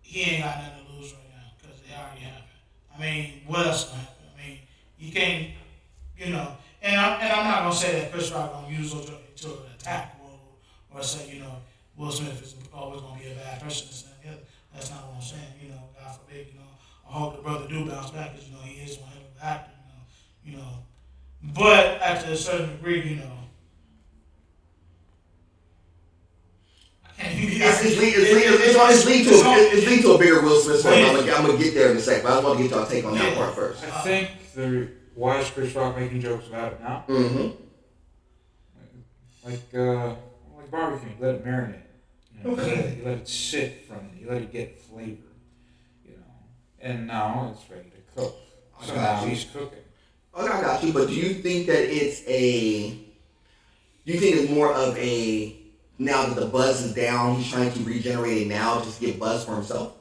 he ain't got nothing to lose right now because it already happened. I mean, what else can happen? I mean, you can't, and I'm not gonna say that Chris Rock gonna use those to attack or say, Will Smith is always gonna be a bad person. That's not what I'm saying. God forbid. I hope the brother do bounce back because he is one hell of an actor. But at a certain degree, It's linked to a bigger Will Smith story. I'm gonna get there in a second, but I want to get y'all take on that part first. I think why is Chris Rock making jokes about it now? Mm-hmm. Like barbecue, you let it marinate. You let it sit from it. You let it get flavor. And now it's ready to cook. So now he's cooking. I got you. But do you think that it's more of a, now that the buzz is down, he's trying to regenerate it now just to get buzz for himself?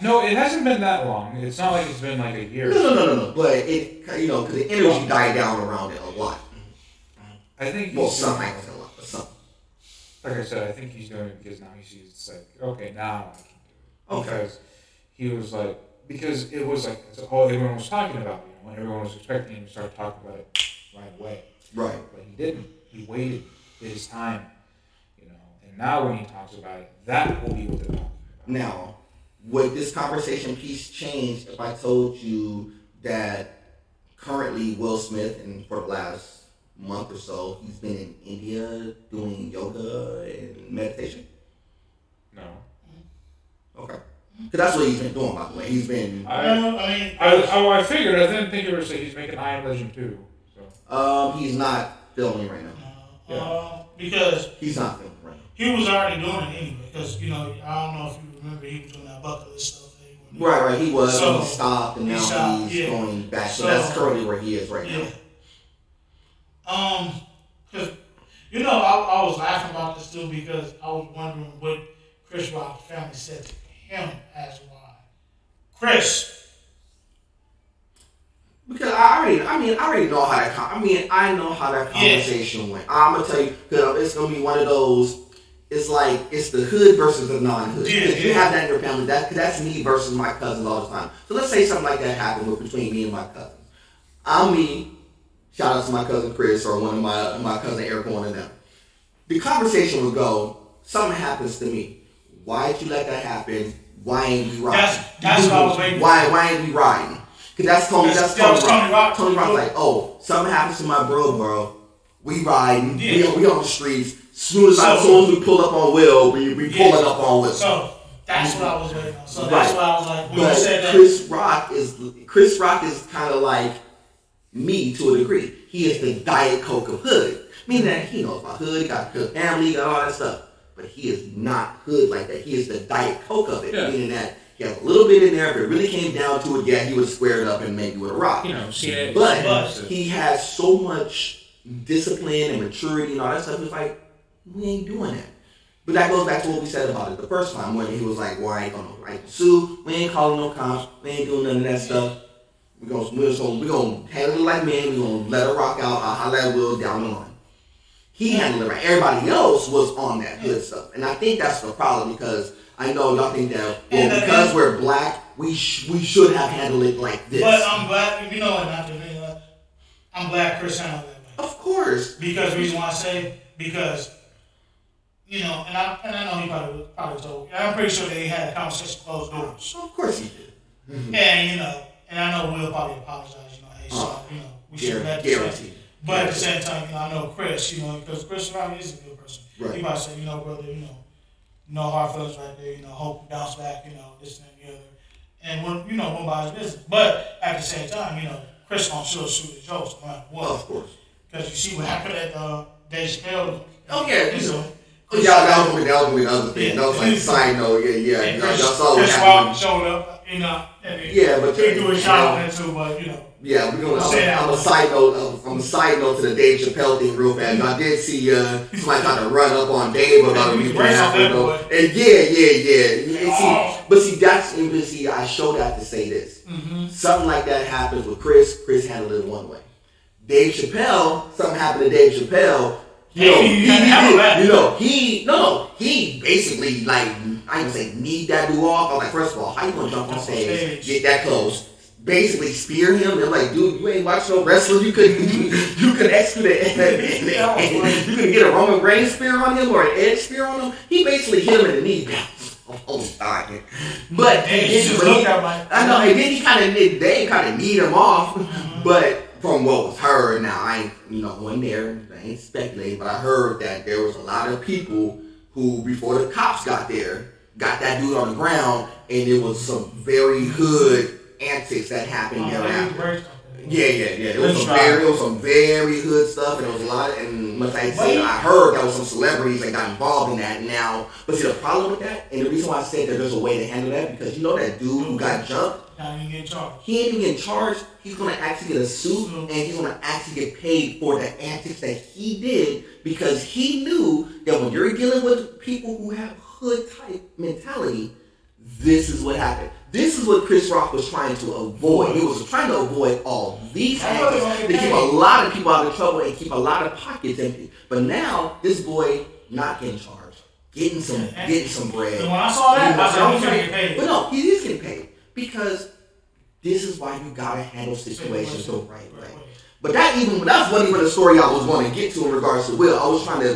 No, it hasn't been that long. It's not like it's been like a year. No. But it, because the energy died down around it a lot. I think some might say a lot, but some. Like I said, I think he's doing it because now he sees it's like, okay, now I can do it. Okay. Because he was like, because it was like, it's all everyone was talking about, when everyone was expecting him to start talking about it right away. Right. But he didn't. He waited, did his time, and now when he talks about it, that will be what they're talking about. Now, would this conversation piece change if I told you that currently Will Smith, and for the last month or so, he's been in India doing yoga and meditation? No. Okay. Because that's what he's been doing, by the way. He's been... I figured. I didn't think you were saying he's making I Am Legend 2. So. He's not filming right now. Because... He's not filming right now. He was already doing it anyway. Because, I don't know if you remember, he was doing that bucket list stuff. Right. He was. So, he stopped, and now he's going back. So that's currently where he is right now. Because, I was laughing about this too because I was wondering what Chris Rock's family said to him as why. Chris. Because I already know how that. I know how that conversation went. I'm gonna tell you because it's gonna be one of those. It's like it's the hood versus the non-hood. You have that in your family. That's me versus my cousins all the time. So let's say something like that happened between me and my cousins. I'm me. Shout out to my cousin Chris or one of my cousin Eric, one of them. The conversation would go, something happens to me. Why'd you let that happen? Why ain't we riding? That's what I was waiting for. Why ain't we riding? Because that's Tony Rock. Tony Rock's like, something happens to my bro. We riding. We on the streets. Soon as we pull up on Will, we pulling up on Will. So that's what I was waiting on. So that's why I was like, when you said that. Chris Rock is kind of like me to a degree. He is the Diet Coke of hood. Meaning that he knows about hood, he got a family, he got all that stuff. But he is not hood like that. He is the Diet Coke of it. Yeah. Meaning that he has a little bit in there. If it really came down to it, he would square it up and maybe with a rock. But he has so much discipline and maturity and all that stuff. It's like, we ain't doing that. But that goes back to what we said about it the first time when he was like, I ain't gonna sue. We ain't calling no cops. We ain't doing none of that stuff. We're gonna handle it like men. We're gonna let it rock out. I'll holler at Will down the line. He handled it right. Everybody else was on that hood stuff. And I think that's the problem because I know y'all think that, because we're black, we should have handled it like this. But I'm glad, I'm glad Chris handled it that way. Of course. Because the reason why I say, because, and I know he probably told you. I'm pretty sure they had a conversation closed doors. Of course he did. Mm-hmm. And I know Will probably apologized, hey, sorry, we should have had this. But at the same time, I know Chris, because Chris Rock is a good person. Right. He might say, brother, no hard feelings right there, hope you bounce back, this and the other. And one by his business. But at the same time, Chris gonna still shoot his jokes no matter what. Of course. Because you see what happened at Dave Chappelle. Oh yeah, that was gonna be another thing. That was like a side note, yeah. Y'all saw what happened. Chris Rock showed up. you know, and but they do a shout out there too, but you know. Yeah, we're gonna. I'm a side note. I'm a side note to the Dave Chappelle thing, real fast. I did see somebody trying to run up on Dave about a week and a half ago. And yeah. But see, I show that to say this. Mm-hmm. Something like that happens with Chris. Chris handled it one way. Dave Chappelle. Something happened to Dave Chappelle. He basically like I ain't gonna say need that dude off. I was like, first of all, how you gonna jump on stage, get that close? Basically spear him. They're like, dude, you ain't watched no wrestling. You could execute it. You could get a Roman Reigns spear on him or an Edge spear on him. He basically hit him in the knee. But I know, and then he kind of kneed him off. Mm-hmm. But from what was heard, now I ain't going there. I ain't speculating, but I heard that there was a lot of people who, before the cops got there, got that dude on the ground, and it was some very hood antics that happened thereafter. Yeah. It was some very hood stuff, and it was a lot. And much like I said, I heard there was some celebrities that got involved in that now. But see, the problem with that, and the reason why I said that there's a way to handle that, because that dude who got jumped, he ain't even getting charged. He's gonna actually get a suit, and he's gonna actually get paid for the antics that he did, because he knew that when you're dealing with people who have hood type mentality, this is what happened. This is what Chris Rock was trying to avoid. He was trying to avoid all these antics to keep a lot of people out of trouble and keep a lot of pockets empty. But now this boy not getting charged, getting some bread. And when I saw that, I said, he's gonna get paid. But no, he is getting paid, because this is why you gotta handle situations the right way. But that's wasn't even the story I was going to get to in regards to Will. I was trying to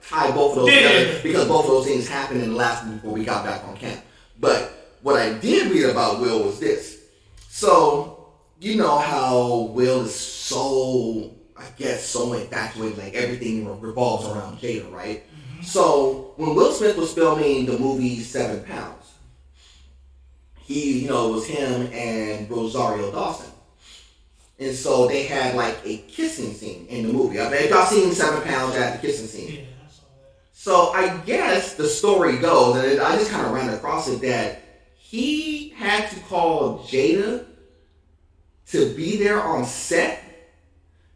tie both of those together, because both of those things happened in the last week before we got back on camp. But what I did read about Will was this. So, you know how Will is so infatuated, like everything revolves around Jada, right? Mm-hmm. So, when Will Smith was filming the movie 7 Pounds, it was him and Rosario Dawson. And so they had a kissing scene in the movie. I mean, y'all seen 7 Pounds at the kissing scene. Yeah, I saw that. So I guess the story goes, and I just kind of ran across it, that he had to call Jada to be there on set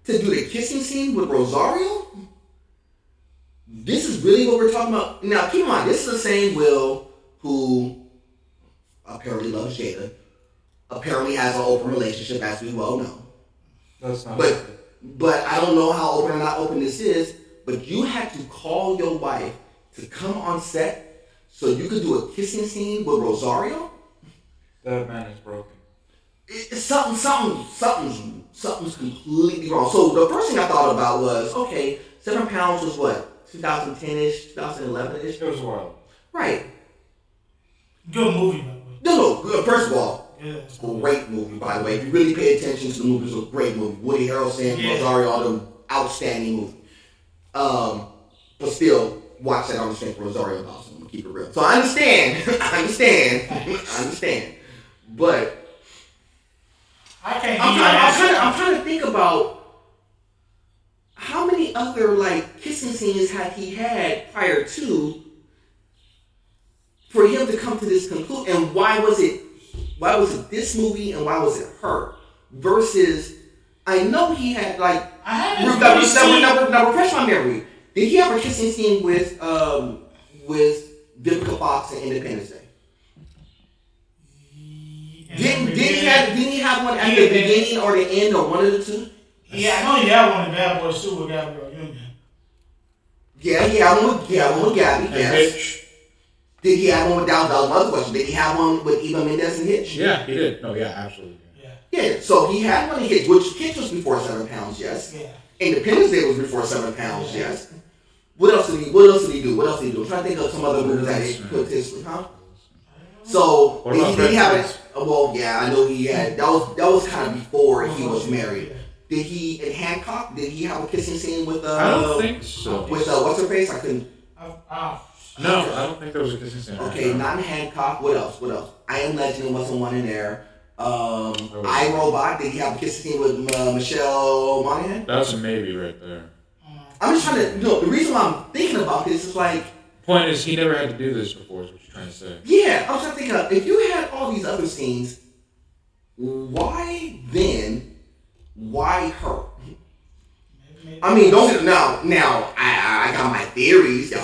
to do the kissing scene with Rosario. This is really what we're talking about. Now, keep in mind, this is the same Will who apparently loves Jada, apparently has an open relationship, as we well know. That's not but I don't know how open or not open this is, but you had to call your wife to come on set so you could do a kissing scene with Rosario? That man is broken. Something's completely wrong. So the first thing I thought about was, okay, 7 Pounds was what, 2010-ish, 2011-ish? It was a while. Right. Good movie, by the way. No, good. First of all, yes. Great movie, by the way. If you really pay attention to the movie, it's a great movie. Woody Harrelson, Rosario, all them, outstanding movie. But still, watch that on the strength of Rosario Dawson. I'm gonna keep it real. So I understand. But I'm trying to think about how many other kissing scenes had he had prior to for him to come to this conclusion, and why was it this movie and why was it her? Versus, I know he had now refresh my memory. Did he have a kissing scene with Vivica Fox in Independence Day? Didn't he have one at the beginning or the end, or one of the two? Yeah, I know he had one in Bad Boys too with Gabrielle Union. Yeah, he had one with Gabby. Yes. Hitch. Did he have one with that was my other question. Did he have one with Eva Mendes and Hitch? Yeah, he did. No, yeah, absolutely. Yeah, so he had one in Hitch, which Hitch was before 7 Pounds, yes. Yeah. Independence Day was before 7 Pounds, yes. What else did he do? I'm trying to think of some other movies that he put his, huh? So did he have it? Well, yeah, I know he had. That was kind of before he was married. Did he in Hancock? Did he have a kissing scene with? I don't think so. With what's her face? I couldn't. No, I don't think there was a kissing scene. Okay, not in Hancock. What else? I Am Legend wasn't one in there. I, Robot. Did he have a kissing scene with Michelle Monaghan? That's a maybe right there. I'm just trying to. The reason why I'm thinking about this is Point is, he never had to do this before. Is what you're trying to say? Yeah, I was trying to think of if you had all these other scenes, why then? Why her? I mean, don't get now. I got my theories. Yeah,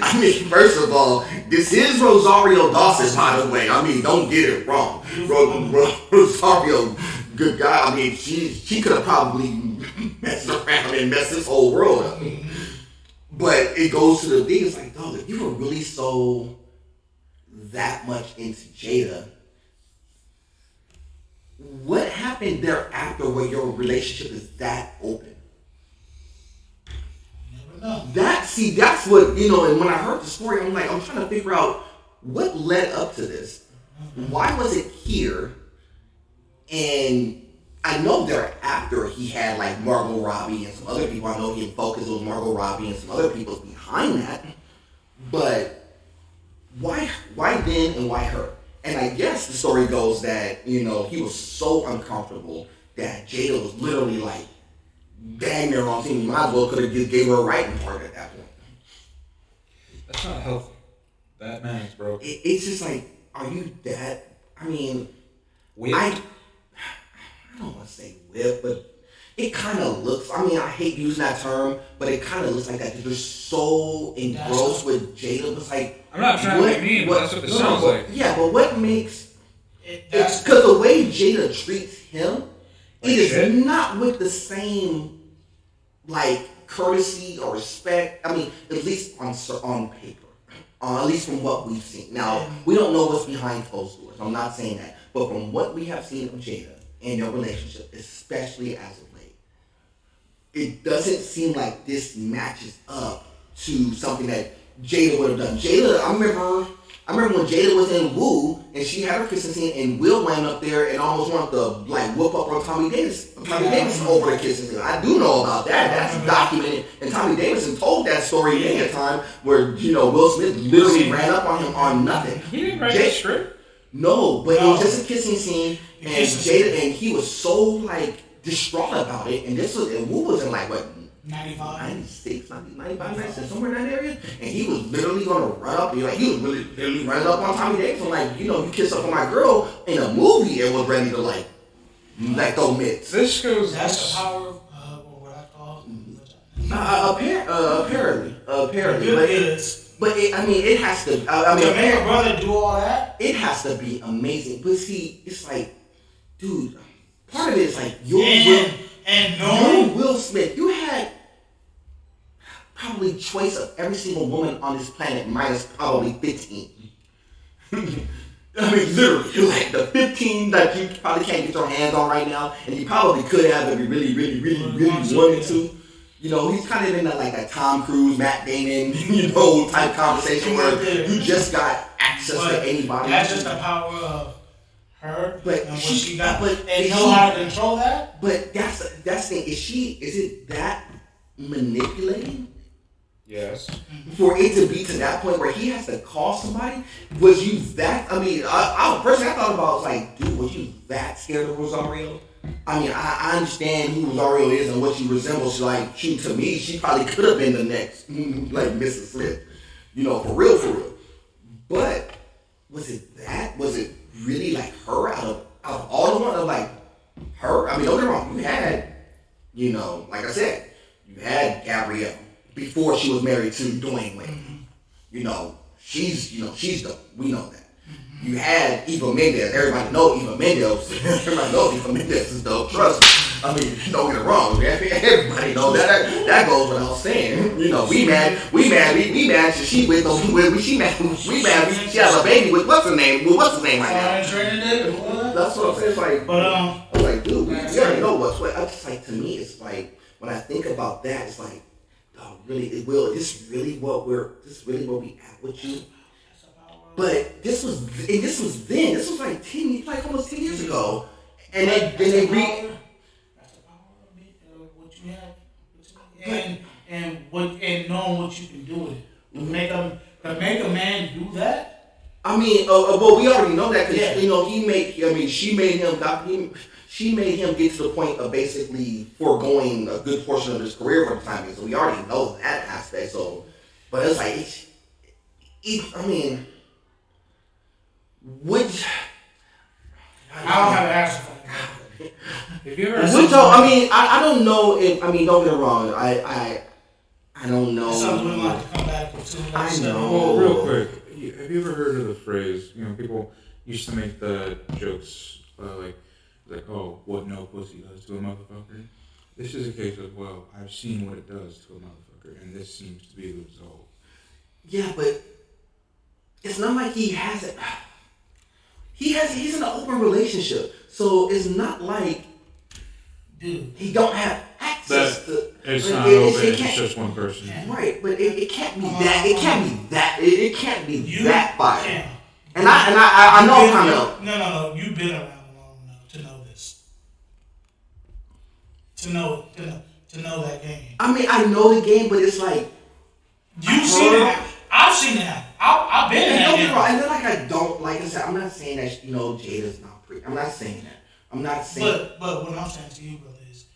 I mean, first of all, this is Rosario Dawson, by the way. I mean, don't get it wrong. Rosario, good guy. I mean, she could have probably messed around and messed this whole world up. But it goes to the thing. It's like, dog, if you were really so that much into Jada, what happened thereafter where your relationship is that open? Never know. That's what, and when I heard the story, I'm trying to figure out what led up to this. Why was it here? And I know thereafter he had like Margot Robbie and some other people. I know he had focused on Margot Robbie and some other people behind that. But why then and why her? And I guess the story goes that, he was so uncomfortable that Jada was literally like, dang near on team. You might as well could have just gave her a writing part at that point. That's not healthy. That man is broken. It's just like, are you that? I mean, Whip. I don't want to say whip, but it kind of looks, I mean, I hate using that term, but it kind of looks like that. They're so engrossed with Jada. It's like, I'm not trying to be mean, but that's what this sounds like. Yeah, but what makes it's because the way Jada treats him, it is not with the same like courtesy or respect. I mean, at least on paper, at least from what we've seen. Now we don't know what's behind closed doors. I'm not saying that, but from what we have seen of Jada and your relationship, especially as of late, it doesn't seem like this matches up to something that Jada would have done. I remember when Jada was in Woo and she had her kissing scene and Will ran up there and almost wanted to like whoop up on Tommy Davis over the kissing scene. I do know about that. That's documented. And Tommy Davidson told that story many a time where, Will Smith literally ran up on him on nothing. He didn't write that script? No, but it was just a kissing scene and Jada, and he was so like distraught about it. And Woo was in like what? 96, 95, 96, somewhere in that area. And he was literally going to run up. He was really literally running up on Tommy Davis. Like, you kissed up on my girl in a movie and was ready to like throw mitts. This goes. That's the power of what I call. Apparently. But it has to. To make a brother do all that, it has to be amazing. But see, it's like, dude, part of it is like Will Smith, you had probably choice of every single woman on this planet minus probably 15. I mean, literally, like the 15 that you probably can't get your hands on right now, and you probably could have if you really, really, really, really wanted to. He's kind of in that Tom Cruise, Matt Damon, type conversation where you just got access to anybody. That's just the power of her but and what she got, and know how to control that. But that's the thing. Is it that manipulating? Yes. For it to be to that point where he has to call somebody, was you that? I mean, I personally thought about like, dude, was you that scared of Rosario? I mean, I understand who Rosario is and what she resembles. Like, to me, she probably could have been the next, like Mrs. Smith, for real. But was it that? Was it really like her out of all the ones, like her? I mean, don't get me wrong. You had, like I said, you had Gabrielle before she was married to Dwayne Wade. She's dope. We know that. You had Eva Mendes. Everybody knows Eva Mendes. Everybody knows Eva Mendes is dope. Trust me. I mean, don't get it wrong. Everybody knows that. That goes without saying. We mad. She with those. We mad. She has a baby with what's her name? Well, what's his name right now? That's what I'm saying. It's like, I'm like, dude, we already know what's what. I'm just like, to me, it's like when I think about that, it's like, oh, really? This really where we at with you? But this was then. This was like almost 10 years ago, and then they That's the power of what you have, and knowing what you can do with it. To make a man do that. I mean, well, we already know that because she made him. she made him get to the point of basically foregoing a good portion of his career for the time being. So we already know that aspect. So, but it's like, I mean, which I don't have an answer for that. If you ever I don't know if, I mean, don't get me wrong. I don't know. It's something we might have to come back to. I know. Well, real quick, have you ever heard of the phrase? You know, people used to make the jokes like, oh, what no pussy does to a motherfucker. This is a case of, well, I've seen what it does to a motherfucker, and this seems to be the result. Yeah, but it's not like he has it. He's in an open relationship, so it's not like, dude, he don't have access to. It's not open. It's just one person. Right, but it can't be that. It can't be that. It can't be that fire. Can. And I know kind of. No. You've been around long enough to know this. To know that game. I mean, I know the game, but it's like you've seen it. I've seen it happen. I've been in that game. And then like I said, I'm not saying that Jada's not pretty. I'm not saying that. I'm not saying. But what I'm saying to you, brother, is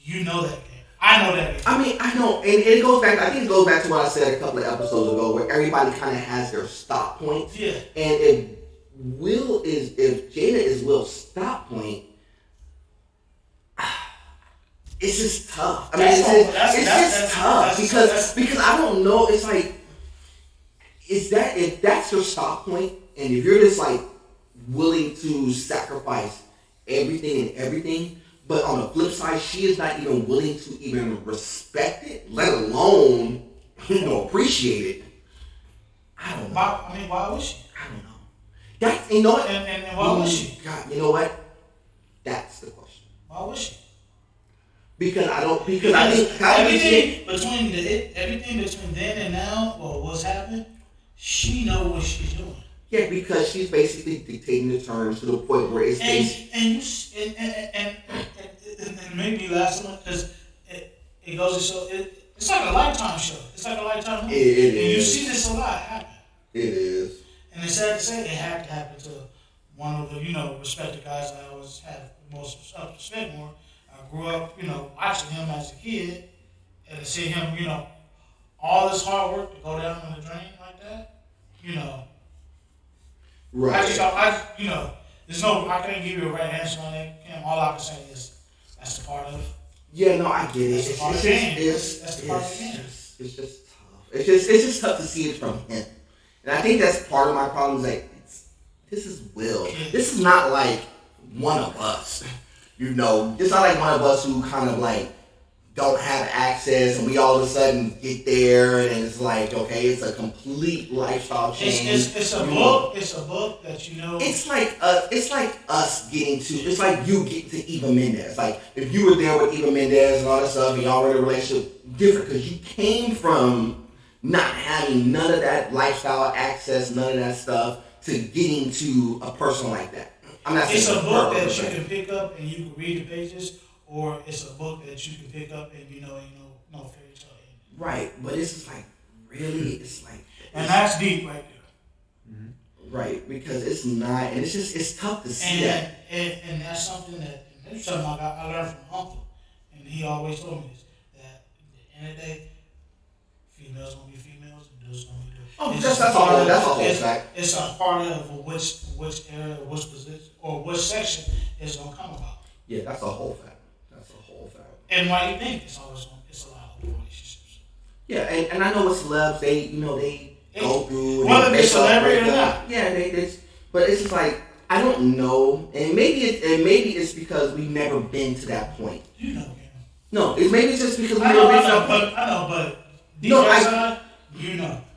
you know that game. I know that game. I mean, I know, and it goes back. I think it goes back to what I said a couple of episodes ago, where everybody kind of has their stop points. Yeah. And if Jada is Will's stop point, it's just tough. I mean, it's just tough because I don't know. It's like, if that's your stop point, and if you're just like willing to sacrifice everything. But on the flip side, she is not even willing to even respect it, let alone, appreciate it. I don't know. Why would she? I don't know. That's, you know what? And why would she? God, you know what? That's the question. Why would she? Because everything between then and now, or what's happened, she knows what she's doing. Yeah, because she's basically dictating the terms to the point where it's and maybe last one, because it goes to show it's like a Lifetime show. It's like a Lifetime movie. It and is. You see this a lot happen. It is. And it's sad to say it had to happen to one of the respected guys I always had the most respect for. I grew up watching him as a kid, and to see him all this hard work to go down in the drain like that. Right. I can't give you a right answer on that. All I can say is that's the part of it. Yeah, no, I get it. That's the part of the game. That's the part of the game. It's just tough. It's just tough to see it from him. And I think that's part of my problem is like, this is Will. This is not like one of us. It's not like one of us who kind of like don't have access and we all of a sudden get there and it's like, okay, it's a complete lifestyle change. It's a book. It's a book that It's like us getting to. It's like you get to Eva Mendes. Like if you were there with Eva Mendes and all that stuff, and y'all were in a relationship, different because you came from not having none of that lifestyle access, none of that stuff, to getting to a person like that. I'm not saying it's a book that you can pick up and you can read the pages. Or it's a book that you can pick up and ain't no fairy tale. Right, but it's just like really, it's like, and that's deep right there. Mm-hmm. Right, because it's not, and it's tough to see that. And that's something that's something I learned from my uncle, and he always told me this, that at the end of the day, females gonna be females and dudes gonna be dudes. Oh, that's a whole fact. It's a part of which area, which position, or which section is gonna come about. Yeah, that's a whole fact. And why you think it's a lot of relationships? Yeah, and I know with celebs, they go through whether they're celebrity or not. Yeah, but it's just like I don't know, and maybe it's because we've never been to that point. No, maybe it's just because we've never been to that point. I know, but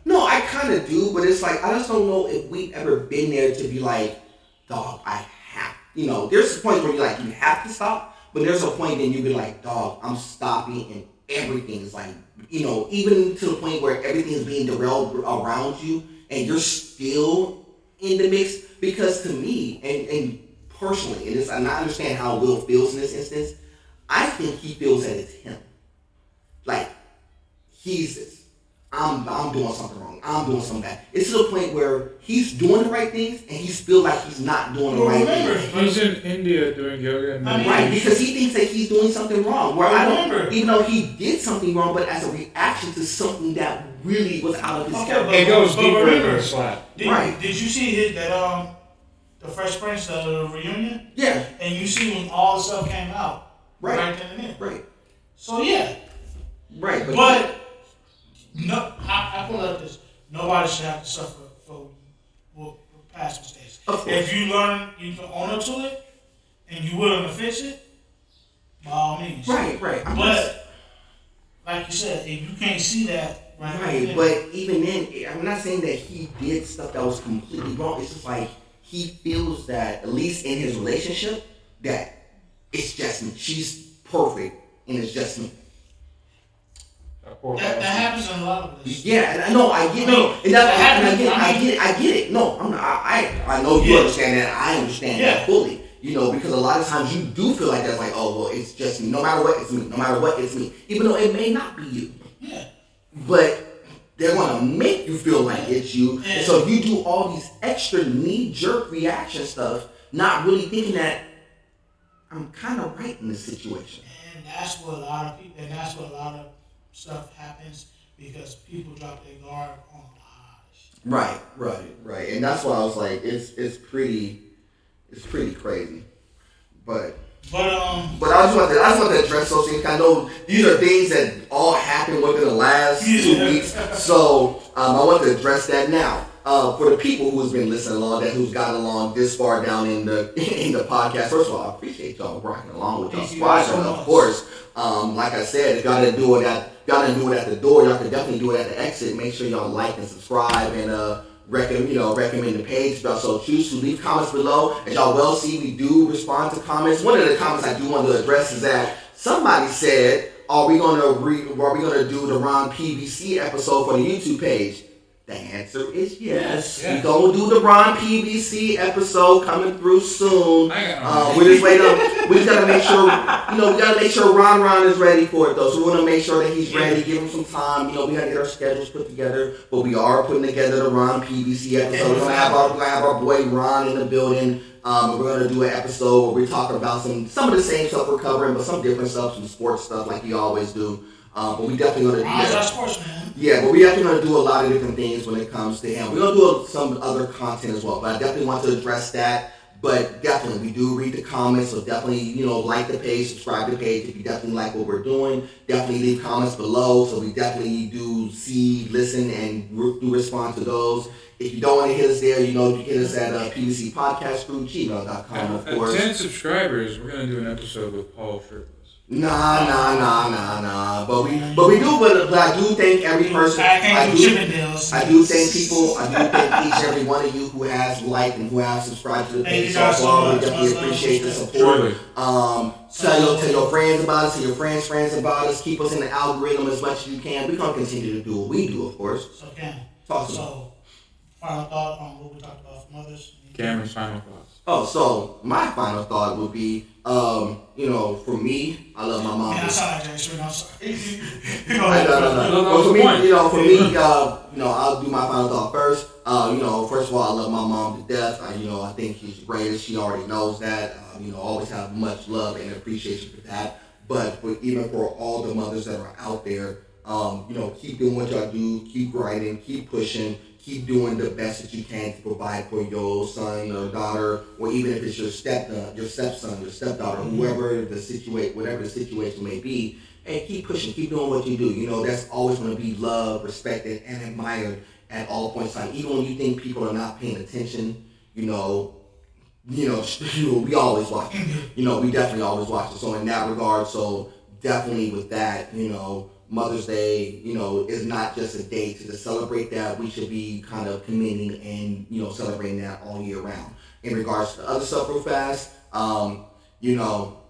No, I kind of do, but it's like I just don't know if we've ever been there to be like, dog, I have. There's a point where you're like, you have to stop. But there's a point then you be like, dog, I'm stopping, and everything is like, even to the point where everything is being derailed around you, and you're still in the mix. Because to me, and personally, and I understand how Will feels in this instance, I think he feels that it's him. Like, he's this. I'm doing something wrong. I'm doing something bad. It's to the point where he's doing the right things and he feels like he's not doing the right things. He's in India doing yoga and meditation. Right, because he thinks that he's doing something wrong. Where even though he did something wrong, but as a reaction to something that really was out of his character. It goes deeper than a slap. Did you see the Fresh Prince reunion? Yeah. And you see when all the stuff came out. Right then and there. Right. So yeah. Right. But no, I put it like this: nobody should have to suffer for past mistakes. If you learn, you can own up to it, and you're willing to fix it, by all means. Right. But like you said, if you can't see that, right. But even then, I'm not saying that he did stuff that was completely wrong. It's just like he feels that, at least in his relationship, that it's just me. She's perfect, and it's just me. That happens in a lot of relationships. Yeah, I know. I get it. I get it. No, I'm not, I know you understand that. I understand that fully. Because a lot of times you do feel like that's like, oh well, it's just me. No matter what, it's me. No matter what, it's me. Even though it may not be you. Yeah. But they're gonna make you feel like it's you. And so you do all these extra knee-jerk reaction stuff, not really thinking that I'm kind of right in this situation. And that's what a lot of people. And that's what a lot of stuff happens because people drop their guard on lies. Right. And that's why I was like, it's pretty crazy. But I just want to address those things. I know these are things that all happened within the last 2 weeks. So I want to address that now. For the people who's been listening along, who's gotten along this far down in the podcast, first of all, I appreciate y'all rocking along with y'all squad. Of course, like I said, if y'all didn't do it at the door, y'all can definitely do it at the exit. Make sure y'all like and subscribe and recommend the page if y'all so choose to. Leave comments below. As y'all well see, we do respond to comments. One of the comments I do want to address is that somebody said, are we gonna do the Ron PVC episode for the YouTube page? The answer is yes. We're going to do the Ron PVC episode coming through soon. We just got to make sure, we got to make sure Ron is ready for it, though. So we want to make sure that he's ready, give him some time. We got to get our schedules put together. But we are putting together the Ron PVC episode. We're going to have our boy Ron in the building. We're going to do an episode where we talk about some of the same stuff we're covering, but some different stuff, some sports stuff like we always do. But we definitely going to do that. Sports, man. Yeah, but we definitely going to do a lot of different things when it comes to him. We're going to do some other content as well, but I definitely want to address that. But definitely, we do read the comments, so definitely, like the page, subscribe to the page if you definitely like what we're doing. Definitely leave comments below, so we definitely do see, listen, and do respond to those. If you don't want to hit us there, you can hit us at pvcpodcast@gmail.com, of course. At 10 subscribers, we're going to do an episode with Paul Shirtless. Nah. But I do thank every person. I do thank people. I do thank each and every one of you who has liked and who has subscribed to the page so far. We definitely appreciate the support. Tell your friends about us. Tell your friends about us. Keep us in the algorithm as much as you can. We're gonna continue to do what we do, of course. So Cam. Talk to me. So final thought on what we talked about from others. Cameron's final thoughts. So my final thought would be, for me, I love my mom. Man, I sound like Jay I'm sorry. No. I'll do my final thought first. First of all, I love my mom to death. I think she's the greatest. She already knows that. Always have much love and appreciation for that. But even for all the mothers that are out there, keep doing what y'all do. Keep grinding. Keep pushing. Keep doing the best that you can to provide for your son or daughter, or even if it's your stepson, your stepdaughter, whatever the situation may be. Hey, keep pushing, keep doing what you do. That's always going to be loved, respected, and admired at all points in time. Even when you think people are not paying attention, we always watch. We definitely always watch it. So in that regard, definitely with that, Mother's Day, is not just a day to just celebrate that. We should be kind of commending and, celebrating that all year round. In regards to the other stuff real fast,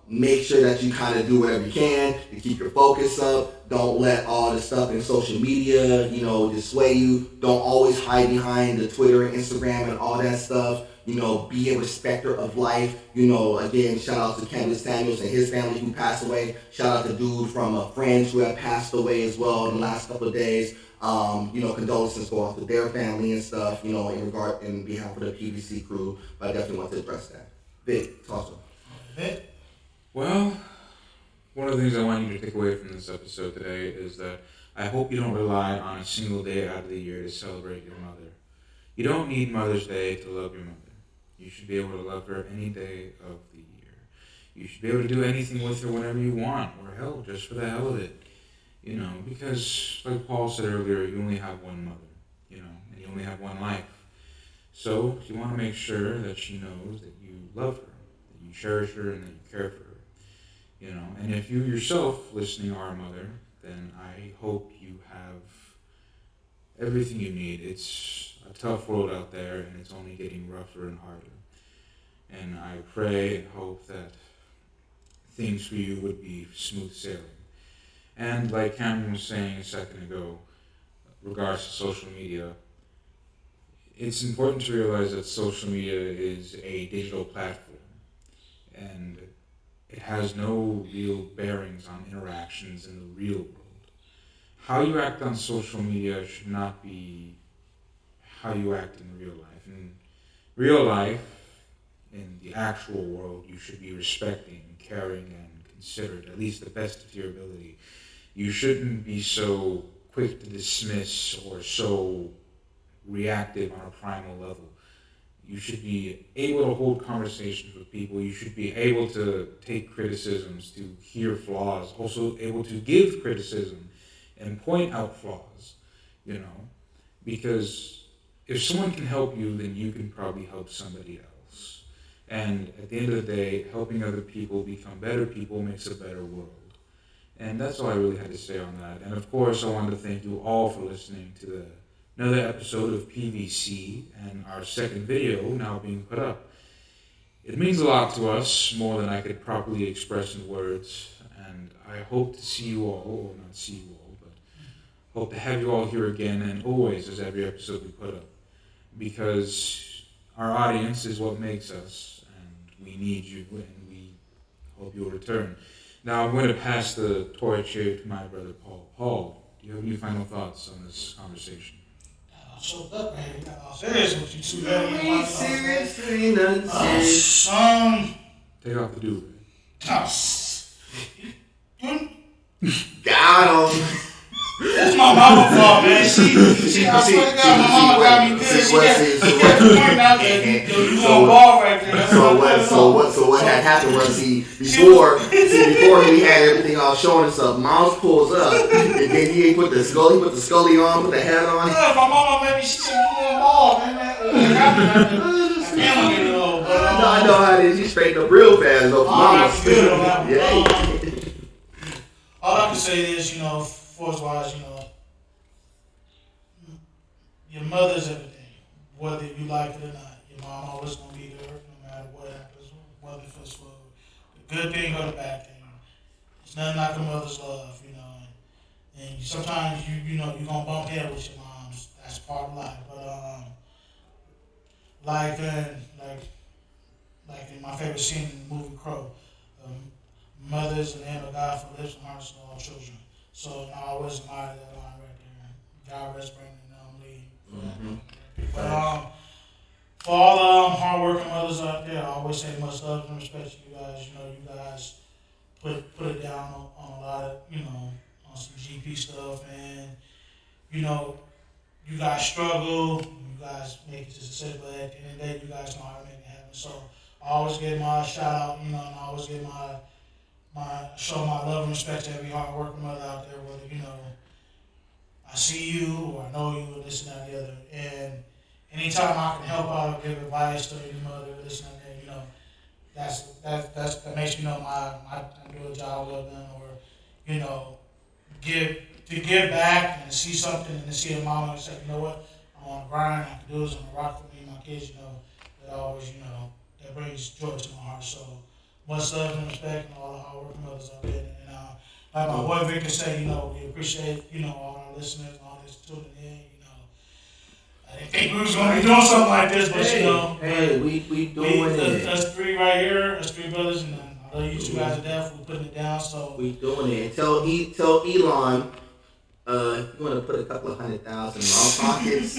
make sure that you kind of do whatever you can to keep your focus up. Don't let all the stuff in social media, just sway you. Don't always hide behind the Twitter and Instagram and all that stuff. be a respecter of life. Again, shout out to Kevin Samuels and his family who passed away. Shout out to dude from Friends who have passed away as well in the last couple of days. Condolences go off to their family and stuff, in behalf of the PBC crew. But I definitely want to address that. Vic, talk to him. Vic? Well, one of the things I want you to take away from this episode today is that I hope you don't rely on a single day out of the year to celebrate your mother. You don't need Mother's Day to love your mother. You should be able to love her any day of the year. You should be able to do anything with her whenever you want, or hell, just for the hell of it. Because like Paul said earlier, you only have one mother, and you only have one life. So you want to make sure that she knows that you love her, that you cherish her, and that you care for her. And if you yourself, listening, are a mother, then I hope you have everything you need. It's a tough world out there, and it's only getting rougher and harder. And I pray and hope that things for you would be smooth sailing. And like Cameron was saying a second ago, regards to social media, it's important to realize that social media is a digital platform, and it has no real bearings on interactions in the real world. How you act on social media should not be how you act in real life. In real life, in the actual world, you should be respecting, caring, and considerate, at least the best of your ability. You shouldn't be so quick to dismiss or so reactive on a primal level. You should be able to hold conversations with people. You should be able to take criticisms, to hear flaws, also able to give criticism and point out flaws, because if someone can help you, then you can probably help somebody else. And at the end of the day, helping other people become better people makes a better world. And that's all I really had to say on that. And of course, I wanted to thank you all for listening to another episode of PVC and our second video now being put up. It means a lot to us, more than I could properly express in words. And I hope to see you all, or not see you all, but hope to have you all here again, and always as every episode we put up. Because our audience is what makes us, and we need you, and we hope you'll return. Now I'm going to pass the torch here to my brother Paul. Paul, do you have any final thoughts on this conversation? I'm choked up, man. You got all serious with you two. Seriously, son. Take off the do-rag. Got him. That's my mama's fault, man. She I swear to God, my mama got me good. She kept pointing out that you on ball right there. So what had happened was before he had everything all showing and stuff, Miles pulls up and then he put the scully on, put the hat on. Yeah, my mama made me she said you on ball, man. I know how it is. You straightened up real fast, though. That's good on that one. Yeah. All I can say is, force-wise, your mother's everything, whether you like it or not. Your mom always gonna be there, no matter what happens, whether it's for the good thing or the bad thing. It's nothing like a mother's love, And sometimes you gonna bump head with your moms. That's part of life. But like in my favorite scene in the movie Crow, mother is the name of God for lips and hearts of all children. So I always admire that line right there. God rest Brandon and Lee. Mm-hmm. But for all the hardworking mothers out there, I always say much love and respect to you guys. You guys put it down on a lot of, on some GP stuff, and you guys struggle, you guys make it to success, but at the end of the day, you guys know how to make it happen. So I always give my shout out, and I always give my show my love and respect to every hard working mother out there, whether I see you or I know you or this and that and the other. And anytime I can help out or give advice to any mother or this and that, that makes me know I do a job well done, or give back and to see something and to see a mama and say, you know what, I'm on the grind, I can do this, I'm gonna rock for me and my kids, that always, that brings joy to my heart. So much love and respect and all the hardworking mothers out there. And like my boy Victor said, we appreciate, all our listeners and all this tuning in, I didn't think we was gonna be doing something like this, but you know, Hey, we doing it. Us three right here, us three brothers, and I love you two guys to death. We're putting it down, so We doing it. Tell Elon, you want to put a couple of 100,000 in our pockets.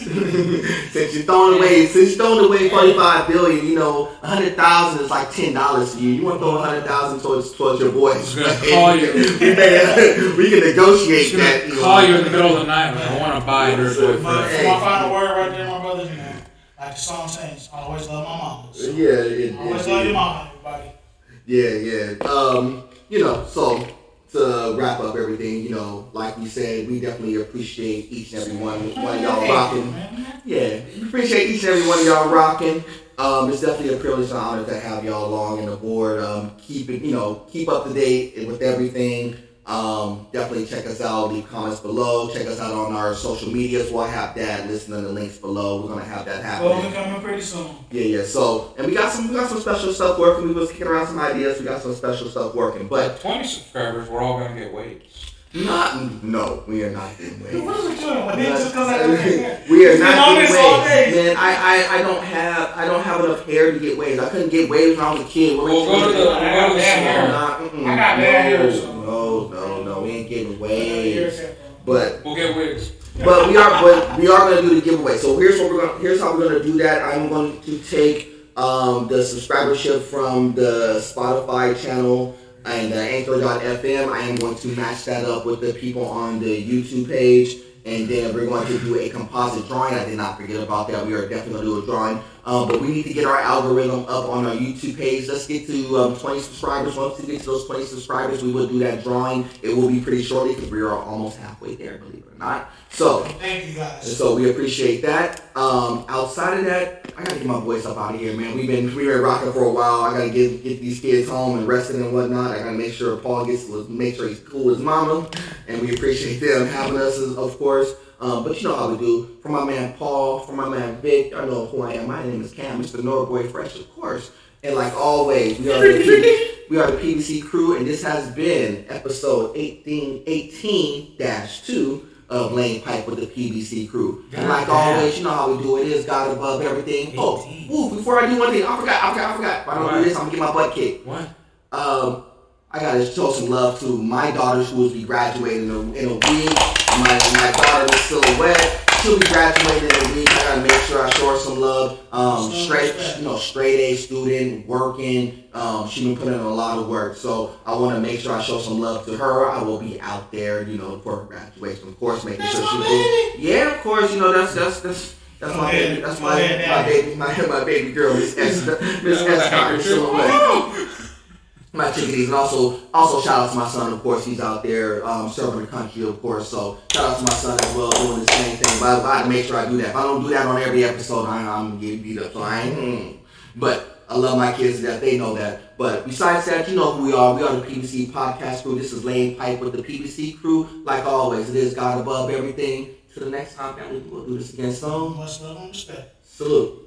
since you're throwing away 45 billion, you know, 100,000 is like $10 to you. You want to throw 100,000 towards your boys? I'm gonna call you. We can negotiate I'm that. gonna call you in the middle of the night. Like, I want to buy your boyfriend. My final word right there, my brothers, you know, like the song says, always love my mama. So always love your mama, everybody. Yeah. You know, so to wrap up everything, you know, like we said, we definitely appreciate each and every one of y'all rocking. Yeah, we appreciate each and every one of y'all rocking. It's definitely a privilege and honor to have y'all along and aboard. Keep up to date with everything. Definitely check us out. Leave comments below. Check us out on our social medias. We'll have that listed in the links below. We're gonna have that happen. Well, we're coming pretty soon. Yeah. So, and we got some special stuff working. We was kicking around some ideas. We got some special stuff working. But 20 subscribers, we're all gonna get waves. No, we are not getting waves. What are we doing? We are not getting waves. Man, I don't have enough hair to get waves. I couldn't get waves when I was a kid. We'll go to the I got bad hair. No, we ain't getting waves. But we'll get wigs. But we are gonna do the giveaway. So here's how we're gonna do that. I'm going to take the subscribership from the Spotify channel and Anchor.fm. I am going to match that up with the people on the YouTube page, and then we're going to do a composite drawing. I did not forget about that. We are definitely going to do a drawing. But we need to get our algorithm up on our YouTube page. Let's get to 20 subscribers. Once we get to those 20 subscribers, we will do that drawing. It will be pretty shortly because we are almost halfway there, believe it or not. So, thank you guys. So we appreciate that. Outside of that, I gotta get my boys up out of here, man. We've been rocking for a while. I gotta get these kids home and rested and whatnot. I gotta make sure Paul make sure he's cool with his mama, and we appreciate them having us, of course. But you know how we do. For my man Paul, for my man Vic, I know who I am. My name is Cam, Mr. Norboy Fresh, of course. And like always, we are the PBC crew, and this has been episode 18-2 of Laying Pipe with the PBC crew. And like always, you know how we do it. Is God above everything. Before I do one thing, I forgot. If I don't do this, I'm gonna get my butt kicked. What? I gotta show some love to my daughters who will be graduating in a week. My daughter is Silhouette. She'll be graduating in a week. I gotta make sure I show her some love. Straight A student, working. She's been putting in a lot of work, so I want to make sure I show some love to her. I will be out there, for her graduation, of course, making sure she's good. Yeah, of course, that's my baby. That's my baby girl, Miss Esther Silhouette. My chickadees, and also shout out to my son, of course. He's out there serving the country, of course. So shout out to my son as well, doing the same thing. But I gotta make sure I do that. If I don't do that on every episode, I'm gonna get beat up. So I ain't. But I love my kids to death. They know that. But besides that, you know who we are. We are the PBC podcast crew. This is Laying Pipe with the PBC crew. Like always, it is God above everything. Till the next time, family, we'll do this again soon. Much love and respect. Salute.